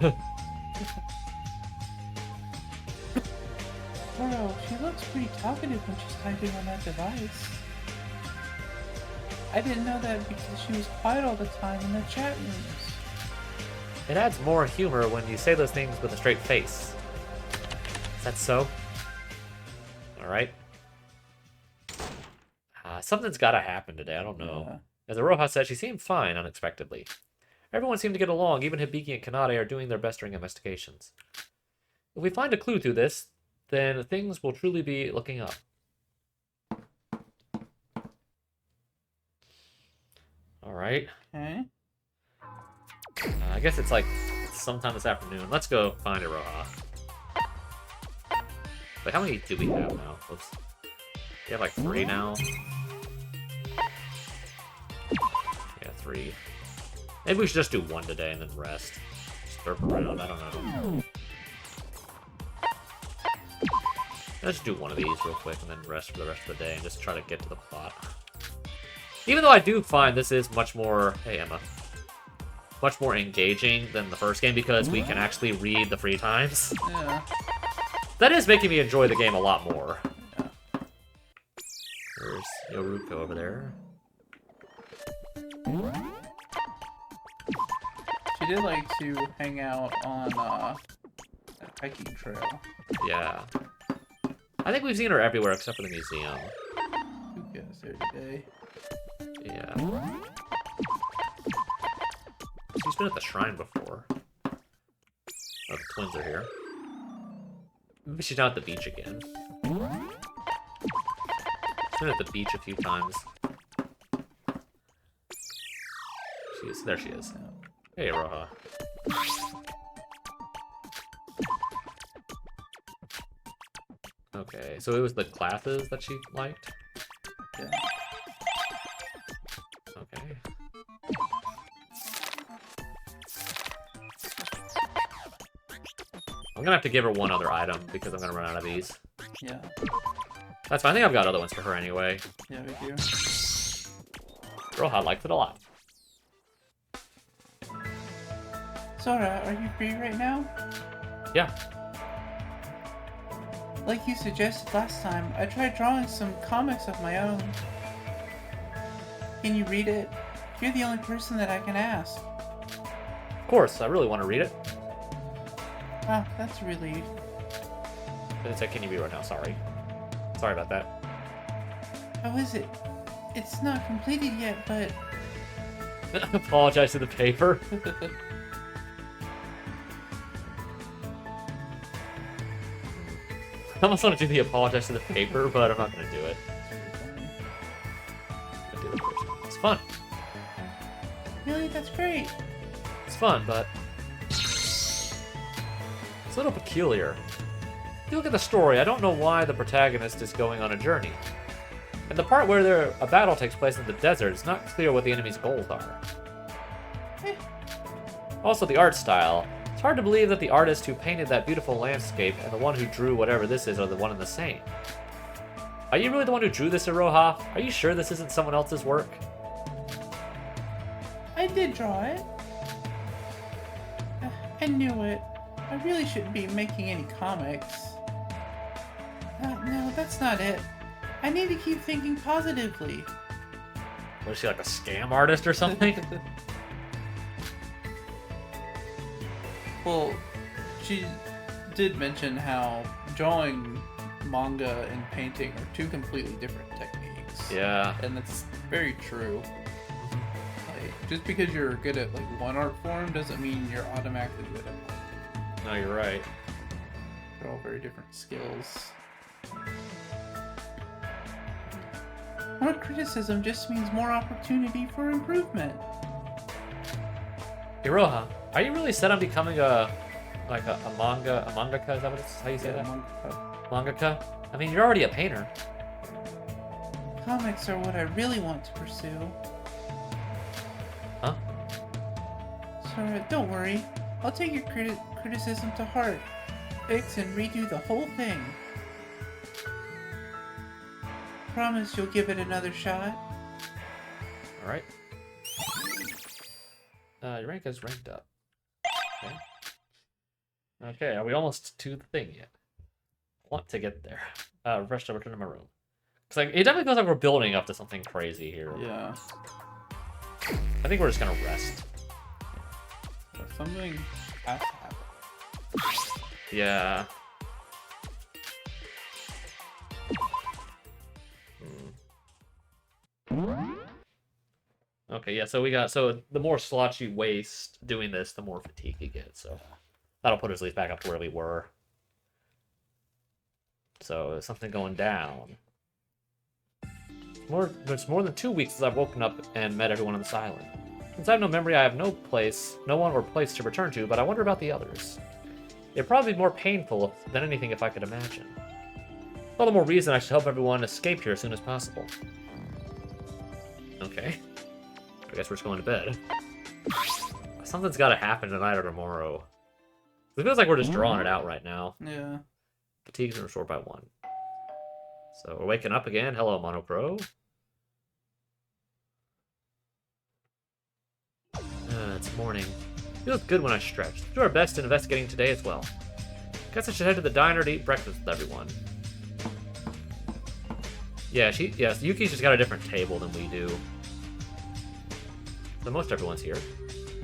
Bro, she looks pretty talkative when she's typing on that device. I didn't know that because she was quiet all the time in the chat rooms. It adds more humor when you say those things with a straight face. Is that so? Alright. Something's gotta happen today, I don't know. Yeah. As Aroha said, she seemed fine unexpectedly. Everyone seemed to get along, even Hibiki and Kanade are doing their best during investigations. If we find a clue through this, then things will truly be looking up. Alright. Okay. I guess it's like sometime this afternoon. Let's go find Aroha. Wait, how many do we have now? Whoops. We have like 3 now. Yeah, 3. Maybe we should just do 1 today and then rest. Just derp around, I don't know. Let's do 1 of these real quick and then rest for the rest of the day and just try to get to the plot. Even though I do find this is much more... Hey, Emma. Much more engaging than the first game because we can actually read the free times. Yeah. That is making me enjoy the game a lot more. Yeah. There's Yoruko over there. She did like to hang out on that hiking trail. Yeah. I think we've seen her everywhere except for the museum. Who goes there today? Yeah. She's been at the shrine before. Oh, the twins are here. Maybe she's down at the beach again. She's been at the beach a few times. There she is. Hey, Aroha. Okay, so it was the classes that she liked? Yeah. Okay. I'm gonna have to give her 1 other item because I'm gonna run out of these. Yeah. That's fine. I think I've got other ones for her anyway. Yeah, we do. Roha liked it a lot. Sora, are you free right now? Yeah. Like you suggested last time, I tried drawing some comics of my own. Can you read it? You're the only person that I can ask. Of course, I really want to read it. Wow, that's a relief. I didn't say can you read right now, sorry. Sorry about that. How is it? It's not completed yet, but... Apologize to the paper. I almost want to do the apologize to the paper, but I'm not going to do it. I'll do it first. It's fun. Really? That's great. It's fun, but it's a little peculiar. If you look at the story, I don't know why the protagonist is going on a journey. And the part where a battle takes place in the desert, it's not clear what the enemy's goals are. Also, the art style. It's hard to believe that the artist who painted that beautiful landscape and the one who drew whatever this is are the one and the same. Are you really the one who drew this, Iroha? Are you sure this isn't someone else's work? I did draw it. I knew it. I really shouldn't be making any comics. No, that's not it. I need to keep thinking positively. Was she like a scam artist or something? Well, she did mention how drawing manga and painting are two completely different techniques. Yeah. And that's very true. Like, just because you're good at like one art form doesn't mean you're automatically good at both. No, you're right. They're all very different skills. More criticism just means more opportunity for improvement. Iroha, are you really set on becoming a mangaka? Is that what it's how you say that? Mangaka? I mean, you're already a painter. Comics are what I really want to pursue. Huh? Sora, don't worry. I'll take your criticism to heart. Fix and redo the whole thing. Promise you'll give it another shot. Alright. Your rank is ranked up. Okay. Okay, are we almost to the thing yet? Want to get there. Refresh to return to my room. Cause like it definitely feels like we're building up to something crazy here. Yeah. I think we're just gonna rest. Something has to happen. Yeah. Okay, yeah, so the more slots you waste doing this, the more fatigue you get, so that'll put us at least back up to where we were. So something going down. It's more than 2 weeks since I've woken up and met everyone on this island. Since I have no memory, I have no one or place to return to, but I wonder about the others. It'd probably be more painful than anything if I could imagine. All the more reason I should help everyone escape here as soon as possible. Okay. I guess we're just going to bed. Something's got to happen tonight or tomorrow. It feels like we're just drawing it out right now. Yeah. Fatigue's been restored by 1. So we're waking up again. Hello, Monocro. It's morning. Feels good when I stretch. Do our best in investigating today as well. Guess I should head to the diner to eat breakfast with everyone. Yeah, Yuki's just got a different table than we do. So most everyone's here.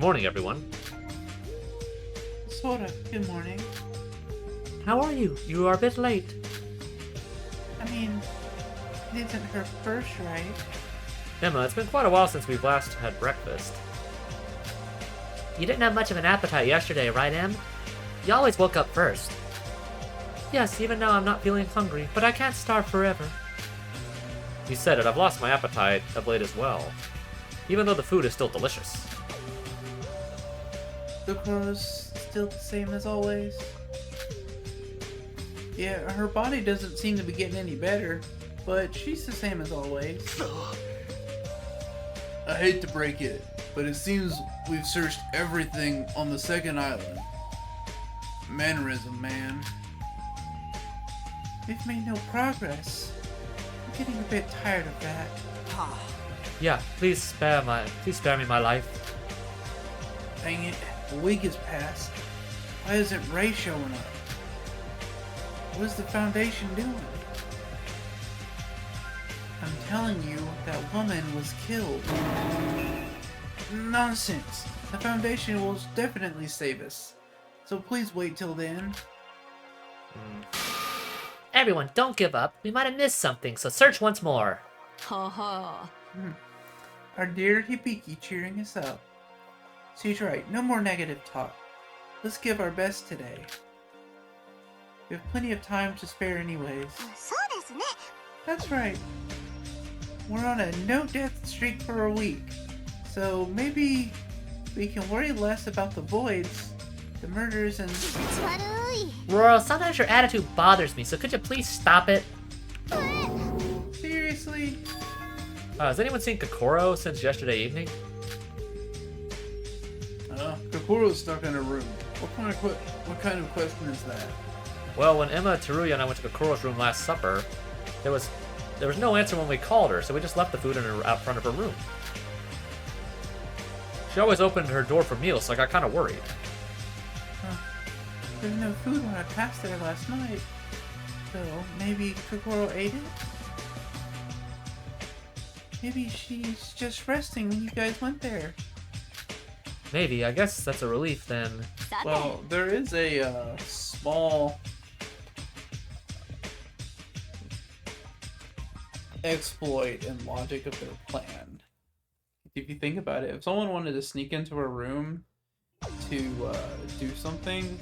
Morning, everyone. Sora, good morning. How are you? You are a bit late. I mean, it isn't her first, right? Emma, it's been quite a while since we've last had breakfast. You didn't have much of an appetite yesterday, right, Em? You always woke up first. Yes, even now I'm not feeling hungry, but I can't starve forever. You said it, I've lost my appetite of late as well. Even though the food is still delicious. The crow's still the same as always. Yeah, her body doesn't seem to be getting any better, but she's the same as always. I hate to break it, but it seems we've searched everything on the second island. Mannerism, man. We've made no progress. I'm getting a bit tired of that. Yeah, please spare me my life. Dang it, a week has passed. Why isn't Ray showing up? What is the Foundation doing? I'm telling you, that woman was killed. Nonsense. The Foundation will definitely save us. So please wait till then. Everyone, don't give up. We might have missed something, so search once more.ほほ Our dear Hibiki cheering us up. She's right, no more negative talk. Let's give our best today. We have plenty of time to spare anyways. そうですね That's right. We're on a no-death streak for a week. So maybe we can worry less about the voids, the murders, and... 悪い Roro, sometimes your attitude bothers me, so could you please stop it? Seriously? Has anyone seen Kokoro since yesterday evening? Kokoro's stuck in a room. What kind of question is that? Well, when Emma, Teruya, and I went to Kokoro's room last supper, there was no answer when we called her, so we just left the food out front of her room. She always opened her door for meals, so I got kind of worried. There was no food when I passed there last night. So maybe Kokoro ate it? Maybe she's just resting when you guys went there. Maybe. I guess that's a relief then. Well, there is a small exploit and logic of their plan. If you think about it, if someone wanted to sneak into a room to do something,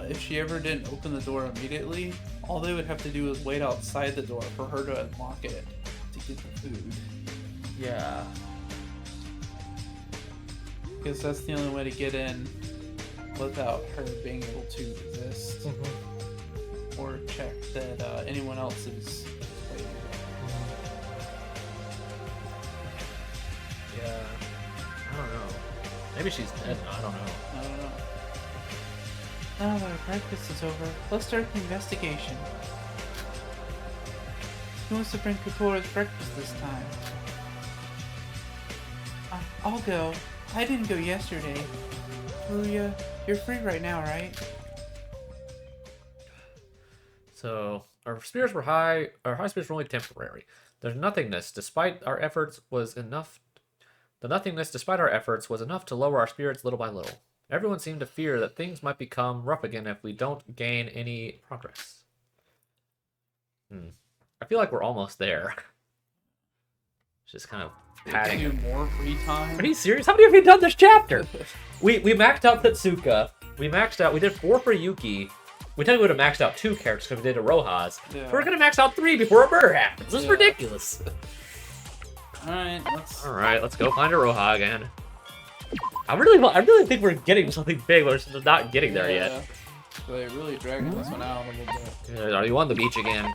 if she ever didn't open the door immediately, all they would have to do is wait outside the door for her to unlock it to get the food. Yeah. Because that's the only way to get in without her being able to resist or check that anyone else is waiting. Yeah. I don't know. Maybe she's dead. I don't know. I don't know. Now that our breakfast is over, let's start the investigation. Who wants to bring Kokoro's breakfast this time? I'll go. I didn't go yesterday. Ruya, you're free right now, right? So, our spirits were high. Our high spirits were only temporary. The nothingness, despite our efforts, was enough to lower our spirits little by little. Everyone seemed to fear that things might become rough again if we don't gain any progress. I feel like we're almost there. Just kind of patting. Do more free time. Are you serious? How many have you done this chapter? we maxed out Tetsuka. We did 4 for Yuki. We technically would have maxed out 2 characters because we did a Rojas. Yeah. We're gonna max out 3 before a murder happens. This is Yeah. ridiculous. Alright, Let's go find a Roja again. I really think we're getting something big, but we're just not getting there yet. They really dragging this one out a little bit. Are you on the beach again?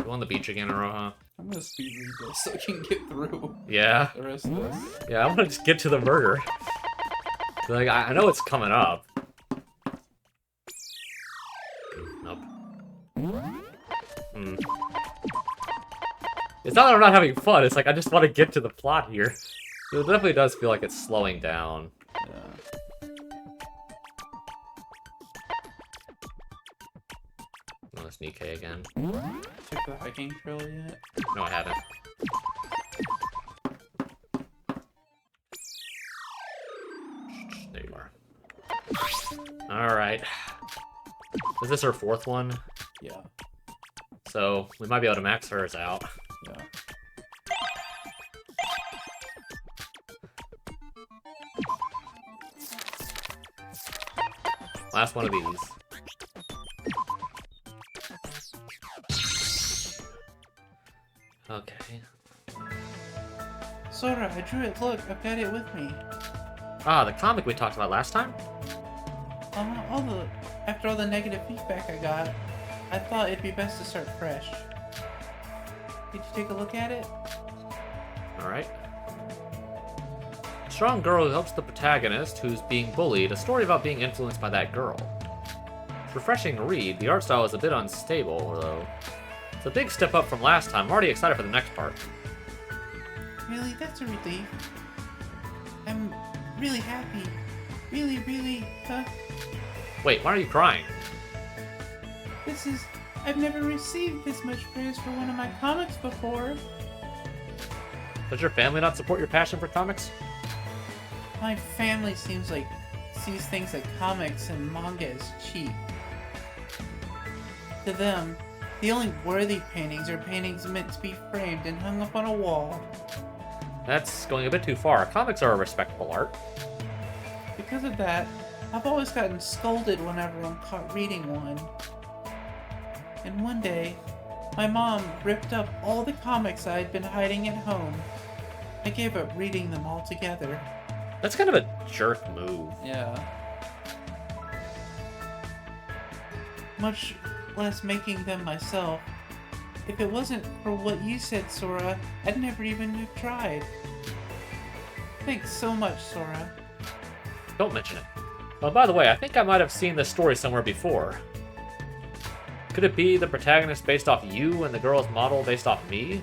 You on the beach again, Roja? I'm gonna speed read this so I can get through Yeah. the rest of this. Yeah, I want to just get to the murder. Like, I know it's coming up. Nope. It's not that I'm not having fun, it's like I just want to get to the plot here. It definitely does feel like it's slowing down. Yeah. Oh, it's Nikkei again. Check the hiking trail yet? No, I haven't. There you are. Alright. Is this our 4th one? Yeah. So, we might be able to max hers out. Yeah. Last one of these. Okay. Sora, I drew it. Look, I've got it with me. Ah, the comic we talked about last time? After all the negative feedback I got, I thought it'd be best to start fresh. Did you take a look at it? Alright. Strong girl who helps the protagonist, who's being bullied, a story about being influenced by that girl. It's refreshing to read. The art style is a bit unstable, though. It's a big step up from last time. I'm already excited for the next part. Really? That's a relief. I'm really happy. Really, Wait, why are you crying? I've never received this much praise for one of my comics before. Does your family not support your passion for comics? My family sees things like comics and manga as cheap. To them, the only worthy paintings are paintings meant to be framed and hung up on a wall. That's going a bit too far. Comics are a respectable art. Because of that, I've always gotten scolded whenever I'm caught reading one. And one day, my mom ripped up all the comics I had been hiding at home. I gave up reading them altogether. That's kind of a jerk move. Yeah. Much less making them myself. If it wasn't for what you said, Sora, I'd never even have tried. Thanks so much, Sora. Don't mention it. Well, by the way, I think I might have seen this story somewhere before. Could it be the protagonist based off you and the girl's model based off me?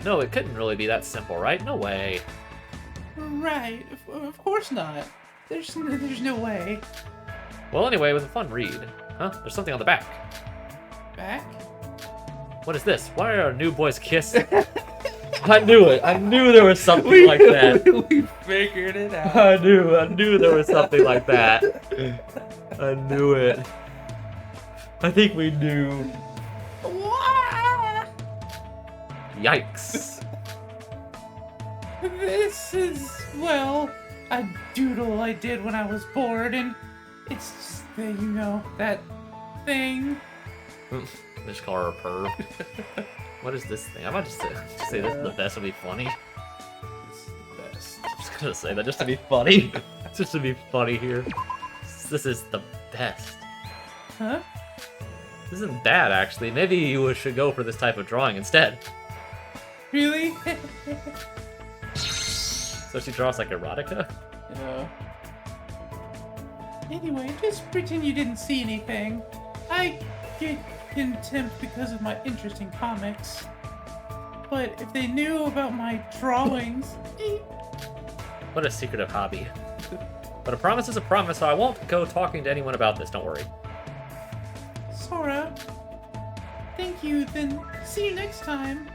No, it couldn't really be that simple, right? No way. Right, of course not. There's no way. Well, anyway, it was a fun read. Huh? There's something on the back. Back? What is this? Why are new boys kiss? I knew it. I knew there was something like that. We figured it out. I knew there was something like that. I knew it. I think we knew. Yikes. This is, well, a doodle I did when I was bored, and it's just the, you know, that thing. Just call her a perv. What is this thing? I'm about to say this is the best would be funny. It's the best. I'm just gonna say that just to be funny. Just to be funny here. This is the best. Huh? This isn't bad, actually. Maybe you should go for this type of drawing instead. Really? So she draws like erotica? Yeah. Anyway, just pretend you didn't see anything. I get contempt because of my interest in comics. But if they knew about my drawings... What a secretive hobby. But a promise is a promise, so I won't go talking to anyone about this, don't worry. Sora. Thank you, then see you next time.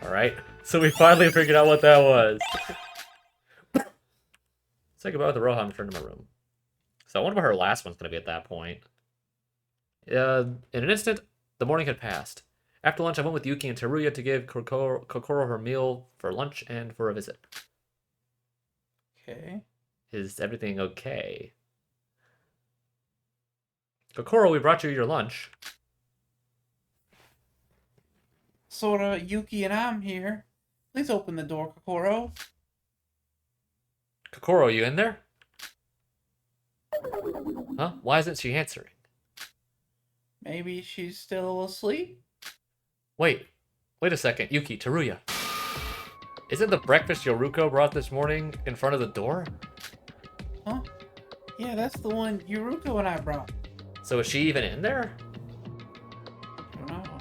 Alright, so we finally figured out what that was. Say goodbye with the Rohan and return to my room. So I wonder what her last one's going to be at that point. In an instant, the morning had passed. After lunch, I went with Yuki and Teruya to give Kokoro her meal for lunch and for a visit. Okay. Is everything okay? Kokoro, we brought you your lunch. Sora, Yuki, and I'm here. Please open the door, Kokoro. Kokoro, you in there? Huh? Why isn't she answering? Maybe she's still asleep? Wait a second. Yuki, Teruya. Isn't the breakfast Yoruko brought this morning in front of the door? Huh? Yeah, that's the one Yuruko and I brought. So is she even in there? I don't know.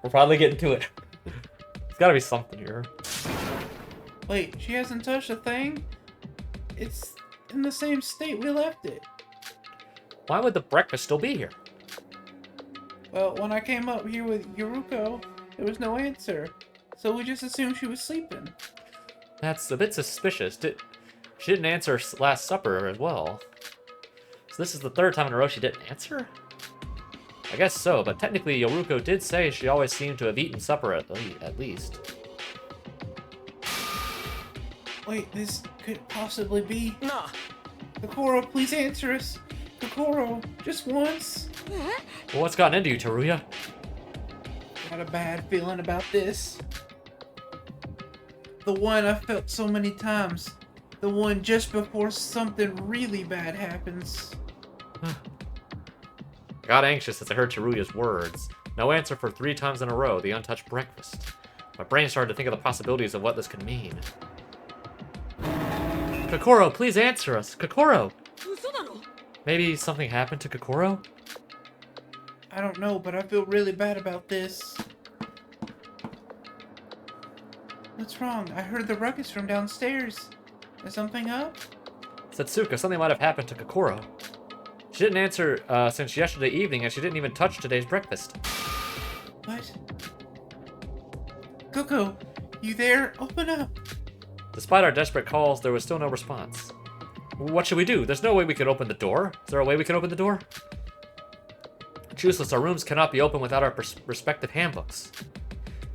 We're finally getting to it. There's gotta be something here. Wait, she hasn't touched a thing? It's in the same state we left it. Why would the breakfast still be here? Well, when I came up here with Yuruko, there was no answer. So we just assumed she was sleeping. That's a bit suspicious. She didn't answer last supper as well. So this is the third time in a row she didn't answer? I guess so, but technically Yoruko did say she always seemed to have eaten supper at least. Wait, this could possibly be... Nah. Kokoro, please answer us. Kokoro, just once. Well, what's gotten into you, Teruya? Got a bad feeling about this. The one I felt so many times. The one just before something really bad happens. I got anxious as I heard Teruya's words. No answer for 3 times in a row, the untouched breakfast. My brain started to think of the possibilities of what this could mean. Kokoro, please answer us. Kokoro! Maybe something happened to Kokoro? I don't know, but I feel really bad about this. What's wrong? I heard the ruckus from downstairs. Is something up? Setsuka, something might have happened to Kokoro. She didn't answer since yesterday evening, and she didn't even touch today's breakfast. What? Coco, you there? Open up! Despite our desperate calls, there was still no response. What should we do? There's no way we can open the door. Is there a way we can open the door? It's useless. Our rooms cannot be opened without our respective handbooks.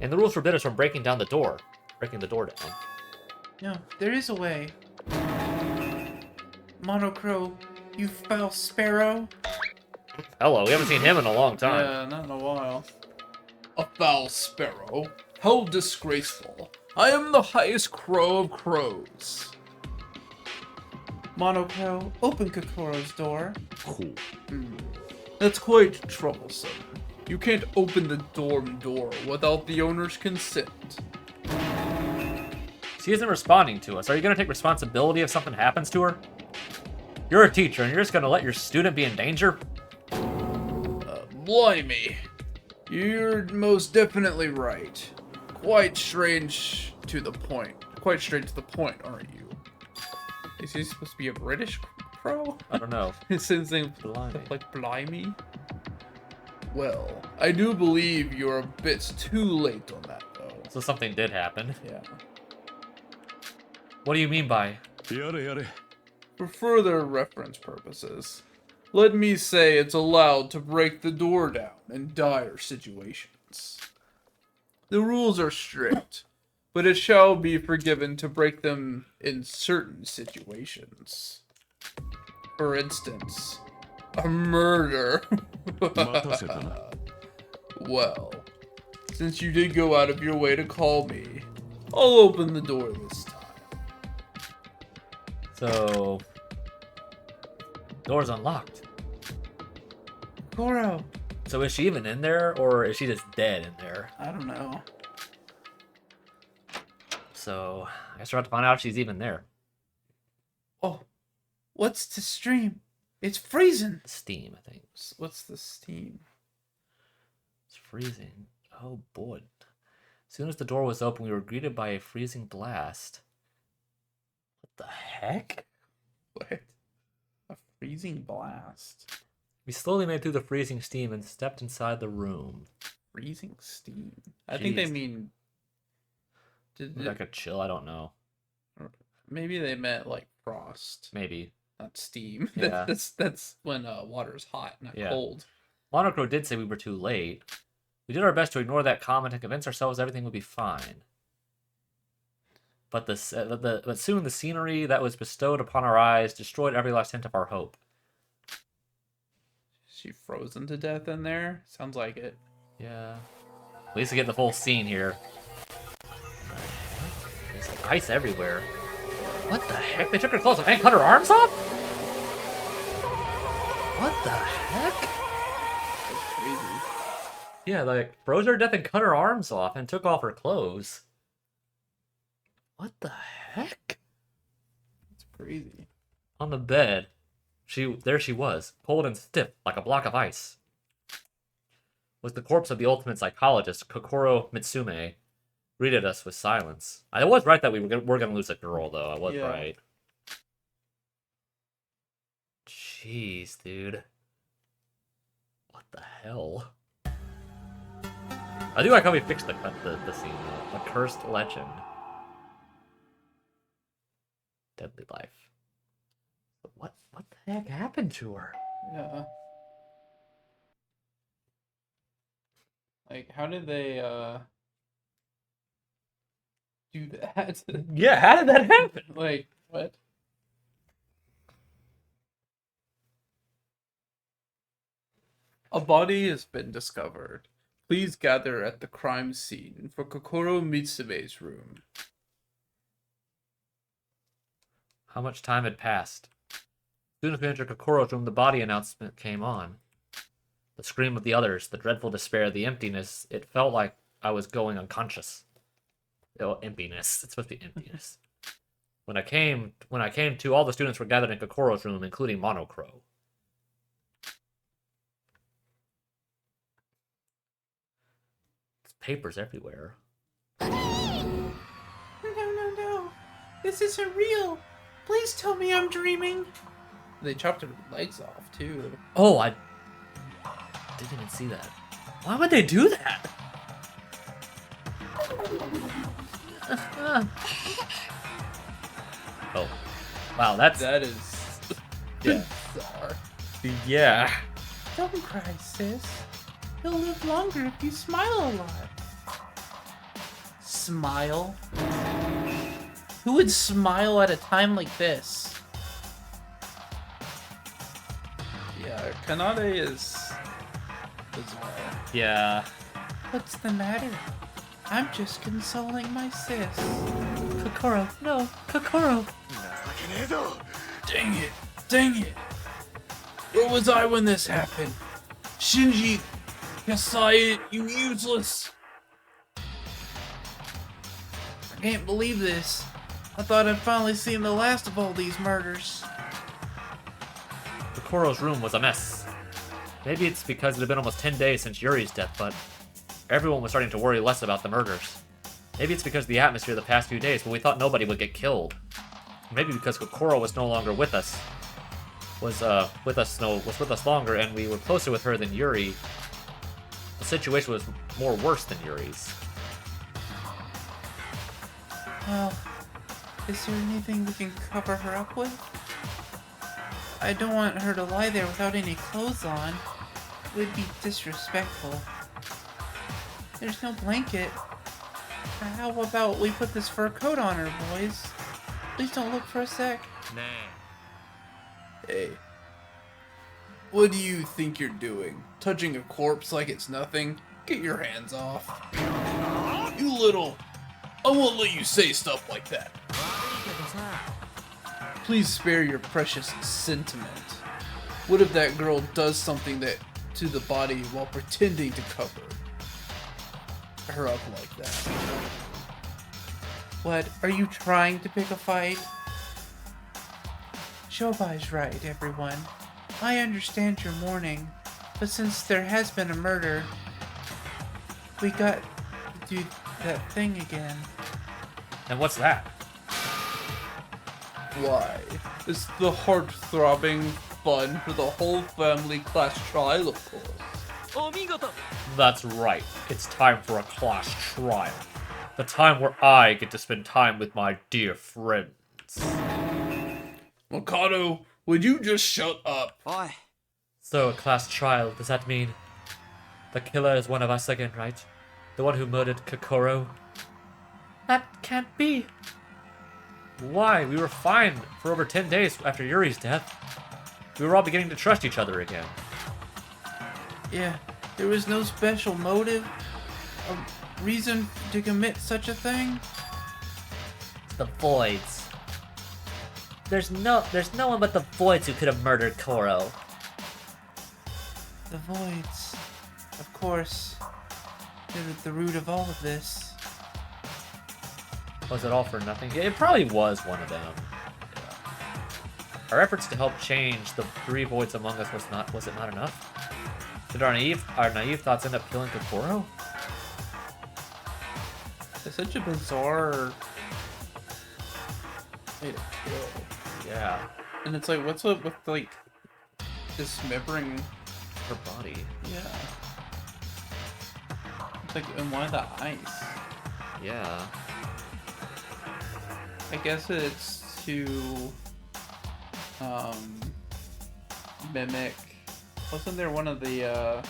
And the rules forbid us from breaking the door down. No, there is a way. Monocro, you foul sparrow. Hello, we haven't seen him in a long time. Yeah, not in a while. A foul sparrow? How disgraceful. I am the highest crow of crows. Monocro, open Kokoro's door. Cool. That's quite troublesome. You can't open the dorm door without the owner's consent. She isn't responding to us. Are you going to take responsibility if something happens to her? You're a teacher, and you're just going to let your student be in danger? Blimey. You're most definitely right. Quite strange to the point. Quite straight to the point, aren't you? Is he supposed to be a British crow? I don't know. His name Blimey. like Blimey. Well, I do believe you're a bit too late on that, though. So something did happen. Yeah. What do you mean by? For further reference purposes, let me say it's allowed to break the door down in dire situations. The rules are strict, but it shall be forgiven to break them in certain situations. For instance, a murder. Well, since you did go out of your way to call me, I'll open the door this time. So, door's unlocked. Goro, So is she even in there, or is she just dead in there? I don't know. So, I guess we're about to find out if she's even there. oh, what's the stream? It's freezing. Steam, I think. What's the steam? It's freezing. Oh boy. As soon as the door was open, we were greeted by a freezing blast. What the heck? What? A freezing blast. We slowly made through the freezing steam and stepped inside the room. Freezing steam. I think they Jeez. mean. Like a chill, I don't know. Maybe they meant like frost, Maybe. not steam. Yeah. That's when water is hot, not Yeah. cold. Monocro did say we were too late. We did our best to ignore that comment and convince ourselves everything would be fine. But but soon the scenery that was bestowed upon our eyes destroyed every last hint of our hope. Is she frozen to death in there? Sounds like it. Yeah. At least we get the full scene here. There's ice everywhere. What the heck? They took her clothes off and cut her arms off? What the heck? That's crazy. Yeah, like froze her to death and cut her arms off and took off her clothes. What the heck? It's crazy. On the bed, there she was, cold and stiff like a block of ice. Was the corpse of the ultimate psychologist, Kokoro Mitsume, greeted us with silence. I was right that we were gonna lose a girl, though. I was Yeah. right. Jeez, dude. What the hell? I do like how we fixed the scene, though. A cursed legend. Deadly life. But what the heck happened to her? Yeah. Like, how did they do that? Yeah, how did that happen? Like, what? A body has been discovered. Please gather at the crime scene for Kokoro Mitsume's room. How much time had passed? As soon as we entered Kokoro's room, the body announcement came on. The scream of the others, the dreadful despair, the emptiness. It felt like I was going unconscious. Oh, emptiness. It's supposed to be emptiness. When I came to, all the students were gathered in Kokoro's room, including Monocro. There's papers everywhere. No, no, no. This isn't real. Please tell me I'm dreaming. They chopped her legs off, too. Oh, I didn't even see that. Why would they do that? Oh, wow, that's That is... yeah, bizarre. yeah. Don't cry, sis. You'll live longer if you smile a lot. Smile? Who would smile at a time like this? Yeah, Kanade is bizarre. Yeah. What's the matter? I'm just consoling my sis. Kokoro, no, Kokoro. Dang it! Dang it! Where was I when this happened? Shinji! Kasai, you useless! I can't believe this. I thought I'd finally seen the last of all these murders. Kokoro's room was a mess. Maybe it's because it had been almost 10 days since Yuri's death, but everyone was starting to worry less about the murders. Maybe it's because of the atmosphere the past few days, but we thought nobody would get killed. maybe because Kokoro was no longer with us, was with us longer, and we were closer with her than Yuri. The situation was more worse than Yuri's. Well, is there anything we can cover her up with? I don't want her to lie there without any clothes on. It would be disrespectful. There's no blanket. How about we put this fur coat on her, boys? Please don't look for a sec. Hey. What do you think you're doing? Touching a corpse like it's nothing? Get your hands off. You little... I won't let you say stuff like that. Please spare your precious sentiment. What if that girl does something that to the body while pretending to cover her up like that? What? Are you trying to pick a fight? Shobai's right, everyone. I understand your mourning, but since there has been a murder, we got to do that thing again. And what's that? Why? It's the heart-throbbing fun for the whole family class trial, of course. That's right. It's time for a class trial. The time where I get to spend time with my dear friends. Mikado, would you just shut up? So, a class trial, does that mean the killer is one of us again, right? The one who murdered Kokoro? That can't be. Why? We were fine for over 10 days after Yuri's death. We were all beginning to trust each other again. Yeah, there was no special motive, a reason to commit such a thing. The Voids. There's no one but the Voids who could have murdered Koro. The Voids, of course, they're at the root of all of this. Was it all for nothing? Yeah, it probably was one of them. Our efforts to help change the 3 voids among us was it not enough? Did our naive thoughts end up killing Kokoro? It's such a bizarre way to kill. Yeah, And it's like, what's up with, like, dismembering? her body. Yeah. It's like in one of the ice. Yeah. I guess it's to, mimic... Wasn't there one of the,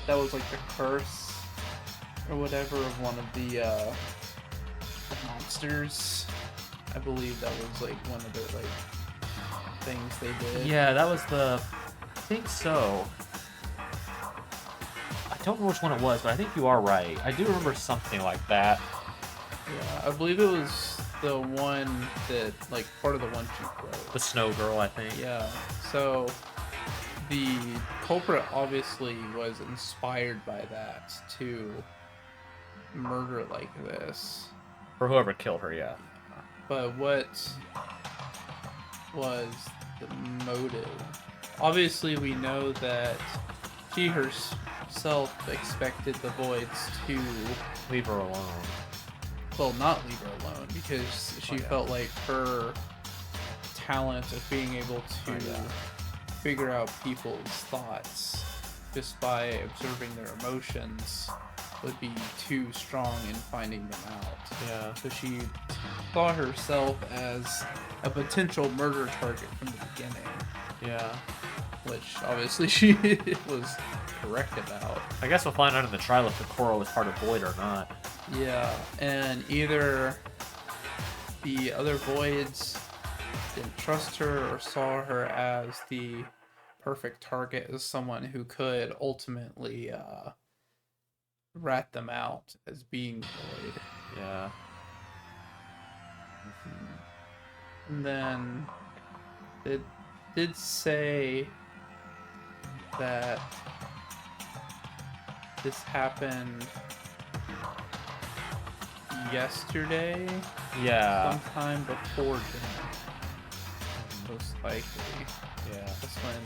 that was like the curse or whatever of one of the monsters? I believe that was like one of their like things they did. Yeah, that was the... I think so. I don't know which one it was, but I think you are right. I do remember something like that. Yeah, I believe it was the one that, like, part of the one she wrote. The Snow Girl, I think. Yeah, so the culprit obviously was inspired by that to murder like this. Or whoever killed her, yeah. But what was the motive? Obviously, we know that she herself expected the Voids to, Leave her alone. well, not leave her alone, because she felt like her talent of being able to figure out people's thoughts just by observing their emotions would be too strong in finding them out. Yeah. So she saw herself as a potential murder target from the beginning, Yeah. which obviously she was correct about. I guess we'll find out in the trial if Kokoro was part of Void or not. Yeah, and either the other Voids didn't trust her or saw her as the perfect target, as someone who could ultimately rat them out as being Void. Yeah. And then it did say that this happened yesterday, Yeah. sometime before dinner, most likely. Yeah. That's when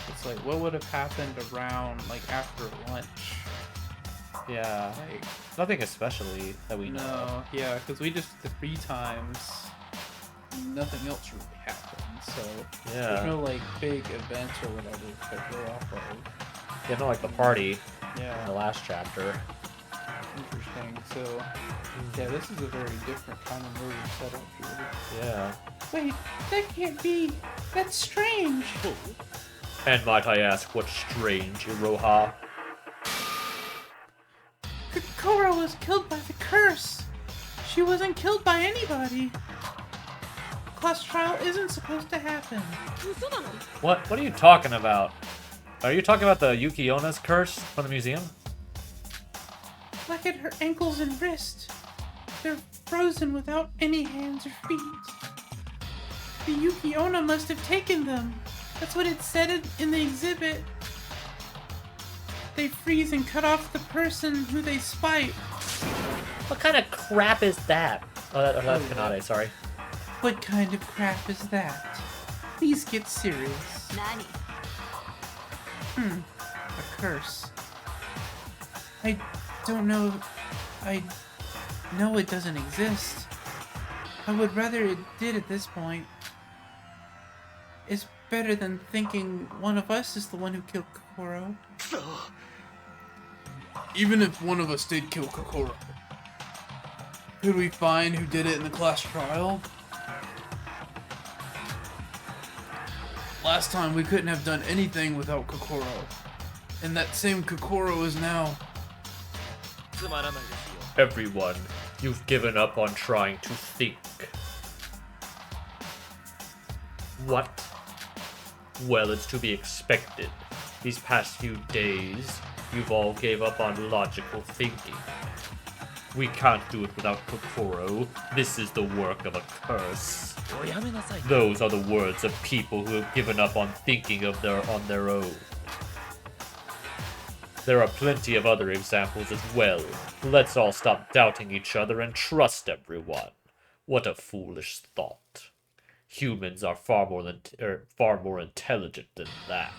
it's like, what would have happened around, like, after lunch Yeah. Like, Nothing especially that we know. no, yeah, because we just did the 3 times. Nothing else really happened, so there's Yeah. no like big events or whatever to go off of. You know, like the party in the Yeah, last chapter. interesting. So, yeah, this is a very different kind of movie setup here. Yeah. Wait, that can't be. That's strange. And might I ask, what's strange, Iroha? Kokoro was killed by the curse. She wasn't killed by anybody. Class trial isn't supposed to happen. What are you talking about? Are you talking about the Yukiona's curse from the museum? Look at her ankles and wrists. They're frozen without any hands or feet. The Yukiona must have taken them. That's what it said in the exhibit. They freeze and cut off the person who they spite. What kind of crap is that? Oh, that's Kanade, sorry. What kind of crap is that? Please get serious. 何 A curse. I don't know. I know it doesn't exist. I would rather it did at this point. It's better than thinking one of us is the one who killed Kokoro. Even if one of us did kill Kokoro, could we find who did it in the class trial? Last time we couldn't have done anything without Kokoro. And that same Kokoro is now... Everyone, you've given up on trying to think. What? Well, it's to be expected. These past few days, you've all gave up on logical thinking. We can't do it without Kokoro. This is the work of a curse. Those are the words of people who have given up on thinking on their own. There are plenty of other examples as well. Let's all stop doubting each other and trust everyone. What a foolish thought. Humans are far more intelligent than that.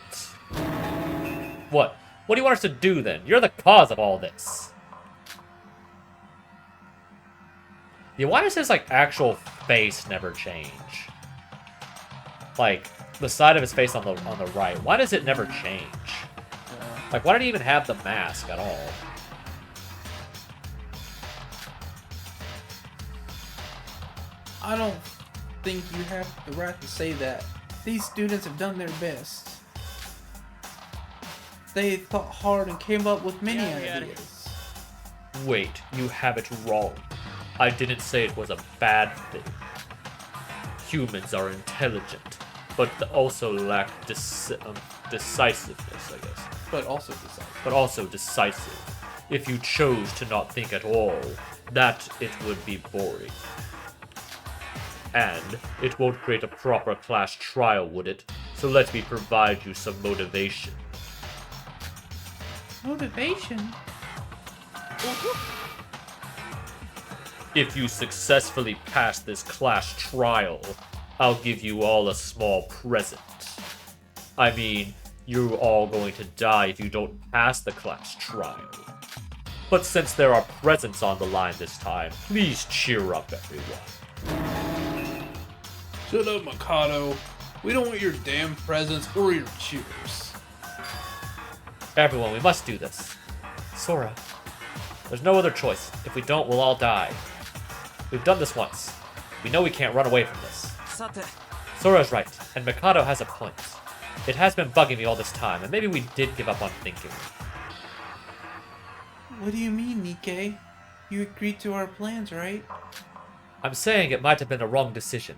What? What do you want us to do then? You're the cause of all this. Yeah, why does his like actual face never change? Like the side of his face on the right. Why does it never change? Like, why did he even have the mask at all? I don't think you have the right to say that. These students have done their best. They thought hard and came up with many ideas. Wait, you have it wrong. I didn't say it was a bad thing. Humans are intelligent, but also lack decisiveness, I guess. But also decisive. But also decisive. If you chose to not think at all, that it would be boring. And it won't create a proper class trial, would it? So let me provide you some motivation. Motivation? If you successfully pass this class trial, I'll give you all a small present. I mean, you're all going to die if you don't pass the class trial. But since there are presents on the line this time, please cheer up, everyone. Shut up, Mikado. We don't want your damn presents or your cheers. Everyone, we must do this. Sora, there's no other choice. If we don't, we'll all die. We've done this once. We know we can't run away from this. Sora's right, and Mikado has a point. It has been bugging me all this time, and maybe we did give up on thinking. What do you mean, Nikkei? You agreed to our plans, right? I'm saying it might have been a wrong decision.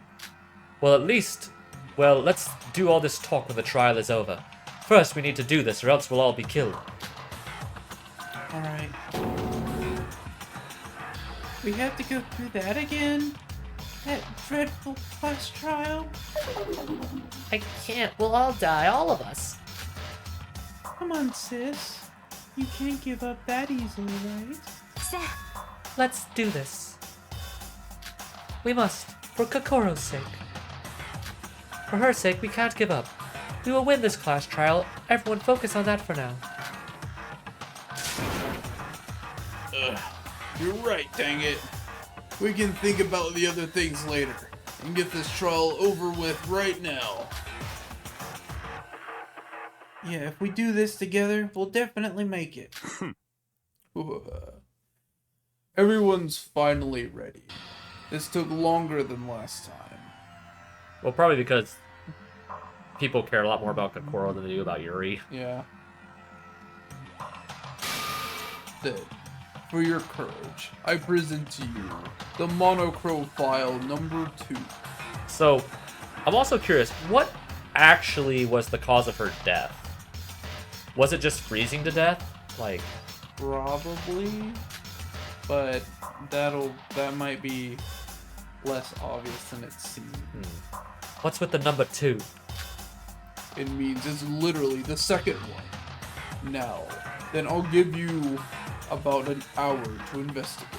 Well, let's do all this talk when the trial is over. First, we need to do this, or else we'll all be killed. Alright. We have to go through that again? That dreadful class trial? I can't. We'll all die, all of us. Come on, sis. You can't give up that easily, right? Let's do this. We must, for Kokoro's sake. For her sake, we can't give up. We will win this class trial. Everyone focus on that for now. Ugh, you're right, dang it. We can think about the other things later and get this trial over with right now. Yeah, if we do this together, we'll definitely make it. Everyone's finally ready. This took longer than last time. Well, probably because people care a lot more about Kokoro than they do about Yuri. Yeah. Then, for your courage, I present to you the Monochrome file number 2. So, I'm also curious, what actually was the cause of her death? Was it just freezing to death? Like, Probably, but that might be less obvious than it seems. what's with the number 2? It means it's literally the second one. Now, then I'll give you about an hour to investigate.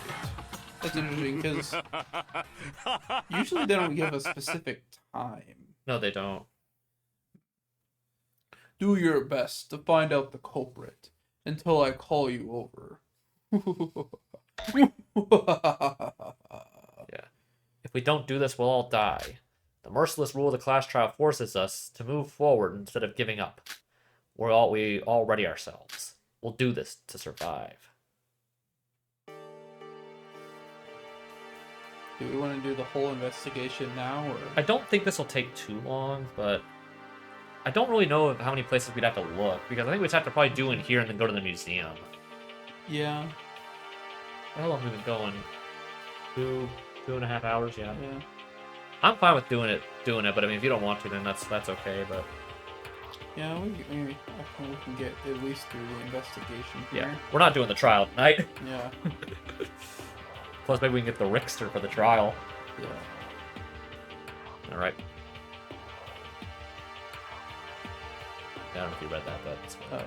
That's interesting because usually they don't give a specific time. No, they don't. Do your best to find out the culprit until I call you over. Yeah. If we don't do this, we'll all die. The merciless rule of the class trial forces us to move forward instead of giving up. We all ready ourselves. We'll do this to survive. Do we want to do the whole investigation now, or? I don't think this will take too long, but I don't really know how many places we'd have to look, because I think we'd have to probably do in here and then go to the museum. Yeah. How long have we been going? 2.5 hours, yeah. Yeah. I'm fine with doing it, but I mean, if you don't want to, then that's okay, but... Yeah, I think we can get at least through the investigation here. Yeah, we're not doing the trial tonight. Yeah. Plus, maybe we can get the Rickster for the trial. Yeah. Alright. I don't know if you read that, but... It's fine.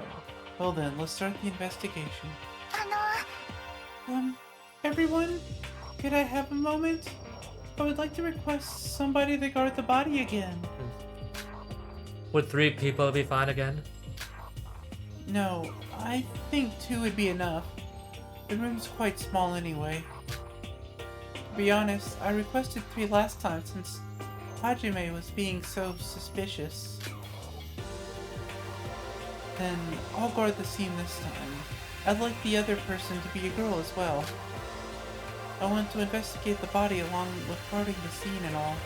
Well then, let's start the investigation. あの Everyone, could I have a moment? I would like to request somebody to guard the body again. Would 3 people be fine again? No, I think 2 would be enough. The room's quite small anyway. To be honest, I requested 3 last time since Hajime was being so suspicious. Then I'll guard the scene this time. I'd like the other person to be a girl as well. I want to investigate the body along with guarding the scene and all.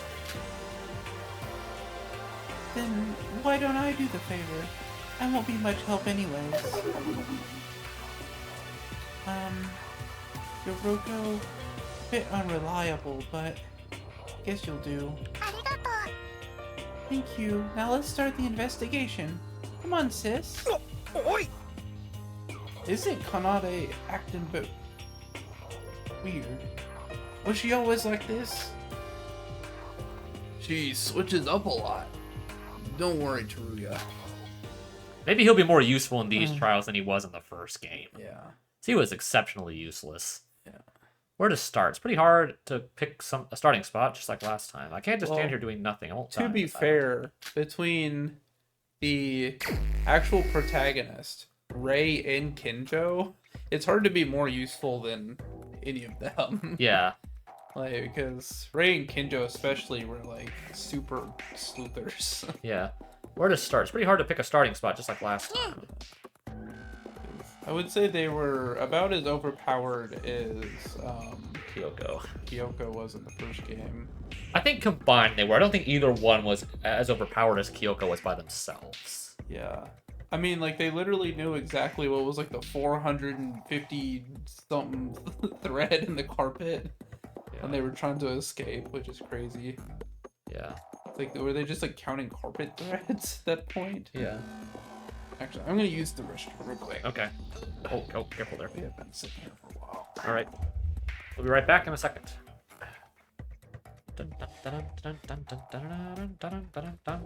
Then why don't I do the favor? I won't be much help anyways. Yoroko, a bit unreliable, but guess you'll do. ありがと Thank you. Now let's start the investigation. Come on, sis. Isn't Kanade acting bit weird? Was she always like this? She switches up a lot. Don't worry, Teruya. Maybe he'll be more useful in these trials than he was in the first game. Yeah. He was exceptionally useless. Yeah. Where to start? It's pretty hard to pick a starting spot, just like last time. I can't just Well, stand here doing nothing. I won't To die be if I don't. fair, between the actual protagonist, Rei and Kinjo, it's hard to be more useful than any of them. Yeah. Like, because Rei and Kinjo especially were like super sleuthers. Yeah. Where to start? It's pretty hard to pick a starting spot, just like last time. I would say they were about as overpowered as Kyoko. Kyoko was in the first game. I think combined they were. I don't think either one was as overpowered as Kyoko was by themselves. Yeah. I mean, like, they literally knew exactly what was like the 450 something thread in the carpet when they were trying to escape, which is crazy. Yeah. Like, were they just like counting carpet threads at that point? Yeah. Actually, I'm gonna use the restroom real quick. Okay. Oh, careful there. We have been sitting here for a while. All right. We'll be right back in a second. Dun, dun, dun, dun, dun, dun, dun, dun, dun, dun, dun, dun.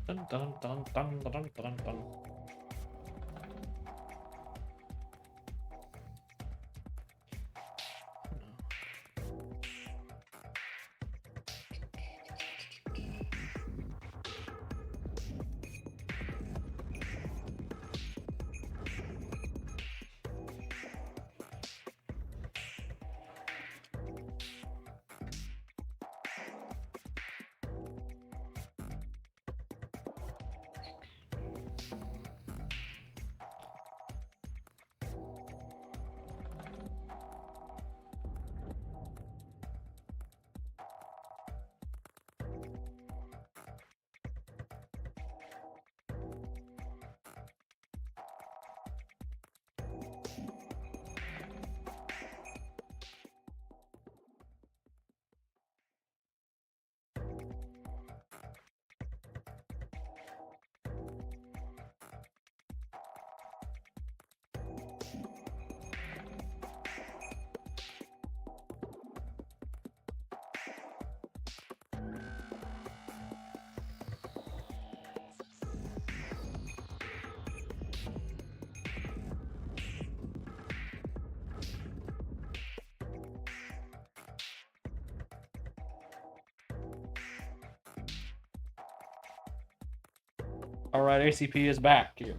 Dun, dun, dun, dun, dun, dun, dun. All right, ACP is back here.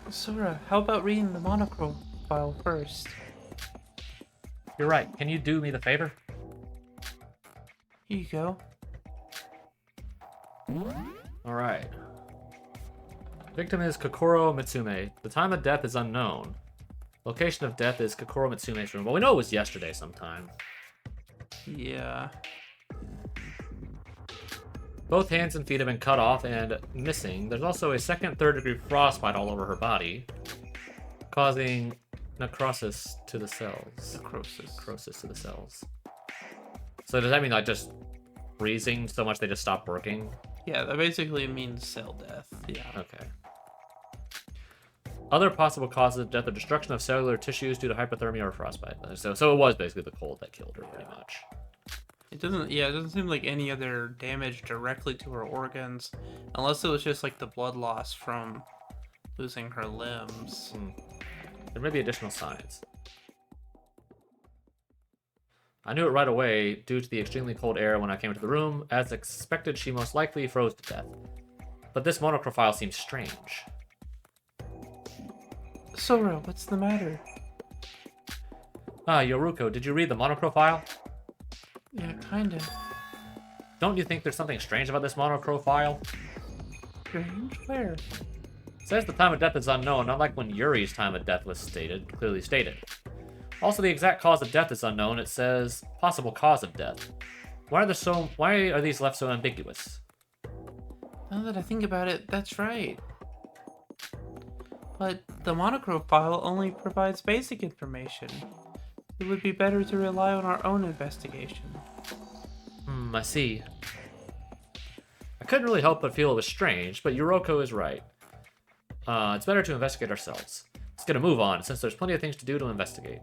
Sora, how about reading the monochrome file first? You're right. Can you do me the favor? Here you go. All right. Victim is Kokoro Mitsume. The time of death is unknown. Location of death is Kokoro Mitsume's room. Well, we know it was yesterday sometime. Yeah. Both hands and feet have been cut off and missing. There's also a second, third degree frostbite all over her body, causing necrosis to the cells. Necrosis to the cells. So does that mean like just freezing so much they just stop working? Yeah, that basically means cell death. Yeah. Okay. Other possible causes of death are destruction of cellular tissues due to hypothermia or frostbite. So it was basically the cold that killed her, pretty much. It doesn't seem like any other damage directly to her organs, unless it was just like the blood loss from losing her limbs. There may be additional signs. I knew it right away due to the extremely cold air when I came into the room. As expected, she most likely froze to death. But this monochrome file seems strange. Sora, what's the matter? Ah, Yoruko, did you read the monochrome file? Yeah, kinda. Don't you think there's something strange about this monochrome file? Strange? Where? It says the time of death is unknown, unlike when Yuri's time of death was clearly stated. Also, the exact cause of death is unknown. It says possible cause of death. Why are these left so ambiguous? Now that I think about it, that's right. But the monochrome file only provides basic information. It would be better to rely on our own investigation. I see. I couldn't really help but feel it was strange, but Yoroko is right. It's better to investigate ourselves. Let's get a move on, since there's plenty of things to investigate.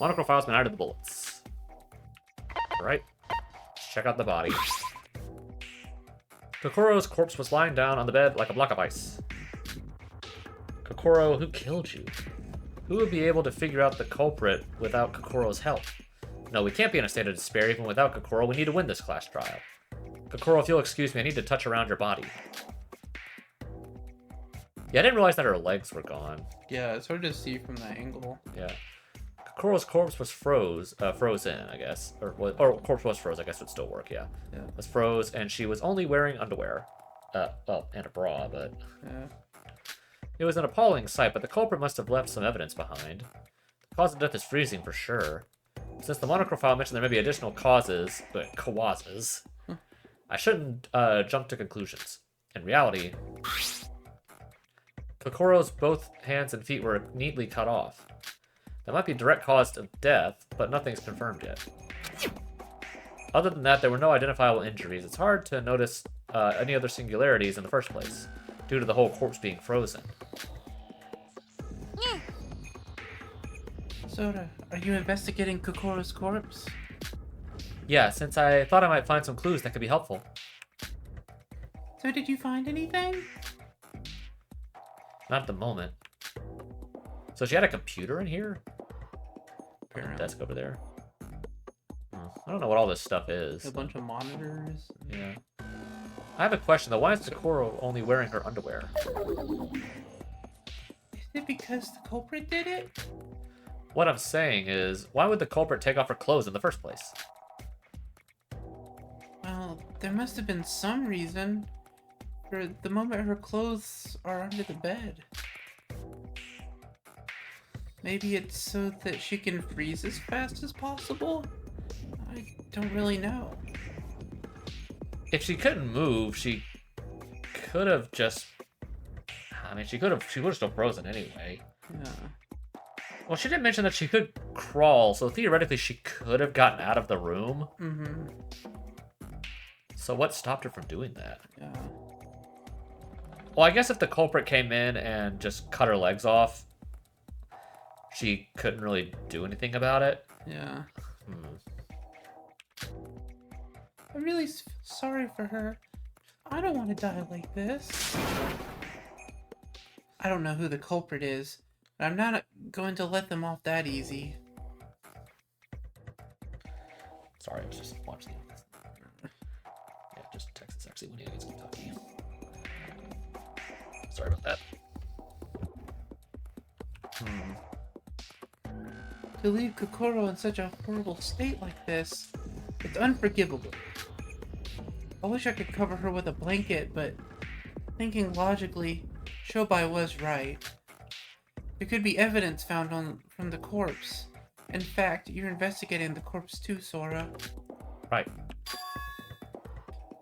Monochrome file's been added to the bullets. Alright. Let's check out the body. Kokoro's corpse was lying down on the bed like a block of ice. Kokoro, who killed you? Who would be able to figure out the culprit without Kokoro's help? No, we can't be in a state of despair even without Kokoro. We need to win this class trial. Kokoro, if you'll excuse me, I need to touch around your body. Yeah, I didn't realize that her legs were gone. Yeah, it's hard to see from that angle. Yeah. Kokoro's corpse was frozen, I guess. Or corpse was froze, I guess would still work, yeah. Yeah. Was froze, and she was only wearing underwear. Well, and a bra, but... Yeah. It was an appalling sight, but the culprit must have left some evidence behind. The cause of death is freezing for sure. Since the monochrome file mentioned there may be additional causes, I shouldn't jump to conclusions. In reality, Kokoro's both hands and feet were neatly cut off. That might be a direct cause of death, but nothing's confirmed yet. Other than that, there were no identifiable injuries. It's hard to notice any other singularities in the first place, due to the whole corpse being frozen. Sora, are you investigating Kokoro's corpse? Yeah, since I thought I might find some clues that could be helpful. So did you find anything? Not at the moment. So she had a computer in here? Apparently. Desk over there. I don't know what all this stuff is. A bunch of monitors. Yeah. I have a question though. Why is Kokoro only wearing her underwear? Is it because the culprit did it? What I'm saying is, why would the culprit take off her clothes in the first place? Well, there must have been some reason. For the moment her clothes are under the bed. Maybe it's so that she can freeze as fast as possible? I don't really know. If she couldn't move, she could have just... I mean, she would have still frozen anyway. Yeah. Well, she didn't mention that she could crawl, so theoretically she could have gotten out of the room. Mm-hmm. So what stopped her from doing that? Yeah. Well, I guess if the culprit came in and just cut her legs off, she couldn't really do anything about it. Yeah. I'm really sorry for her. I don't want to die like this. I don't know who the culprit is, but I'm not going to let them off that easy. Sorry, I was just watching. Yeah, just text this actually when he gets Kentucky. Sorry about that. To leave Kokoro in such a horrible state like this, it's unforgivable. I wish I could cover her with a blanket, but thinking logically, Shobai was right. There could be evidence found from the corpse. In fact, you're investigating the corpse too, Sora. Right.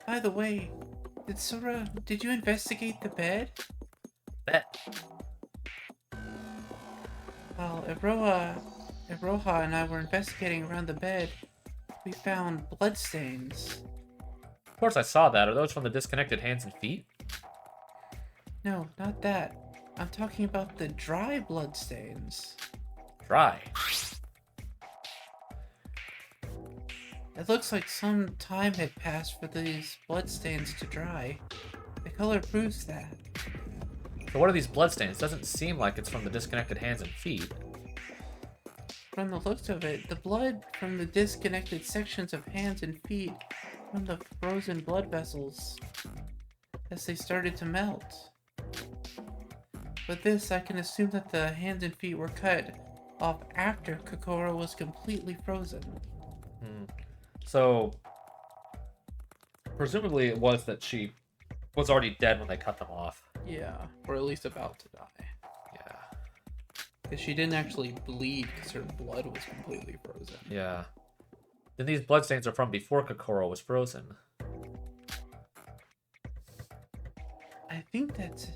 By the way, did you investigate the bed? Bet. Well, Iroha and I were investigating around the bed. We found bloodstains. Of course I saw that. Are those from the disconnected hands and feet? No, not that. I'm talking about the dry bloodstains. Dry. It looks like some time had passed for these bloodstains to dry. The color proves that. So what are these bloodstains? Doesn't seem like it's from the disconnected hands and feet. From the looks of it, the blood from the disconnected sections of hands and feet from the frozen blood vessels as they started to melt. With this, I can assume that the hands and feet were cut off after Kokoro was completely frozen. So, presumably it was that she was already dead when they cut them off. Yeah, or at least about to die. Yeah. Because she didn't actually bleed because her blood was completely frozen. Yeah. Then these bloodstains are from before Kokoro was frozen. I think that's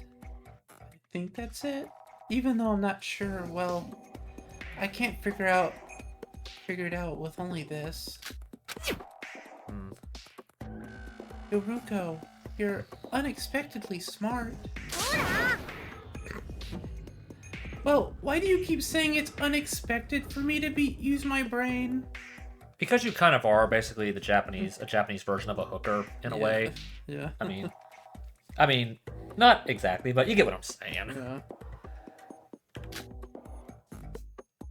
it. Even though I'm not sure, well, I can't figure it out with only this. Yoruko, you're unexpectedly smart. Well, why do you keep saying it's unexpected for me to use my brain? because you kind of are basically a Japanese version of a hooker in a way. Yeah. I mean, not exactly, but you get what I'm saying. Yeah.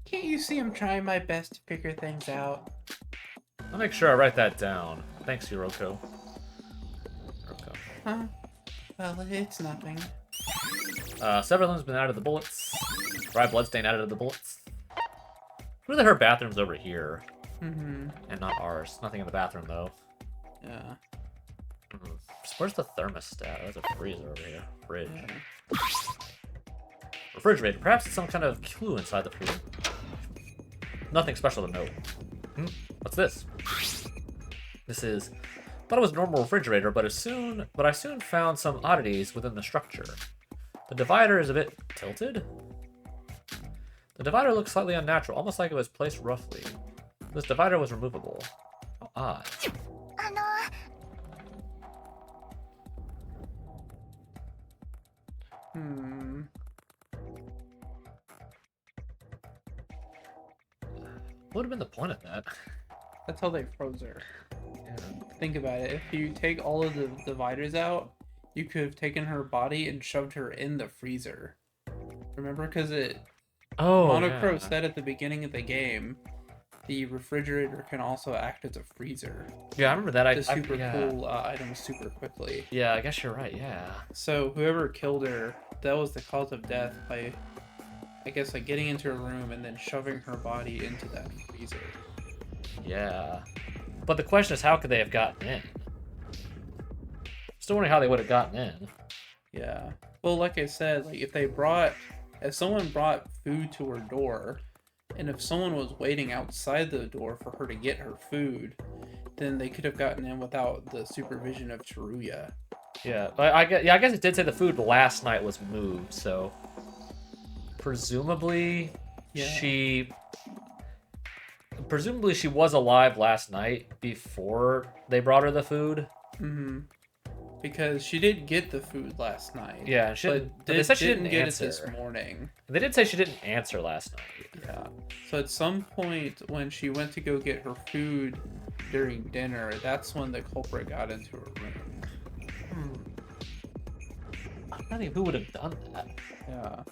Can't you see I'm trying my best to figure things out? I'll make sure I write that down. Thanks, Yuroko. Huh? Well, it's nothing. Severed limbs been added to the bullets. Dry bloodstain added to the bullets. Really, her bathroom's over here. Mm-hmm. And not ours. Nothing in the bathroom, though. Yeah. Where's the thermostat? There's a freezer over here. Fridge. Yeah. Refrigerator. Perhaps it's some kind of clue inside the food. Nothing special to note. What's this? This is... Thought it was a normal refrigerator, but I soon found some oddities within the structure. The divider is a bit tilted. The divider looks slightly unnatural, almost like it was placed roughly. This divider was removable. How odd. あの Hmm. What would have been the point of that? That's how they froze her. Yeah. Think about it. If you take all of the dividers out, you could have taken her body and shoved her in the freezer. Remember? Because Monocro yeah. said at the beginning of the game, the refrigerator can also act as a freezer Yeah, I remember that. to yeah. cool items super quickly. Yeah, I guess you're right, yeah. So whoever killed her, that was the cause of death by, I guess, like getting into her room and then shoving her body into that freezer. Yeah. But the question is, how could they have gotten in? Still wondering how they would have gotten in. Yeah. Well, like I said, like if someone brought food to her door, and if someone was waiting outside the door for her to get her food, then they could have gotten in without the supervision of Teruya. Yeah, but I guess it did say the food last night was moved, so presumably Yeah. she was alive last night before they brought her the food. Mm-hmm. Because she did get the food last night. Yeah, and but they said she didn't get answer. it this morning. They did say she didn't answer last night. Yeah. So at some point when she went to go get her food during dinner, that's when the culprit got into her room. I'm trying to think who would have done that. Yeah.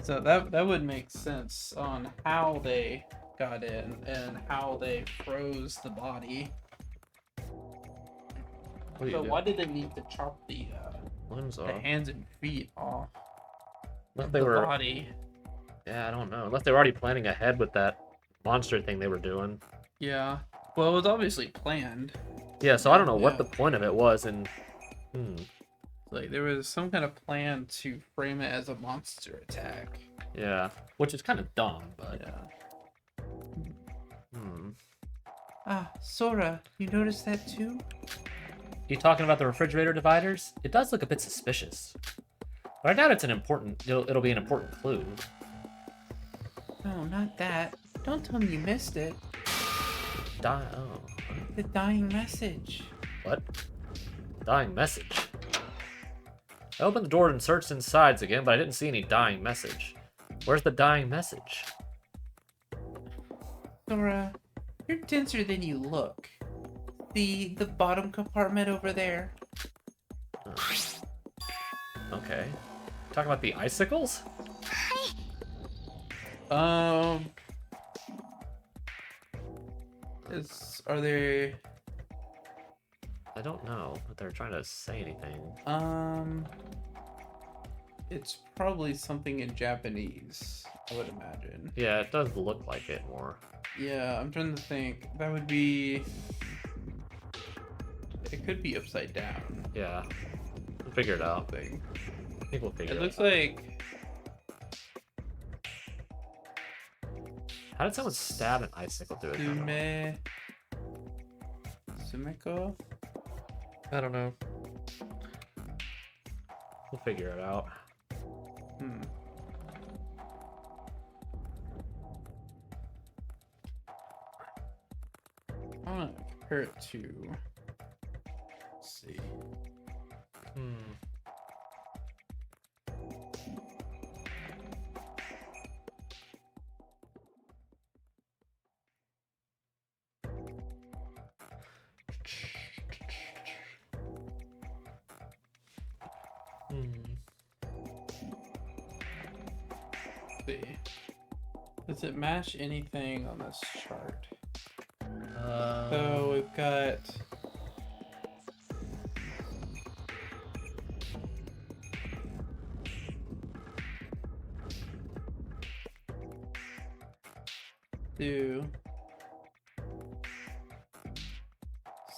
So that would make sense on how they got in and how they froze the body. What do you So do? why did they need to chop the Limbs off. hands and feet off Unless of they the were. body? Yeah, I don't know. Unless they were already planning ahead with that monster thing they were doing. Yeah. Well, it was obviously planned. Yeah, so I don't know what Yeah. the point of it was, and Like there was some kind of plan to frame it as a monster attack. yeah, which is kind of dumb, but Yeah. Ah, Sora, you noticed that too? You talking about the refrigerator dividers? It does look a bit suspicious, but I doubt it's an important. It'll be an important clue. No, not that. Don't tell me you missed it. Oh, The dying message. what? Dying message. I opened the door and searched insides again, but I didn't see any dying message. Where's the dying message? Sora, you're denser than you look. The bottom compartment over there. Okay. Talking about the icicles? Are they I don't know if they're trying to say anything. it's probably something in Japanese, I would imagine. Yeah, it does look like it more. Yeah, I'm trying to think. That would be, it could be upside down. Yeah. We'll figure it out. Thing. I think we'll figure It it looks out. like How did someone stab an icicle through it? Sumeko? I don't know. We'll figure it out. I want to compare it to. Let's see. See. Does it match anything on this chart? So we've got two.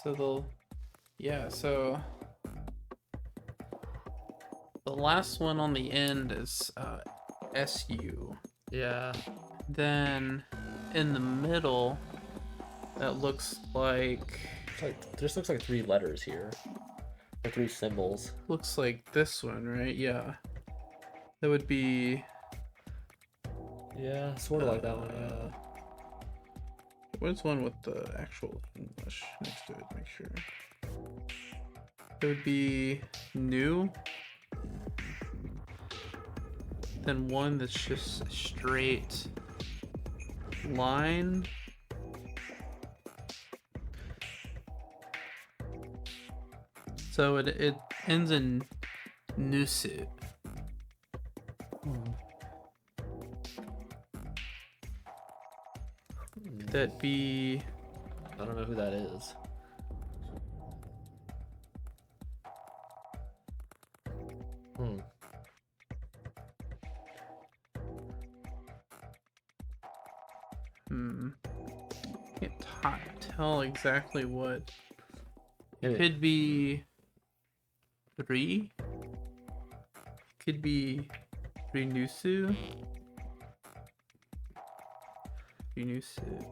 So so the last one on the end is SU. Yeah. Then in the middle, that looks like Just looks like 3 letters here. Or 3 symbols. looks like this one, right? Yeah. That would be Yeah, sort of like that one, yeah. what's one with the actual English next to it? Make sure. It would be new. Then one that's just a straight line. So it ends in nusu. Could that be? I don't know who that is. Can't tell exactly what. It Could be 3. Could be Rinusu. Rinusu.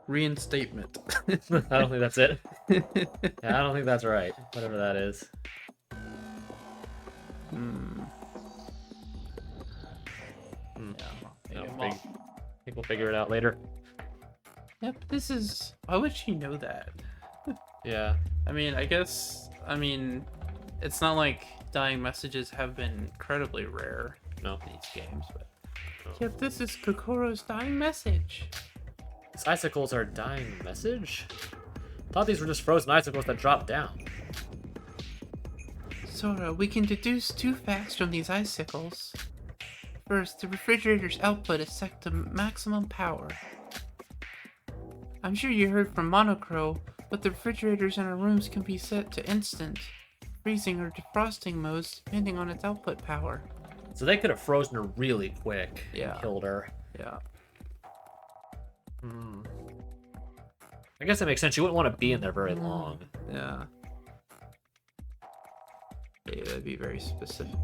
Reinstatement. I don't think that's it. Yeah, I don't think that's right. Whatever that is. I think we'll figure it out later. Yep, this is. Why would she know that? Yeah. I mean, it's not like dying messages have been incredibly rare No. in these games, but. Yep, this is Kokoro's dying message. These icicles are a dying message? Thought these were just frozen icicles that dropped down. Sora, we can deduce 2 facts from these icicles. First, the refrigerator's output is set to maximum power. I'm sure you heard from Monocro, but the refrigerators in our rooms can be set to instant, freezing or defrosting modes depending on its output power. So they could have frozen her really quick Yeah. and killed her. Yeah. I guess that makes sense. You wouldn't want to be in there very long. Yeah. Yeah, that'd be very specific.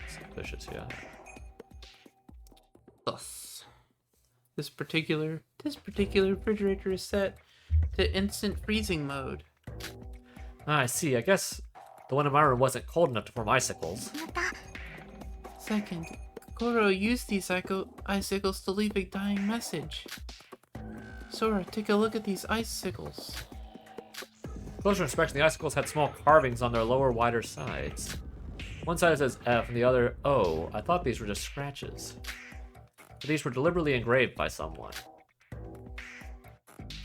Suspicious, yeah. Thus, this particular refrigerator is set to instant freezing mode. Ah, I see. I guess the one in my room wasn't cold enough to form icicles. Second, Kokoro used these icicles to leave a dying message. Sora, take a look at these icicles. Closer inspection, the icicles had small carvings on their lower, wider sides. One side says F and the other O. I thought these were just scratches. But these were deliberately engraved by someone.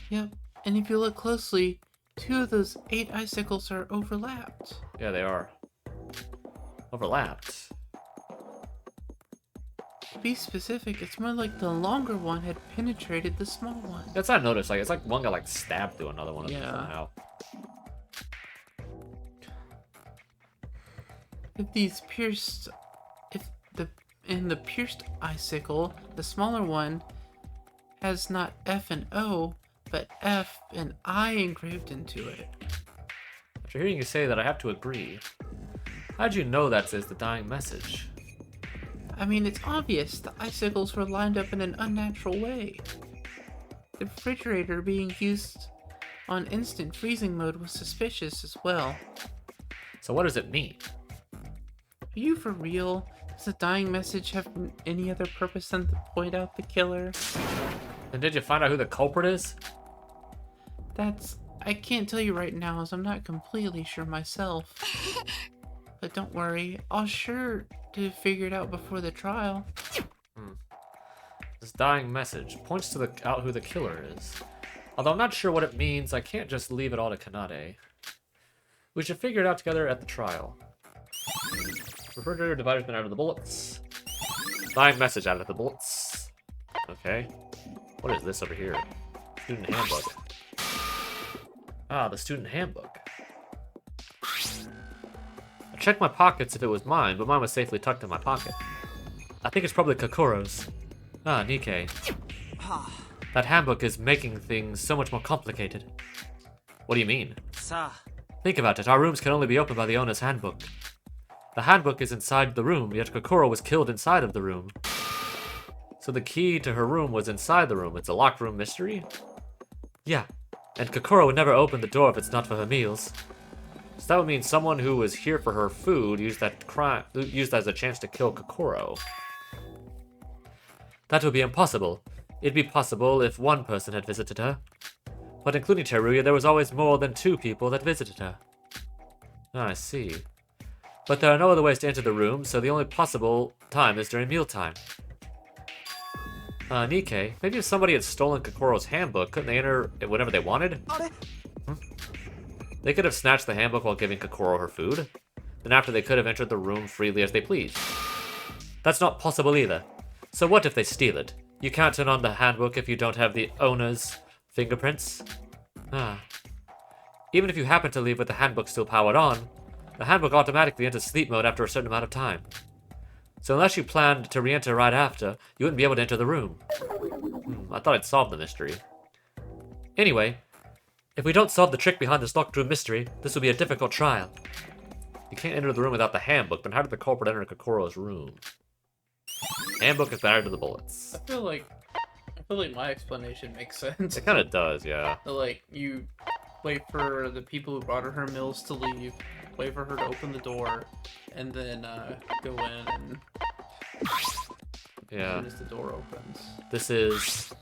Yep, and if you look closely, 2 of those 8 icicles are overlapped. Yeah, they are. Overlapped. To be specific, it's more like the longer one had penetrated the small one. That's what I noticed. Like, it's like one got like stabbed through another one of them Yeah. somehow. In the pierced icicle, the smaller one has not F and O, but F and I engraved into it. After hearing you say that, I have to agree. How'd you know that says the dying message? I mean, it's obvious. The icicles were lined up in an unnatural way. The refrigerator being used on instant freezing mode was suspicious as well. So what does it mean? Are you for real? Does the dying message have any other purpose than to point out the killer? And did you find out who the culprit is? I can't tell you right now as I'm not completely sure myself. But don't worry, I'll sure to figure it out before the trial. This dying message points to out who the killer is. Although I'm not sure what it means, I can't just leave it all to Kanade. We should figure it out together at the trial. Refrigerator divider's been out of the bullets. Dying message out of the bullets. Okay. What is this over here? Student handbook. Ah, the student handbook. I checked my pockets if it was mine, but mine was safely tucked in my pocket. I think it's probably Kokoro's. Ah, Nikkei. That handbook is making things so much more complicated. What do you mean? Think about it, our rooms can only be opened by the owner's handbook. The handbook is inside the room, yet Kokoro was killed inside of the room. So the key to her room was inside the room. It's a locked room mystery? Yeah, and Kokoro would never open the door if it's not for her meals. So that would mean someone who was here for her food used that as a chance to kill Kokoro. That would be impossible. It'd be possible if one person had visited her. But including Teruya, there was always more than 2 people that visited her. Ah, I see. But there are no other ways to enter the room, so the only possible time is during mealtime. Nikkei, maybe if somebody had stolen Kokoro's handbook, couldn't they enter it whenever they wanted? They could have snatched the handbook while giving Kokoro her food. Then after they could have entered the room freely as they pleased. That's not possible either. So what if they steal it? You can't turn on the handbook if you don't have the owner's fingerprints. Even if you happen to leave with the handbook still powered on, the handbook automatically enters sleep mode after a certain amount of time. So unless you planned to re-enter right after, you wouldn't be able to enter the room. I thought I'd solved the mystery. Anyway, if we don't solve the trick behind this locked room mystery, this will be a difficult trial. You can't enter the room without the handbook, then how did the culprit enter Kokoro's room? Handbook is battered to the bullets. I feel like my explanation makes sense. It kind of does, yeah. Like, you wait for the people who brought her meals to leave, wait for her to open the door, and then go in and Yeah. as soon as the door opens. This is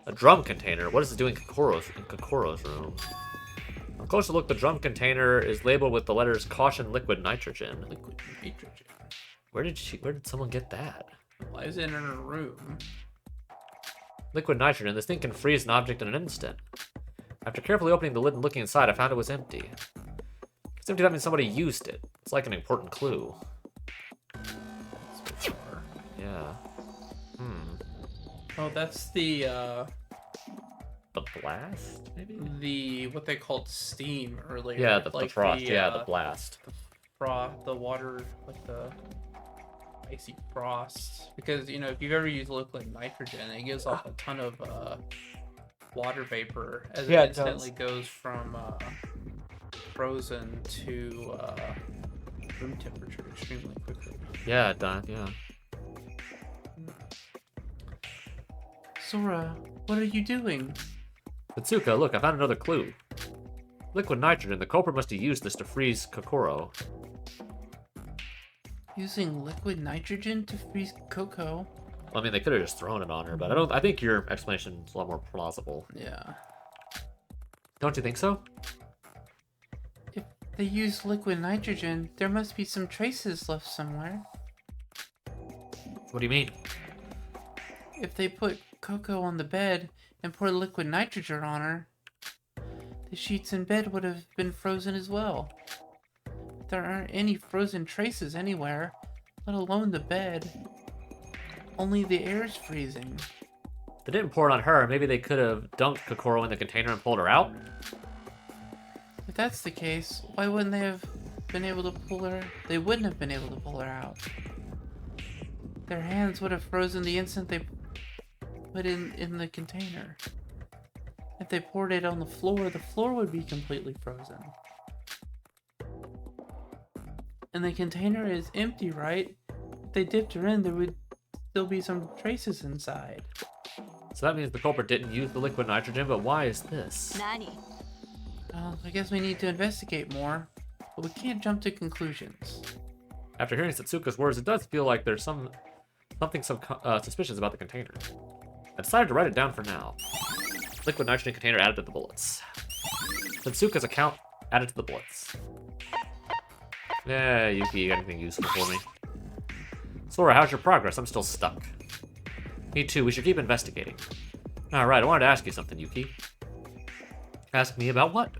a drum container. What is it doing in Kokoro's room? On closer look, the drum container is labeled with the letters caution liquid nitrogen. Liquid nitrogen. Where did someone get that? Why is it in her room? Liquid nitrogen. This thing can freeze an object in an instant. After carefully opening the lid and looking inside, I found it was empty. It's empty, that means somebody used it. It's like an important clue. So far. Yeah. Oh, that's the blast, maybe? what they called steam earlier. Yeah, the like frost. Yeah, the blast. The water, like the icy frost. Because, you know, if you've ever used liquid nitrogen, it gives off a ton of water vapor as Yeah, it it instantly goes from frozen to room temperature extremely quickly. Yeah, done. Yeah. Sora, what are you doing? Mitsuka, look, I found another clue. Liquid nitrogen. The culprit must have used this to freeze Kokoro. Using liquid nitrogen to freeze Coco? I mean, they could have just thrown it on her, but I think your explanation is a lot more plausible. Yeah. Don't you think so? If they use liquid nitrogen, there must be some traces left somewhere. What do you mean? If they put Coco on the bed and poured liquid nitrogen on her, the sheets in bed would have been frozen as well. There aren't any frozen traces anywhere, let alone the bed. Only the air is freezing. They didn't pour it on her. Maybe they could have dunked Kokoro in the container and pulled her out? If that's the case, why wouldn't they have been able to pull her? They wouldn't have been able to pull her out. Their hands would have frozen the instant they put in the container. If they poured it on the floor would be completely frozen. And the container is empty, right? If they dipped her in, there would still be some traces inside. So that means the culprit didn't use the liquid nitrogen, but why is this? 何 Well, I guess we need to investigate more, but we can't jump to conclusions. After hearing Satsuka's words, it does feel like there's something suspicious about the container. I decided to write it down for now. Liquid nitrogen container added to the bullets. Satsuka's account added to the bullets. Yeah, Yuki, you got anything useful for me? Sora, how's your progress? I'm still stuck. Me too, we should keep investigating. Alright, I wanted to ask you something, Yuki. Ask me about what?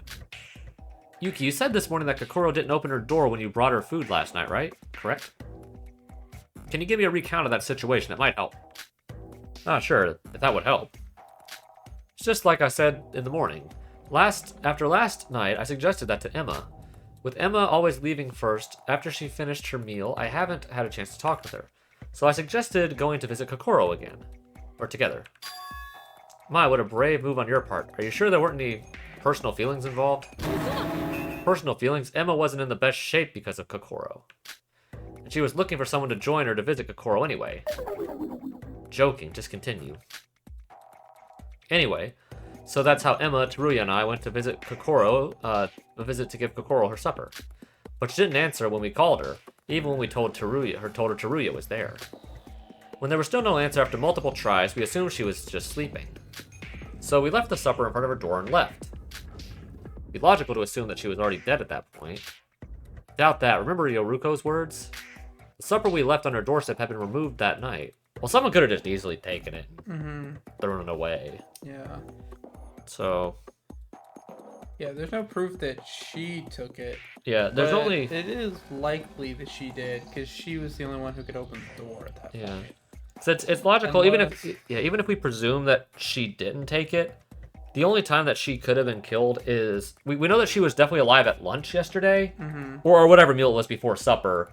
Yuki, you said this morning that Kokoro didn't open her door when you brought her food last night, right? Correct? Can you give me a recount of that situation? It might help. Ah, sure, if that would help. It's just like I said in the morning. After last night, I suggested that to Emma. With Emma always leaving first, after she finished her meal, I haven't had a chance to talk with her. So I suggested going to visit Kokoro again. Or together. My, what a brave move on your part. Are you sure there weren't any personal feelings involved? Personal feelings? Emma wasn't in the best shape because of Kokoro. And she was looking for someone to join her to visit Kokoro anyway. Joking, just continue. Anyway, so that's how Emma, Teruya, and I went to visit Kokoro, a visit to give Kokoro her supper. But she didn't answer when we called her, even when we told her Teruya was there. When there was still no answer after multiple tries, we assumed she was just sleeping. So we left the supper in front of her door and left. It'd be logical to assume that she was already dead at that point. Doubt that. Remember Yoruko's words? The supper we left on her doorstep had been removed that night. Well, someone could have just easily taken it. Thrown it away. Yeah. So... Yeah, there's no proof that she took it. yeah, there's but only... It is likely that she did, because she was the only one who could open the door at that point. So it's logical, Unless- even if we presume that she didn't take it, the only time that she could have been killed is... We know that she was definitely alive at lunch yesterday, or whatever meal it was before supper.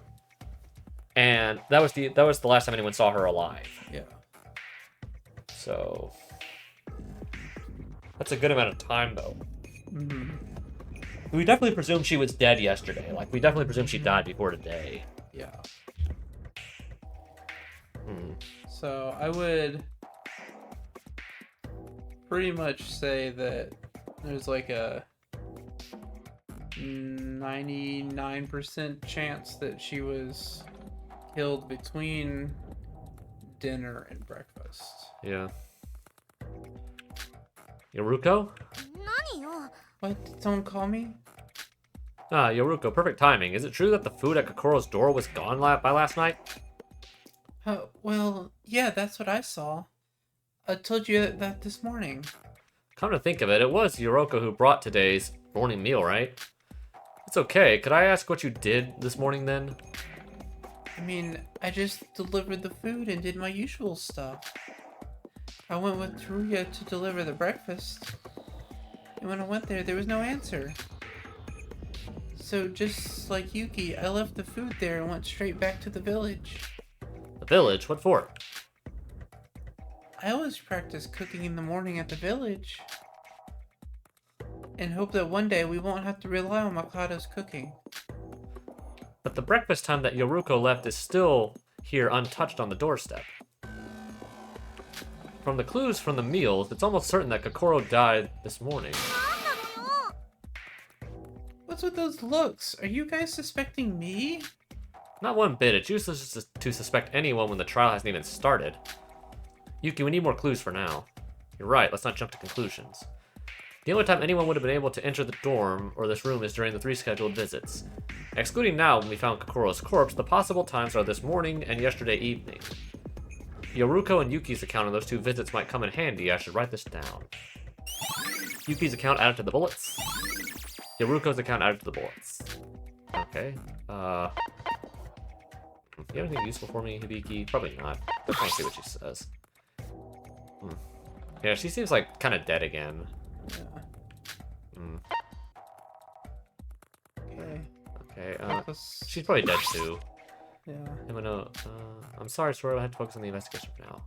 And that was the last time anyone saw her alive. Yeah. So... that's a good amount of time, though. We definitely presume she was dead yesterday. Like, we definitely presume she died before today. Yeah. So I would pretty much say that there's like a 99% chance that she was killed between dinner and breakfast. Yeah. Yoruko? 何よ What? Did someone call me? Ah, Yoruko, perfect timing. Is it true that the food at Kokoro's door was gone by last night? Well, yeah, that's what I saw. I told you that this morning. Come to think of it, it was Yoroko who brought today's morning meal, right? It's okay. Could I ask what you did this morning then? I mean, I just delivered the food and did my usual stuff. I went with Teruya to deliver the breakfast. And when I went there was no answer. So just like Yuki, I left the food there and went straight back to the village. The village? What for? I always practice cooking in the morning at the village. And hope that one day we won't have to rely on Makado's cooking. But the breakfast time that Yoruko left is still here untouched on the doorstep. From the clues from the meals, it's almost certain that Kokoro died this morning. なんなの What's with those looks? Are you guys suspecting me? Not one bit. It's useless to suspect anyone when the trial hasn't even started. Yuki, we need more clues for now. You're right, let's not jump to conclusions. The only time anyone would have been able to enter the dorm or this room is during the 3 scheduled visits. Excluding now when we found Kokoro's corpse, the possible times are this morning and yesterday evening. Yoruko and Yuki's account of those 2 visits might come in handy. I should write this down. Yuki's account added to the bullets. Yoruko's account added to the bullets. Okay. You have anything useful for me, Hibiki? Probably not. Let's want to see what she says. Yeah, she seems like kind of dead again. Yeah. Okay. Okay, she's probably dead too. Yeah. I'm gonna, I'm sorry, Sora, I had to focus on the investigation for now.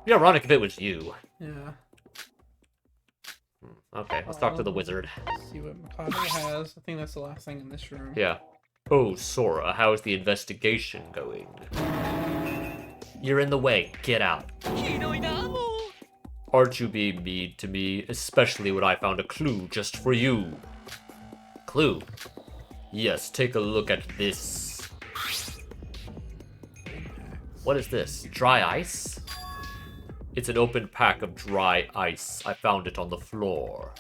Be ironic if it was you. Yeah. Okay, let's talk to the wizard. Let's see what Mikado has. I think that's the last thing in this room. Yeah. Oh, Sora, how's the investigation going? You're in the way. Get out. Aren't you being mean to me? Especially when I found a clue just for you. Clue? Yes, take a look at this. What is this? Dry ice? It's an open pack of dry ice. I found it on the floor.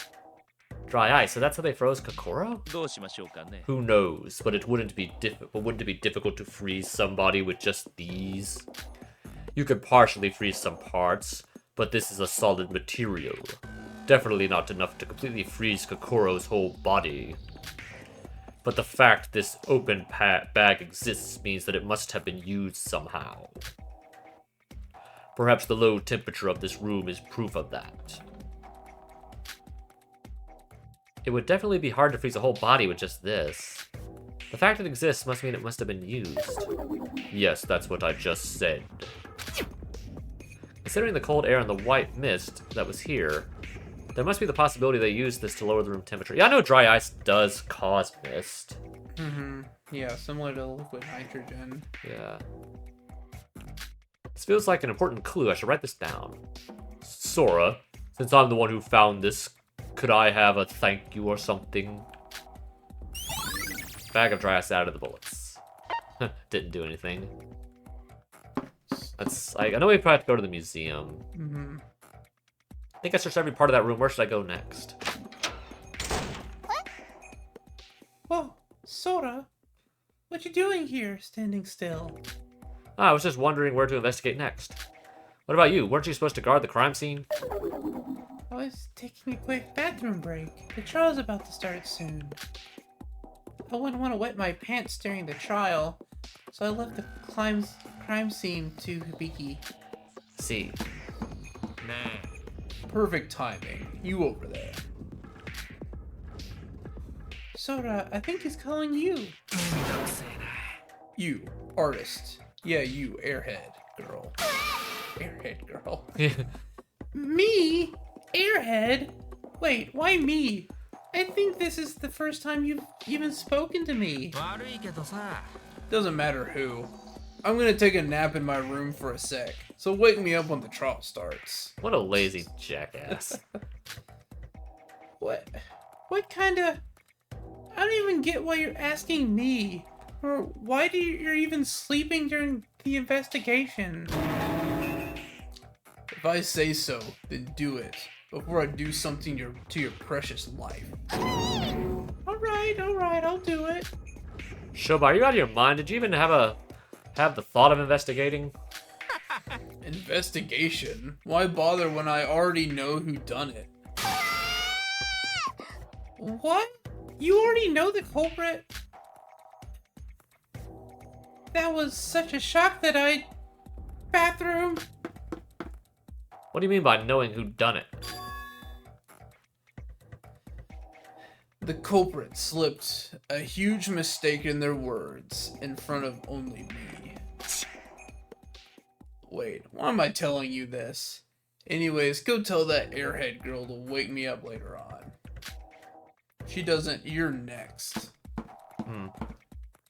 Dry ice, so that's how they froze Kokoro? Who knows, but wouldn't it be difficult to freeze somebody with just these? You could partially freeze some parts, but this is a solid material. Definitely not enough to completely freeze Kokoro's whole body. But the fact this open bag exists means that it must have been used somehow. Perhaps the low temperature of this room is proof of that. It would definitely be hard to freeze a whole body with just this. The fact it exists must mean it must have been used. Yes, that's what I just said. Considering the cold air and the white mist that was here, there must be the possibility they used this to lower the room temperature. Yeah, I know dry ice does cause mist. Mm-hmm. Yeah, similar to liquid nitrogen. Yeah. This feels like an important clue. I should write this down. Sora, since I'm the one who found this, could I have a thank you or something? Bag of dry ice out of the bullets. Didn't do anything. I know we probably have to go to the museum. Mm-hmm. I think I searched every part of that room. Where should I go next? Whoa, Sora, what you doing here, standing still? I was just wondering where to investigate next. What about you? Weren't you supposed to guard the crime scene? I was taking a quick bathroom break. The trial's about to start soon. I wouldn't want to wet my pants during the trial, so I left the crime scene to Hibiki. See. Perfect timing. You over there. Sora, I think he's calling you. You, artist. Yeah, you, airhead girl. Airhead girl. Me? Airhead? Wait, why me? I think this is the first time you've even spoken to me. Doesn't matter who. I'm gonna take a nap in my room for a sec, so wake me up when the trial starts. What a lazy jackass. What kind of... I don't even get why you're asking me. Or why you're even sleeping during the investigation. If I say so, then do it, before I do something to your precious life. Alright, I'll do it. Shoba, are you out of your mind? Did you even have the thought of investigating? Investigation? Why bother when I already know who done it? What? You already know the culprit? That was such a shock that I... Bathroom? What do you mean by knowing who done it? The culprit slipped a huge mistake in their words in front of only me. Wait, why am I telling you this? Anyways, go tell that airhead girl to wake me up later on. If she doesn't, you're next.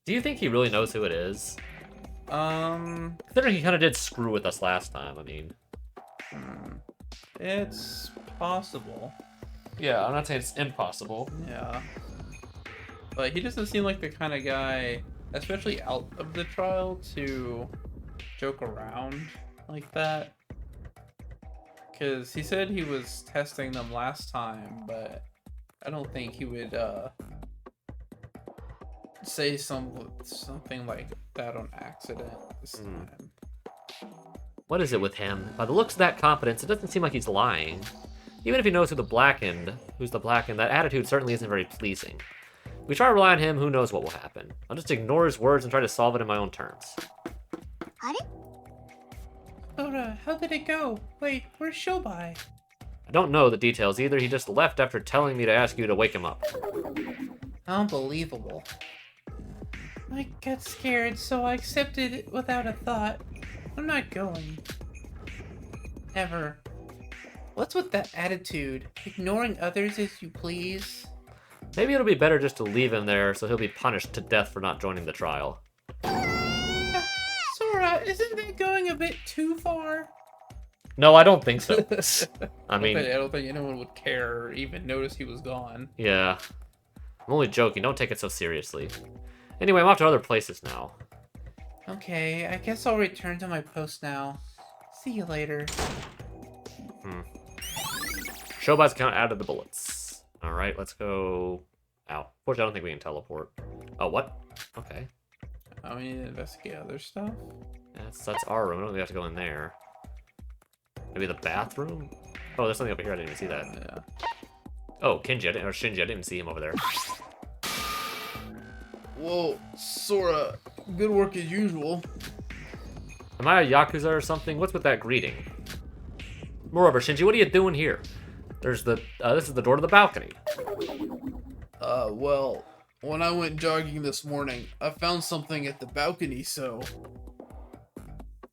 Do you think he really knows who it is? Considering he kind of did screw with us last time, I mean. It's possible. Yeah, I'm not saying it's impossible. Yeah. But he doesn't seem like the kind of guy, especially out of the trial, to joke around like that. Because he said he was testing them last time, but I don't think he would say something like that on accident this time. What is it with him? By the looks of that confidence, it doesn't seem like he's lying. Even if he knows who's the Blackened, that attitude certainly isn't very pleasing. If we try to rely on him, who knows what will happen. I'll just ignore his words and try to solve it in my own terms. Sora, how did it go? Wait, where's Shobai? I don't know the details either. He just left after telling me to ask you to wake him up. Unbelievable. I got scared, so I accepted it without a thought. I'm not going. Ever. What's with that attitude? Ignoring others as you please? Maybe it'll be better just to leave him there so he'll be punished to death for not joining the trial. Sora, isn't that going a bit too far? No, I don't think so. I mean, I don't think anyone would care or even notice he was gone. yeah. I'm only joking. Don't take it so seriously. Anyway, I'm off to other places now. Okay, I guess I'll return to my post now. See you later. Showbot's account added the bullets. Alright, let's go out. Fortunately, I don't think we can teleport. Oh, what? Okay. I mean, investigate other stuff. That's our room. I don't think we have to go in there. Maybe the bathroom? Oh, there's something over here. I didn't even see that. Yeah. Oh, Shinji. I didn't even see him over there. Whoa, Sora, good work as usual. Am I a Yakuza or something? What's with that greeting? Moreover, Shinji, what are you doing here? There's the, this is the door to the balcony. Well, when I went jogging this morning, I found something at the balcony, so...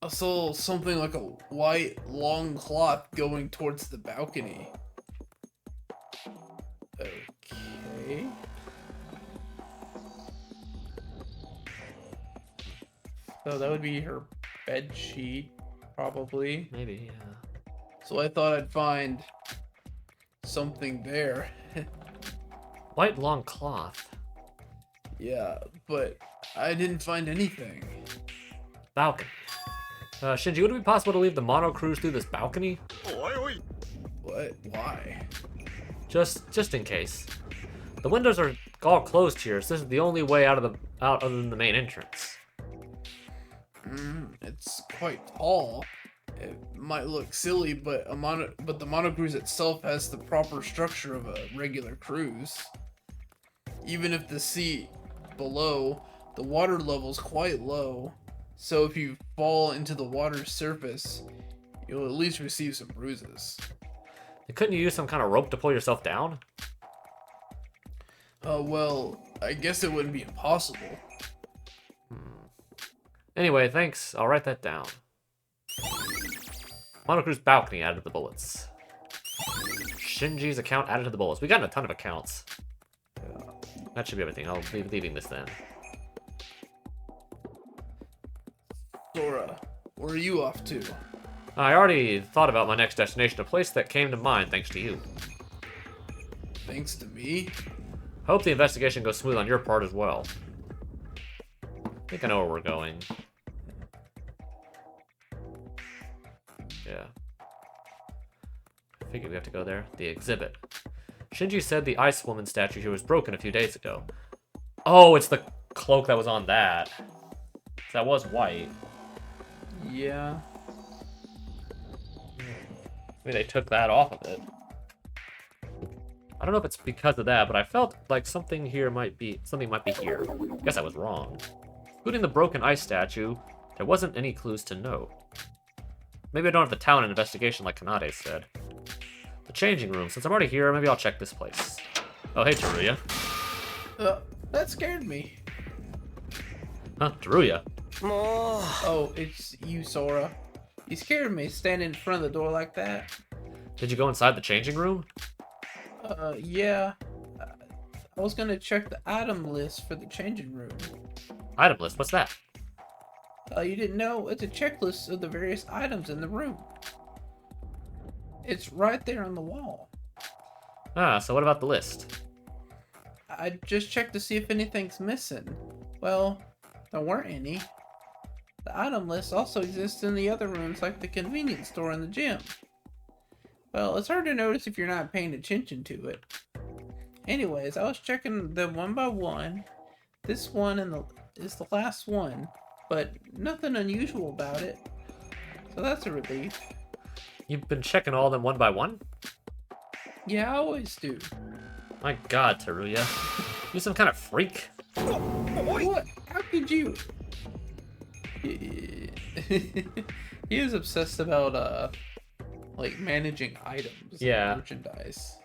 I saw something like a white, long cloth going towards the balcony. Okay... So that would be her bed sheet, probably. Maybe, yeah. So I thought I'd find something there. White long cloth. Yeah, but I didn't find anything. Balcony. Shinji, would it be possible to leave the mono cruise through this balcony? What? Why? Just in case. The windows are all closed here, so this is the only way out other than the main entrance. It's quite tall. It might look silly, but the mono cruise itself has the proper structure of a regular cruise. Even if the sea below, the water level's quite low, so if you fall into the water's surface, you'll at least receive some bruises. Couldn't you use some kind of rope to pull yourself down? Well, I guess it wouldn't be impossible. Anyway, thanks. I'll write that down. Monocruise balcony added to the bullets. Shinji's account added to the bullets. We got a ton of accounts. That should be everything. I'll be leaving this then. Sora, where are you off to? I already thought about my next destination, a place that came to mind thanks to you. Thanks to me? Hope the investigation goes smooth on your part as well. I think I know where we're going. Yeah. I figured we have to go there. The exhibit. Shinji said the Ice Woman statue here was broken a few days ago. Oh, it's the cloak that was on that. That was white. Yeah. Maybe they took that off of it. I don't know if it's because of that, but I felt like something might be here. Guess I was wrong. Including the broken ice statue, there wasn't any clues to note. Maybe I don't have the talent in investigation like Kanade said. The changing room. Since I'm already here, maybe I'll check this place. Oh, hey, Teruya. That scared me. Huh, Teruya? Oh, it's you, Sora. You scared me standing in front of the door like that. Did you go inside the changing room? Yeah. I was gonna check the item list for the changing room. Item list? What's that? You didn't know? It's a checklist of the various items in the room. It's right there on the wall. Ah, so what about the list? I just checked to see if anything's missing. Well, there weren't any. The item list also exists in the other rooms like the convenience store and the gym. Well, it's hard to notice if you're not paying attention to it. Anyways, I was checking them one by one. This one is the last one, but nothing unusual about it. So that's a relief. You've been checking all of them one by one? Yeah, I always do. My god, Teruya. You some kind of freak? What? How could you? He was obsessed about, like, managing items. Yeah. And merchandise.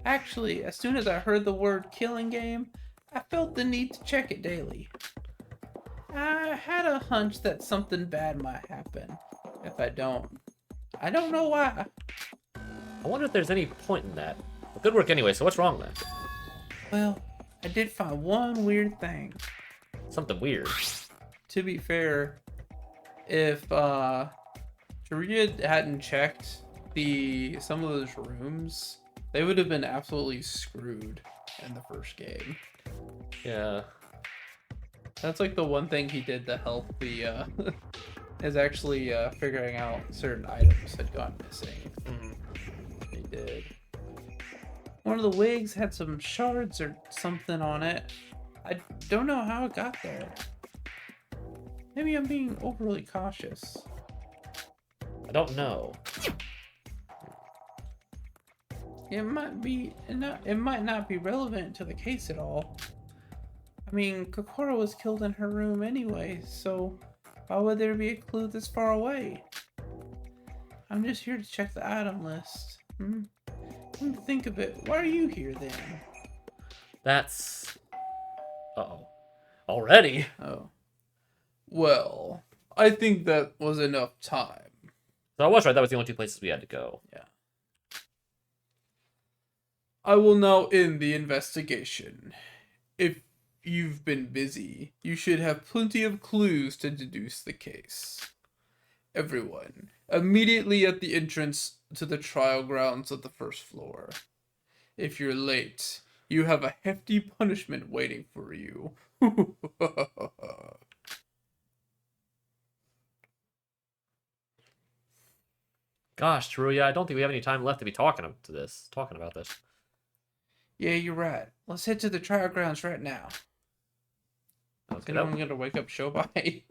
Actually, as soon as I heard the word killing game, I felt the need to check it daily. I had a hunch that something bad might happen if I don't. I don't know why. I wonder if there's any point in that. Well, good work anyway, so what's wrong then? Well, I did find one weird thing. Something weird. To be fair, if Teruya hadn't checked some of those rooms, they would have been absolutely screwed in the first game. Yeah. That's like the one thing he did to help the is actually figuring out certain items had gone missing. He did. One of the wigs had some shards or something on it. I don't know how it got there. Maybe I'm being overly cautious. I don't know. It might not be relevant to the case at all. I mean, Kokoro was killed in her room anyway, so why would there be a clue this far away? I'm just here to check the item list. Come to think of it, why are you here then? That's... Uh-oh. Already? Oh. Well, I think that was enough time. So I was right, that was the only two places we had to go. Yeah. I will now end the investigation. If you've been busy, you should have plenty of clues to deduce the case. Everyone, immediately at the entrance to the trial grounds of the first floor. If you're late, you have a hefty punishment waiting for you. Gosh, Teruya, I don't think we have any time left to be talking about this. Yeah, you're right. Let's head to the trial grounds right now. Okay, I'm gonna wake up Shobai.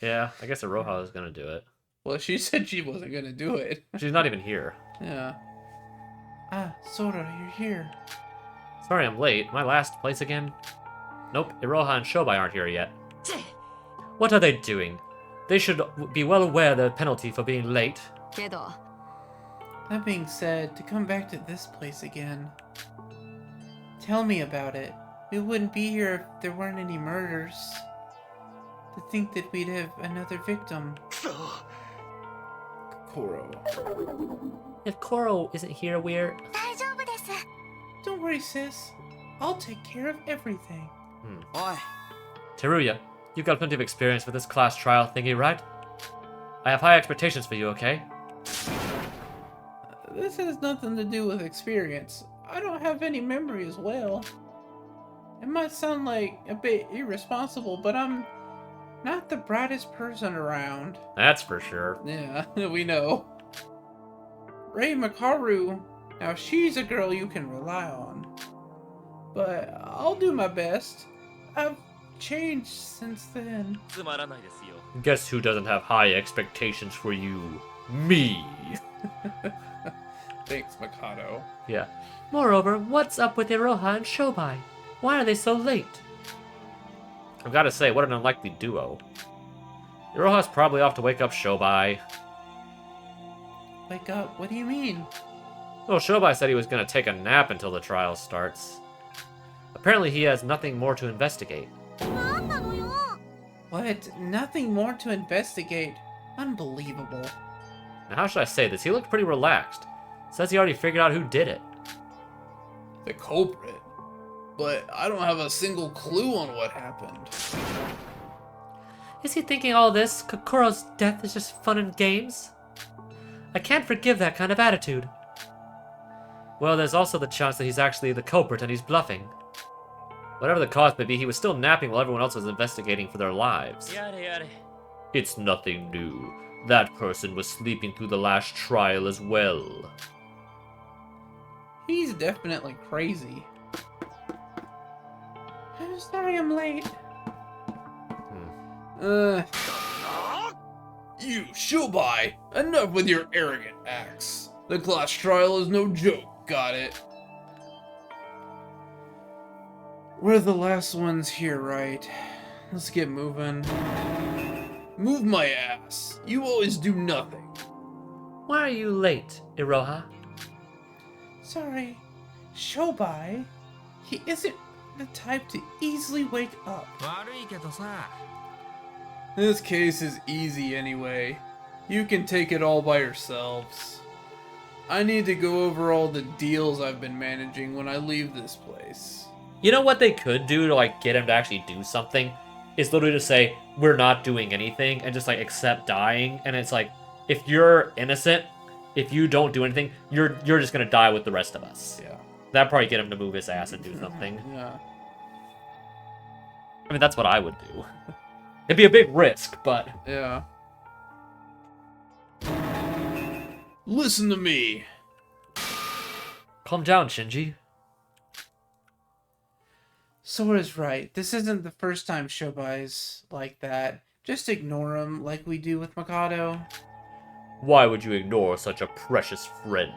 yeah, I guess Iroha is gonna do it. Well, she said she wasn't gonna do it. She's not even here. Yeah. Ah, Sora, you're here. Sorry I'm late. My last place again? Nope, Iroha and Shobai aren't here yet. What are they doing? They should be well aware of the penalty for being late. That being said, to come back to this place again. Tell me about it. We wouldn't be here if there weren't any murders. To think that we'd have another victim. Kokoro. If Koro isn't here, we're... 大丈夫です。 Don't worry, sis. I'll take care of everything. Teruya, you've got plenty of experience with this class trial thingy, right? I have high expectations for you, okay? This has nothing to do with experience. I don't have any memory as well. It might sound like a bit irresponsible, but I'm not the brightest person around. That's for sure. Yeah, we know. Rei Makaru, now she's a girl you can rely on. But I'll do my best. I've changed since then. Guess who doesn't have high expectations for you? Me! Thanks, Mikado. Yeah. Moreover, what's up with Iroha and Shobai? Why are they so late? I've gotta say, what an unlikely duo. Iroha's probably off to wake up Shobai. Wake up? What do you mean? Well, Shobai said he was gonna take a nap until the trial starts. Apparently he has nothing more to investigate. なんなのよ。 What? Nothing more to investigate? Unbelievable. Now, how should I say this? He looked pretty relaxed. Says he already figured out who did it. The culprit. But I don't have a single clue on what happened. Is he thinking all this, Kokoro's death is just fun and games? I can't forgive that kind of attitude. Well, there's also the chance that he's actually the culprit and he's bluffing. Whatever the cause may be, he was still napping while everyone else was investigating for their lives. It's nothing new. That person was sleeping through the last trial as well. He's definitely crazy. I'm sorry I'm late. You, Shobai! Enough with your arrogant acts. The class trial is no joke, got it? We're the last ones here, right? Let's get moving. Move my ass. You always do nothing. Why are you late, Iroha? Sorry, Shobai. He isn't the type to easily wake up. This case is easy anyway. You can take it all by yourselves. I need to go over all the deals I've been managing when I leave this place. You know what they could do to, like, get him to actually do something? is literally to say, we're not doing anything, and just, like, accept dying. And it's like, if you're innocent, if you don't do anything, you're just gonna die with the rest of us. Yeah. That'd probably get him to move his ass and do something. Yeah. I mean, that's what I would do. It'd be a big risk, but... Yeah. Listen to me. Calm down, Shinji. Sora's right. This isn't the first time Shobai's like that. Just ignore him like we do with Mikado. Why would you ignore such a precious friend?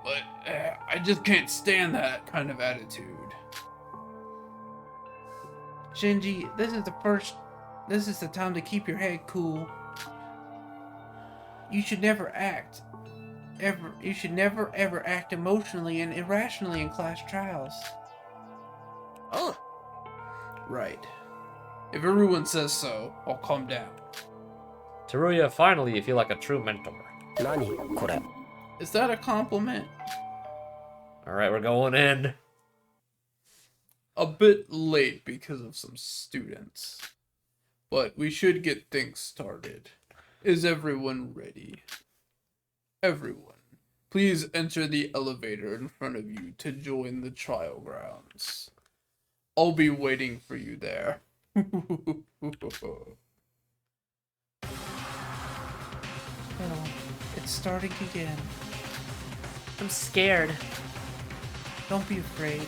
But I just can't stand that kind of attitude. Shinji, this is the time to keep your head cool. You should never ever act emotionally and irrationally in class trials. Oh. Right. If everyone says so, I'll calm down. Teruya, finally you feel like a true mentor. 何これ Is that a compliment? Alright, we're going in. A bit late because of some students. But we should get things started. Is everyone ready? Everyone, please enter the elevator in front of you to join the trial grounds. I'll be waiting for you there. Oh, it's starting again. I'm scared. Don't be afraid.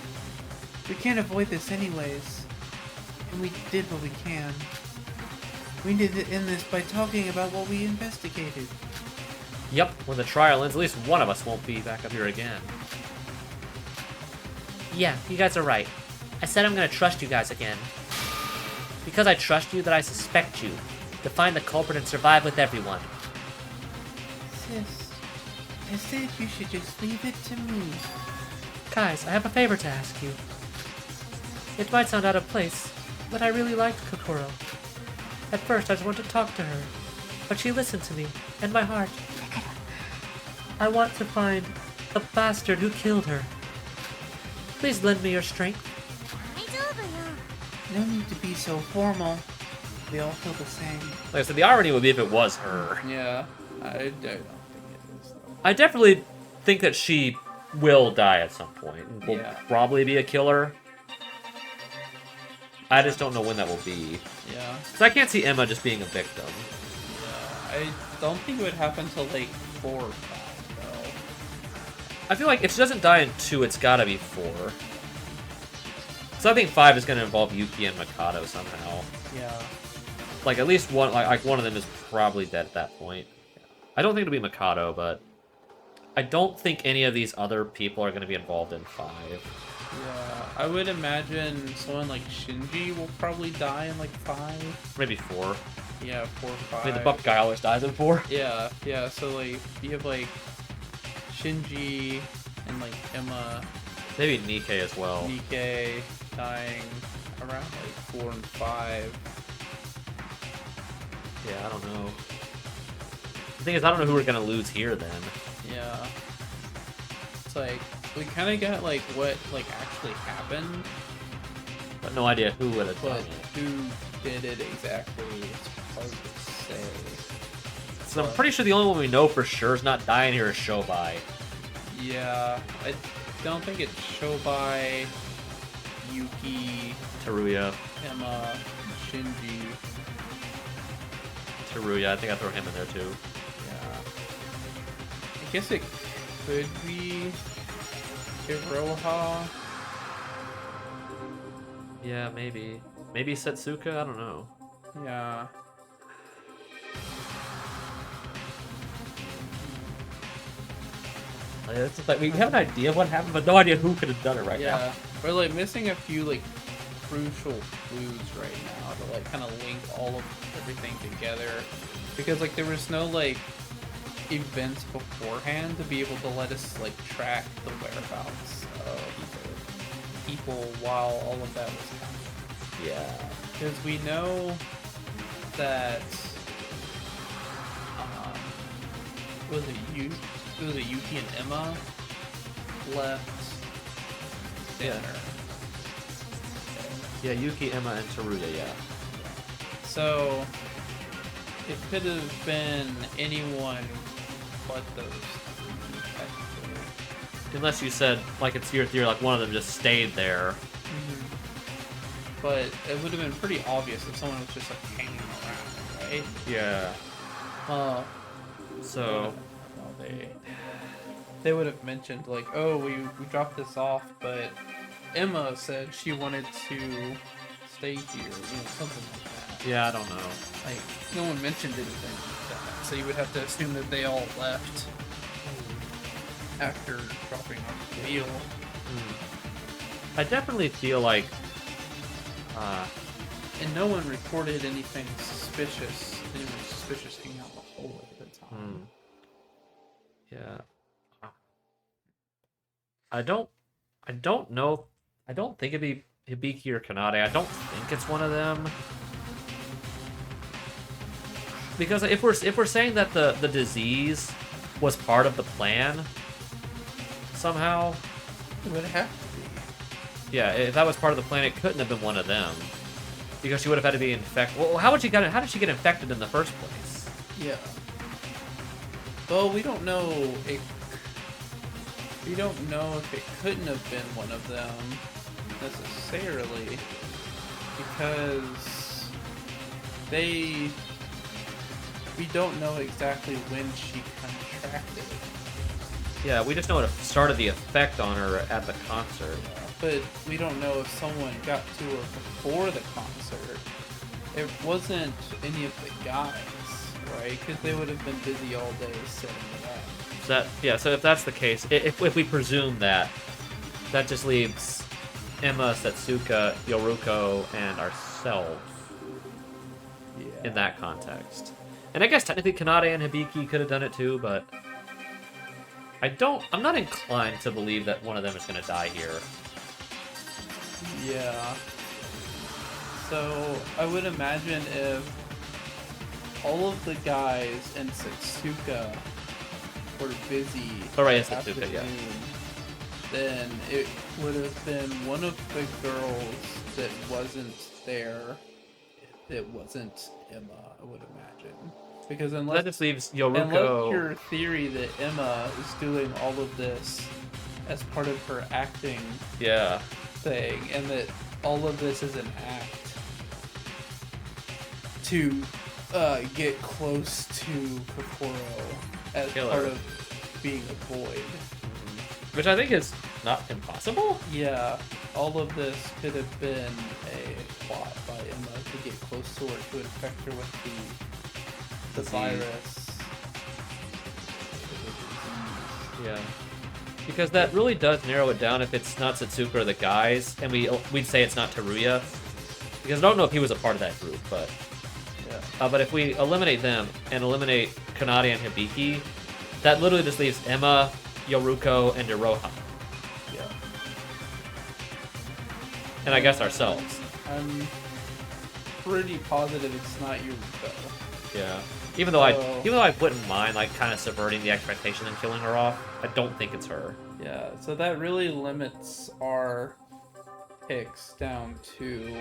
We can't avoid this anyways. And we did what we can. We need to end this by talking about what we investigated. Yep, when the trial ends, at least one of us won't be back up here again. Yeah, you guys are right. I said I'm gonna trust you guys again. Because I trust you that I suspect you. To find the culprit and survive with everyone. Sis, I said you should just leave it to me. Guys, I have a favor to ask you. It might sound out of place, but I really liked Kokoro. At first, I just wanted to talk to her, but she listened to me, and my heart. I want to find the bastard who killed her. Please lend me your strength. 大丈夫よ。 No need to be so formal. We all feel the same. Like I said, the irony would be if it was her. Yeah, I don't think it is though. I definitely think that she will die at some point. And will Yeah. probably be a killer. I just don't know when that will be. Yeah, Because I can't see Emma just being a victim. I don't think it would happen till like 4 or 5 though. I feel like if she doesn't die in 2, it's gotta be 4. So I think 5 is gonna involve Yuki and Mikado somehow. Yeah. Like at least one, like one of them is probably dead at that point. I don't think it'll be Mikado, but I don't think any of these other people are gonna be involved in 5. Yeah, I would imagine someone like Shinji will probably die in like 5. Maybe 4. Yeah, 4 or 5. I mean, the buff guy always dies in 4. Yeah, yeah. So like you have like Shinji and like Emma, Maybe Nikkei as well. Nikkei dying around like 4 and 5. Yeah, I don't know. The thing is, I don't know who we're gonna lose here then. Yeah. It's like we kind of got like what like actually happened, But no idea who would have done but it. who did it exactly? It's hard to say. So I'm pretty sure the only one we know for sure is not dying here is Shobai. Yeah, I don't think it's Shobai, Yuki, Teruya. Emma, Shinji. Teruya, I think I throw him in there too. Yeah. I guess it could be Iroha. Yeah, maybe. Maybe Setsuka? I don't know. Yeah. It's just like we have an idea of what happened, but no idea who could have done it right now. Yeah. We're like missing a few like crucial clues right now to like kind of link all of everything together. Because like there was no like events beforehand to be able to let us like track the whereabouts of people while all of that was happening. Yeah. Because we know that was it Yuki and Emma left dinner. Yeah, Yuki, Emma, and Teruya, yeah. So it could have been anyone but those. Technically. Unless you said, like, it's your theory, like, one of them just stayed there. But it would have been pretty obvious if someone was just like hanging around, right? Yeah. So... Well, they would have mentioned like, oh, we dropped this off, but Emma said she wanted to stay here, something like that. Yeah, I don't know. Like, no one mentioned anything like that, so you would have to assume that they all left after dropping off the meal. I definitely feel like... And no one reported anything suspicious. Anyone suspicious hanging out in the hallway at the time. Yeah. I don't know. I don't think it'd be Hibiki or Kanade. I don't think it's one of them. Because if we're saying that the disease was part of the plan somehow, It would have to be. yeah, if that was part of the plan, it couldn't have been one of them. Because she would have had to be infected. Well, how did she get infected in the first place? Yeah. Well, we don't know if it couldn't have been one of them necessarily, because we don't know exactly when she contracted it. Yeah, we just know it started the effect on her at the concert. But we don't know if someone got to her before the concert. It wasn't any of the guys, right? Because they would have been busy all day setting it up. So if that's the case, if we presume that, that just leaves Emma, Setsuka, Yoruko, and ourselves in that context. And I guess technically Kanade and Hibiki could have done it too, but I'm not inclined to believe that one of them is going to die here. Yeah. So I would imagine if all of the guys in Setsuka were busy, Oh, right, it's Setsuka, yeah. then it would have been one of the girls that wasn't there. That wasn't Emma, I would imagine. Because That unless just leaves your Yoruko. theory that Emma is doing all of this as part of her acting Yeah. thing, and that all of this is an act to get close to Kokoro as Kill part her. of being a void. Which I think is not impossible. Yeah, all of this could have been a plot by Emma to get close to her, to infect her with the virus. Yeah. Because that really does narrow it down if it's not Setsuka or the guys, and we'd say it's not Teruya. Because I don't know if he was a part of that group, but... Yeah. But if we eliminate them and eliminate Kanade and Hibiki, that literally just leaves Emma, Yoruko, and Iroha. Yeah. And I guess ourselves. I'm pretty positive it's not Yuriko. Yeah. Even though I wouldn't mind like kind of subverting the expectation and killing her off, I don't think it's her. Yeah, so that really limits our picks down to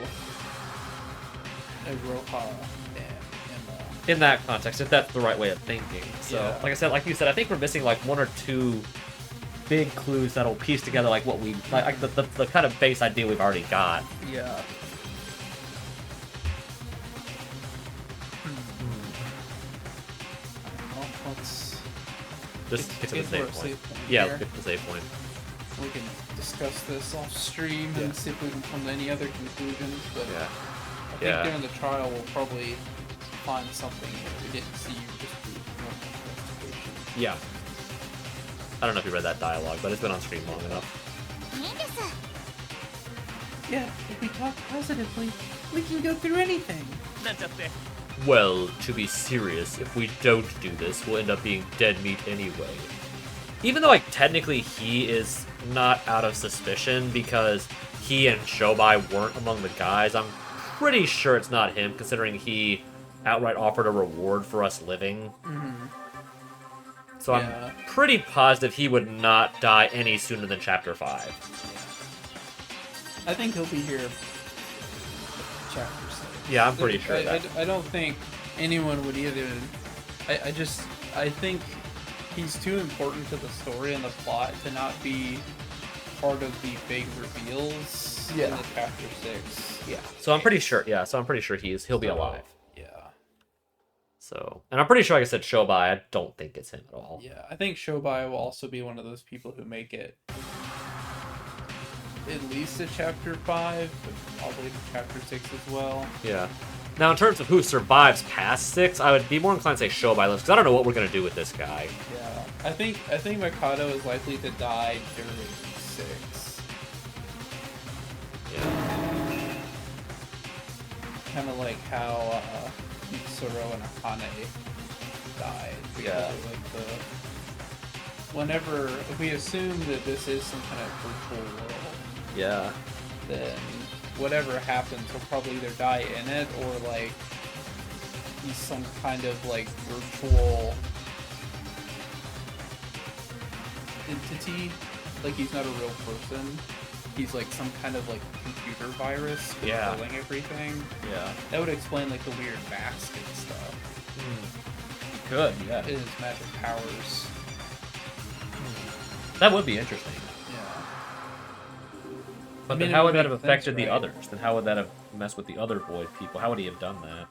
Iroha and Emma. In that context, if that's the right way of thinking. So, Yeah. like I said, like you said, I think we're missing like one or two big clues that'll piece together like what we like the kind of base idea we've already got. Yeah. Well, let's Just get to the to save our point. save point Yeah, here. let's get to the save point. We can discuss this off stream Yeah. and see if we can come to any other conclusions, but Yeah. I think Yeah. during the trial we'll probably find something that we didn't see just through normal investigation. Yeah. I don't know if you read that dialogue, but it's been on screen long enough. いいです Yeah, if we talk positively, we can go through anything. Well, to be serious, if we don't do this, we'll end up being dead meat anyway. Even though, like, technically he is not out of suspicion because he and Shobai weren't among the guys, I'm pretty sure it's not him, considering he outright offered a reward for us living. So Yeah. I'm pretty positive he would not die any sooner than Chapter 5. I think he'll be here chapter 6. Yeah, I'm pretty sure I don't think anyone would either. I think he's too important to the story and the plot to not be part of the big reveals in the chapter 6. Yeah. So I'm pretty sure. Yeah. So I'm pretty sure he'll be alive. Yeah. So, and I'm pretty sure, like I said, Shobai. I don't think it's him at all. Yeah, I think Shobai will also be one of those people who make it at least to chapter 5, but probably to chapter 6 as well. Yeah. Now, in terms of who survives past 6, I would be more inclined to say Shobai lives, because I don't know what we're gonna do with this guy. Yeah, I think Mikado is likely to die during 6. Yeah. Kind of like how Mitsuru and Akane died. Yeah. Whenever, if we assume that this is some kind of virtual world, Yeah. then whatever happens, he'll probably either die in it or like he's some kind of like virtual entity. Like he's not a real person. He's like some kind of like computer virus controlling everything. Yeah. That would explain like the weird mask and stuff. Good. Yeah. His magic powers. That would be interesting. Yeah. But I mean, then it how would would that make have affected sense, the right? others? Then how would that have messed with the other Void people? How would he have done that?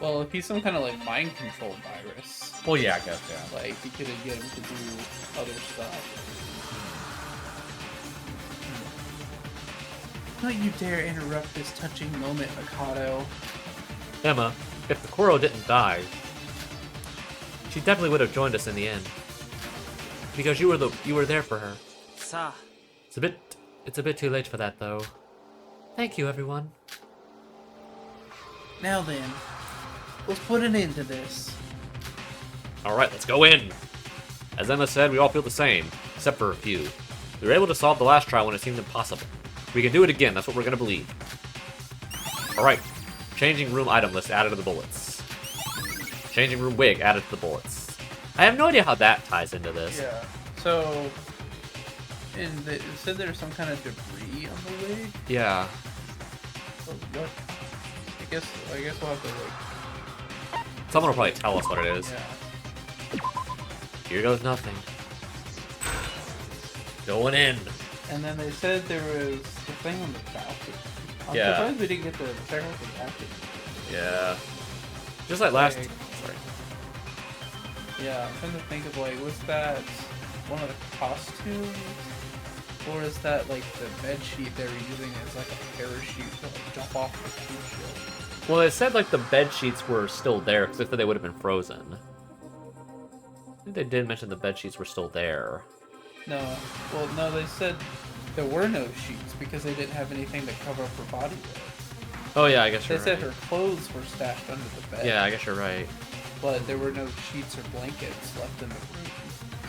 Well, if he's some kind of like mind control virus, Well, yeah, I guess, yeah. like he could have get him to do other stuff. Don't you dare interrupt this touching moment, Mikado. Emma, if the Koro didn't die, she definitely would have joined us in the end. Because you were there for her. Sa. It's a bit too late for that, though. Thank you, everyone. Now then, let's put an end to this. Alright, let's go in! As Emma said, we all feel the same, except for a few. We were able to solve the last trial when it seemed impossible. We can do it again, that's what we're gonna believe. Alright, changing room item list added to the bullets. Changing room wig added to the bullets. I have no idea how that ties into this. Yeah. So, it said there's some kind of debris on the wig. Yeah. Oh, what? I guess we'll have to like. Someone will probably tell us what it is. Yeah. Here goes nothing. Going in. And then they said there was the thing on the balcony. I'm Yeah. surprised we didn't get the check out the balcony. Yeah. Just like last. Like- Sorry. Yeah, I'm trying to think of like, was that one of the costumes? Or is that like the bed sheet they were using as like a parachute to like jump off the cruise ship? Well, it said like the bed sheets were still there because they said they would have been frozen. I think they did mention the bed sheets were still there. No, well, no, they said there were no sheets because they didn't have anything to cover up her body with. Oh yeah, I guess They you're said right. her clothes were stashed under the bed. Yeah, I guess you're right. But there were no sheets or blankets left in the room.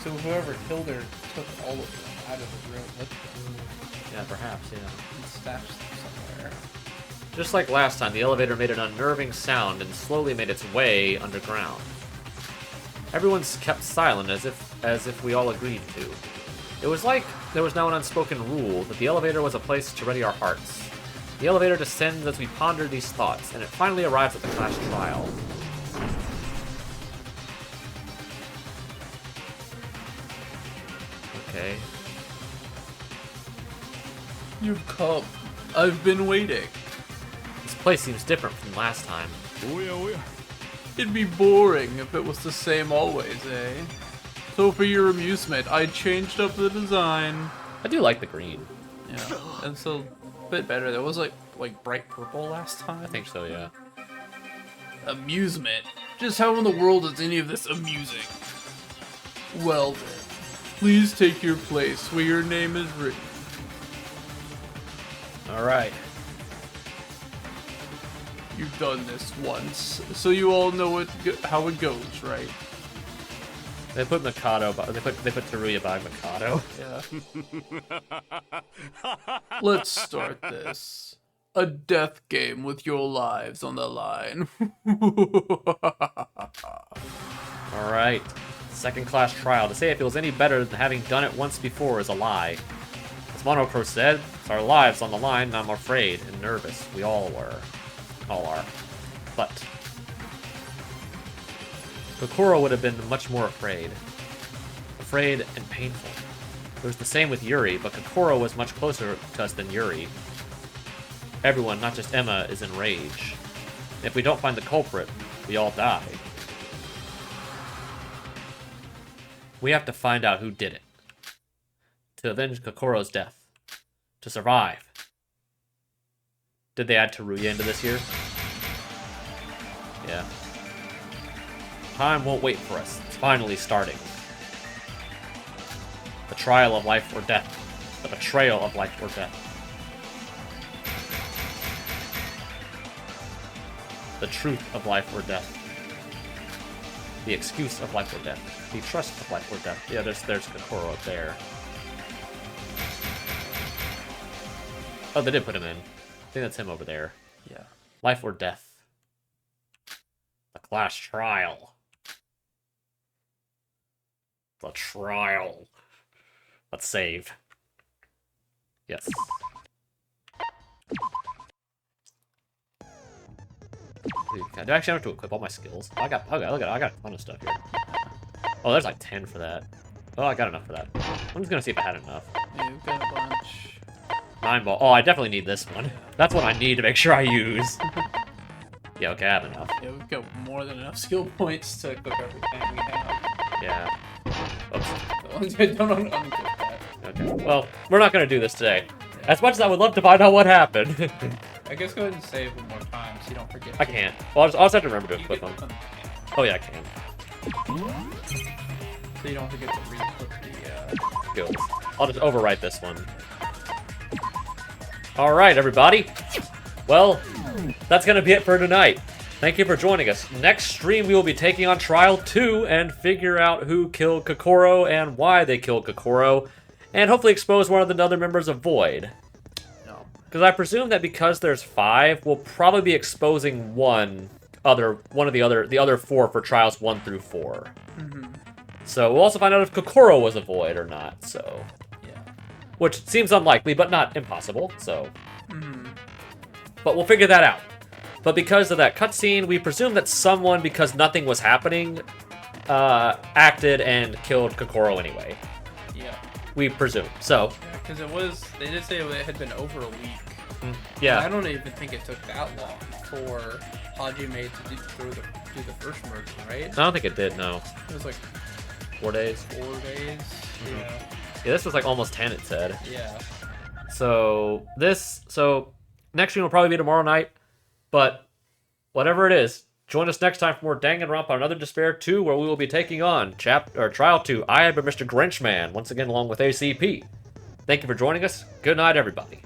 So whoever killed her took all of them out of the room with them Yeah, perhaps, yeah. and stashed them somewhere. Just like last time, the elevator made an unnerving sound and slowly made its way underground. Everyone's kept silent as if we all agreed to. It was like there was now an unspoken rule that the elevator was a place to ready our hearts. The elevator descends as we ponder these thoughts, and it finally arrives at the class trial. Okay. You've come. I've been waiting. This place seems different from last time. It'd be boring if it was the same always, eh? So for your amusement, I changed up the design. I do like the green. Yeah, and so a bit better. There was like bright purple last time. I think so, yeah. Amusement. Just how in the world is any of this amusing? Well then, please take your place where your name is written. Alright. You've done this once, so you all know how it goes, right? They put Mikado, they put Teruya by Mikado. Yeah. Let's start this. A death game with your lives on the line. Alright. Second class trial. To say it feels any better than having done it once before is a lie. As Monocro said, it's our lives on the line, and I'm afraid and nervous. We all were. All are. But Kokoro would have been much more afraid. Afraid and painful. It was the same with Yuri, but Kokoro was much closer to us than Yuri. Everyone, not just Emma, is in rage. If we don't find the culprit, we all die. We have to find out who did it. To avenge Kokoro's death. To survive. Did they add Teruya into this year? Yeah. Time won't wait for us. It's finally starting. The trial of life or death. The betrayal of life or death. The truth of life or death. The excuse of life or death. The trust of life or death. Yeah, there's Kokoro up there. Oh, they did put him in. I think that's him over there. Yeah. Life or death. The class trial. The trial. Let's save. Yes. Do I actually have to equip all my skills? I got a ton of stuff here. Oh, there's like 10 for that. Oh, I got enough for that. I'm just gonna see if I had enough. Yeah, we've got a bunch. 9 ball. Oh, I definitely need this one. That's what I need to make sure I use. Yeah, okay, I have enough. Yeah, we've got more than enough skill points to equip everything we have. Yeah. Oops. Don't unequip that. Okay. Well, we're not gonna do this today. As much as I would love to find out what happened. I guess go ahead and save one more time so you don't forget. I can't. Well, I'll just have to remember to You equip can them. equip them. Oh yeah, I can. So you don't forget to re-equip the, Skills. I'll just overwrite this one. Alright, everybody. Well, that's going to be it for tonight. Thank you for joining us. Next stream, we will be taking on Trial 2 and figure out who killed Kokoro and why they killed Kokoro, and hopefully expose one of the other members of Void. No. Because I presume that because there's 5, we'll probably be exposing one of the other 4 for Trials 1 through 4. Mm-hmm. So we'll also find out if Kokoro was a Void or not, so... Yeah. Which seems unlikely, but not impossible, so... Mm-hmm. But we'll figure that out. But because of that cutscene, we presume that someone, because nothing was happening, acted and killed Kokoro anyway. Yeah. We presume. So, Because they did say it had been over a week. yeah. I don't even think it took that long for Hajime to do the first merger, right? I don't think it did, no. It was like 4 days. 4 days. Yeah. Yeah, this was like almost 10, it said. Yeah. So, next stream will probably be tomorrow night. But, whatever it is, join us next time for more Danganronpa Another Despair 2, where we will be taking on Trial 2, I have been Mr. Grinchman, once again along with ACP. Thank you for joining us. Good night, everybody.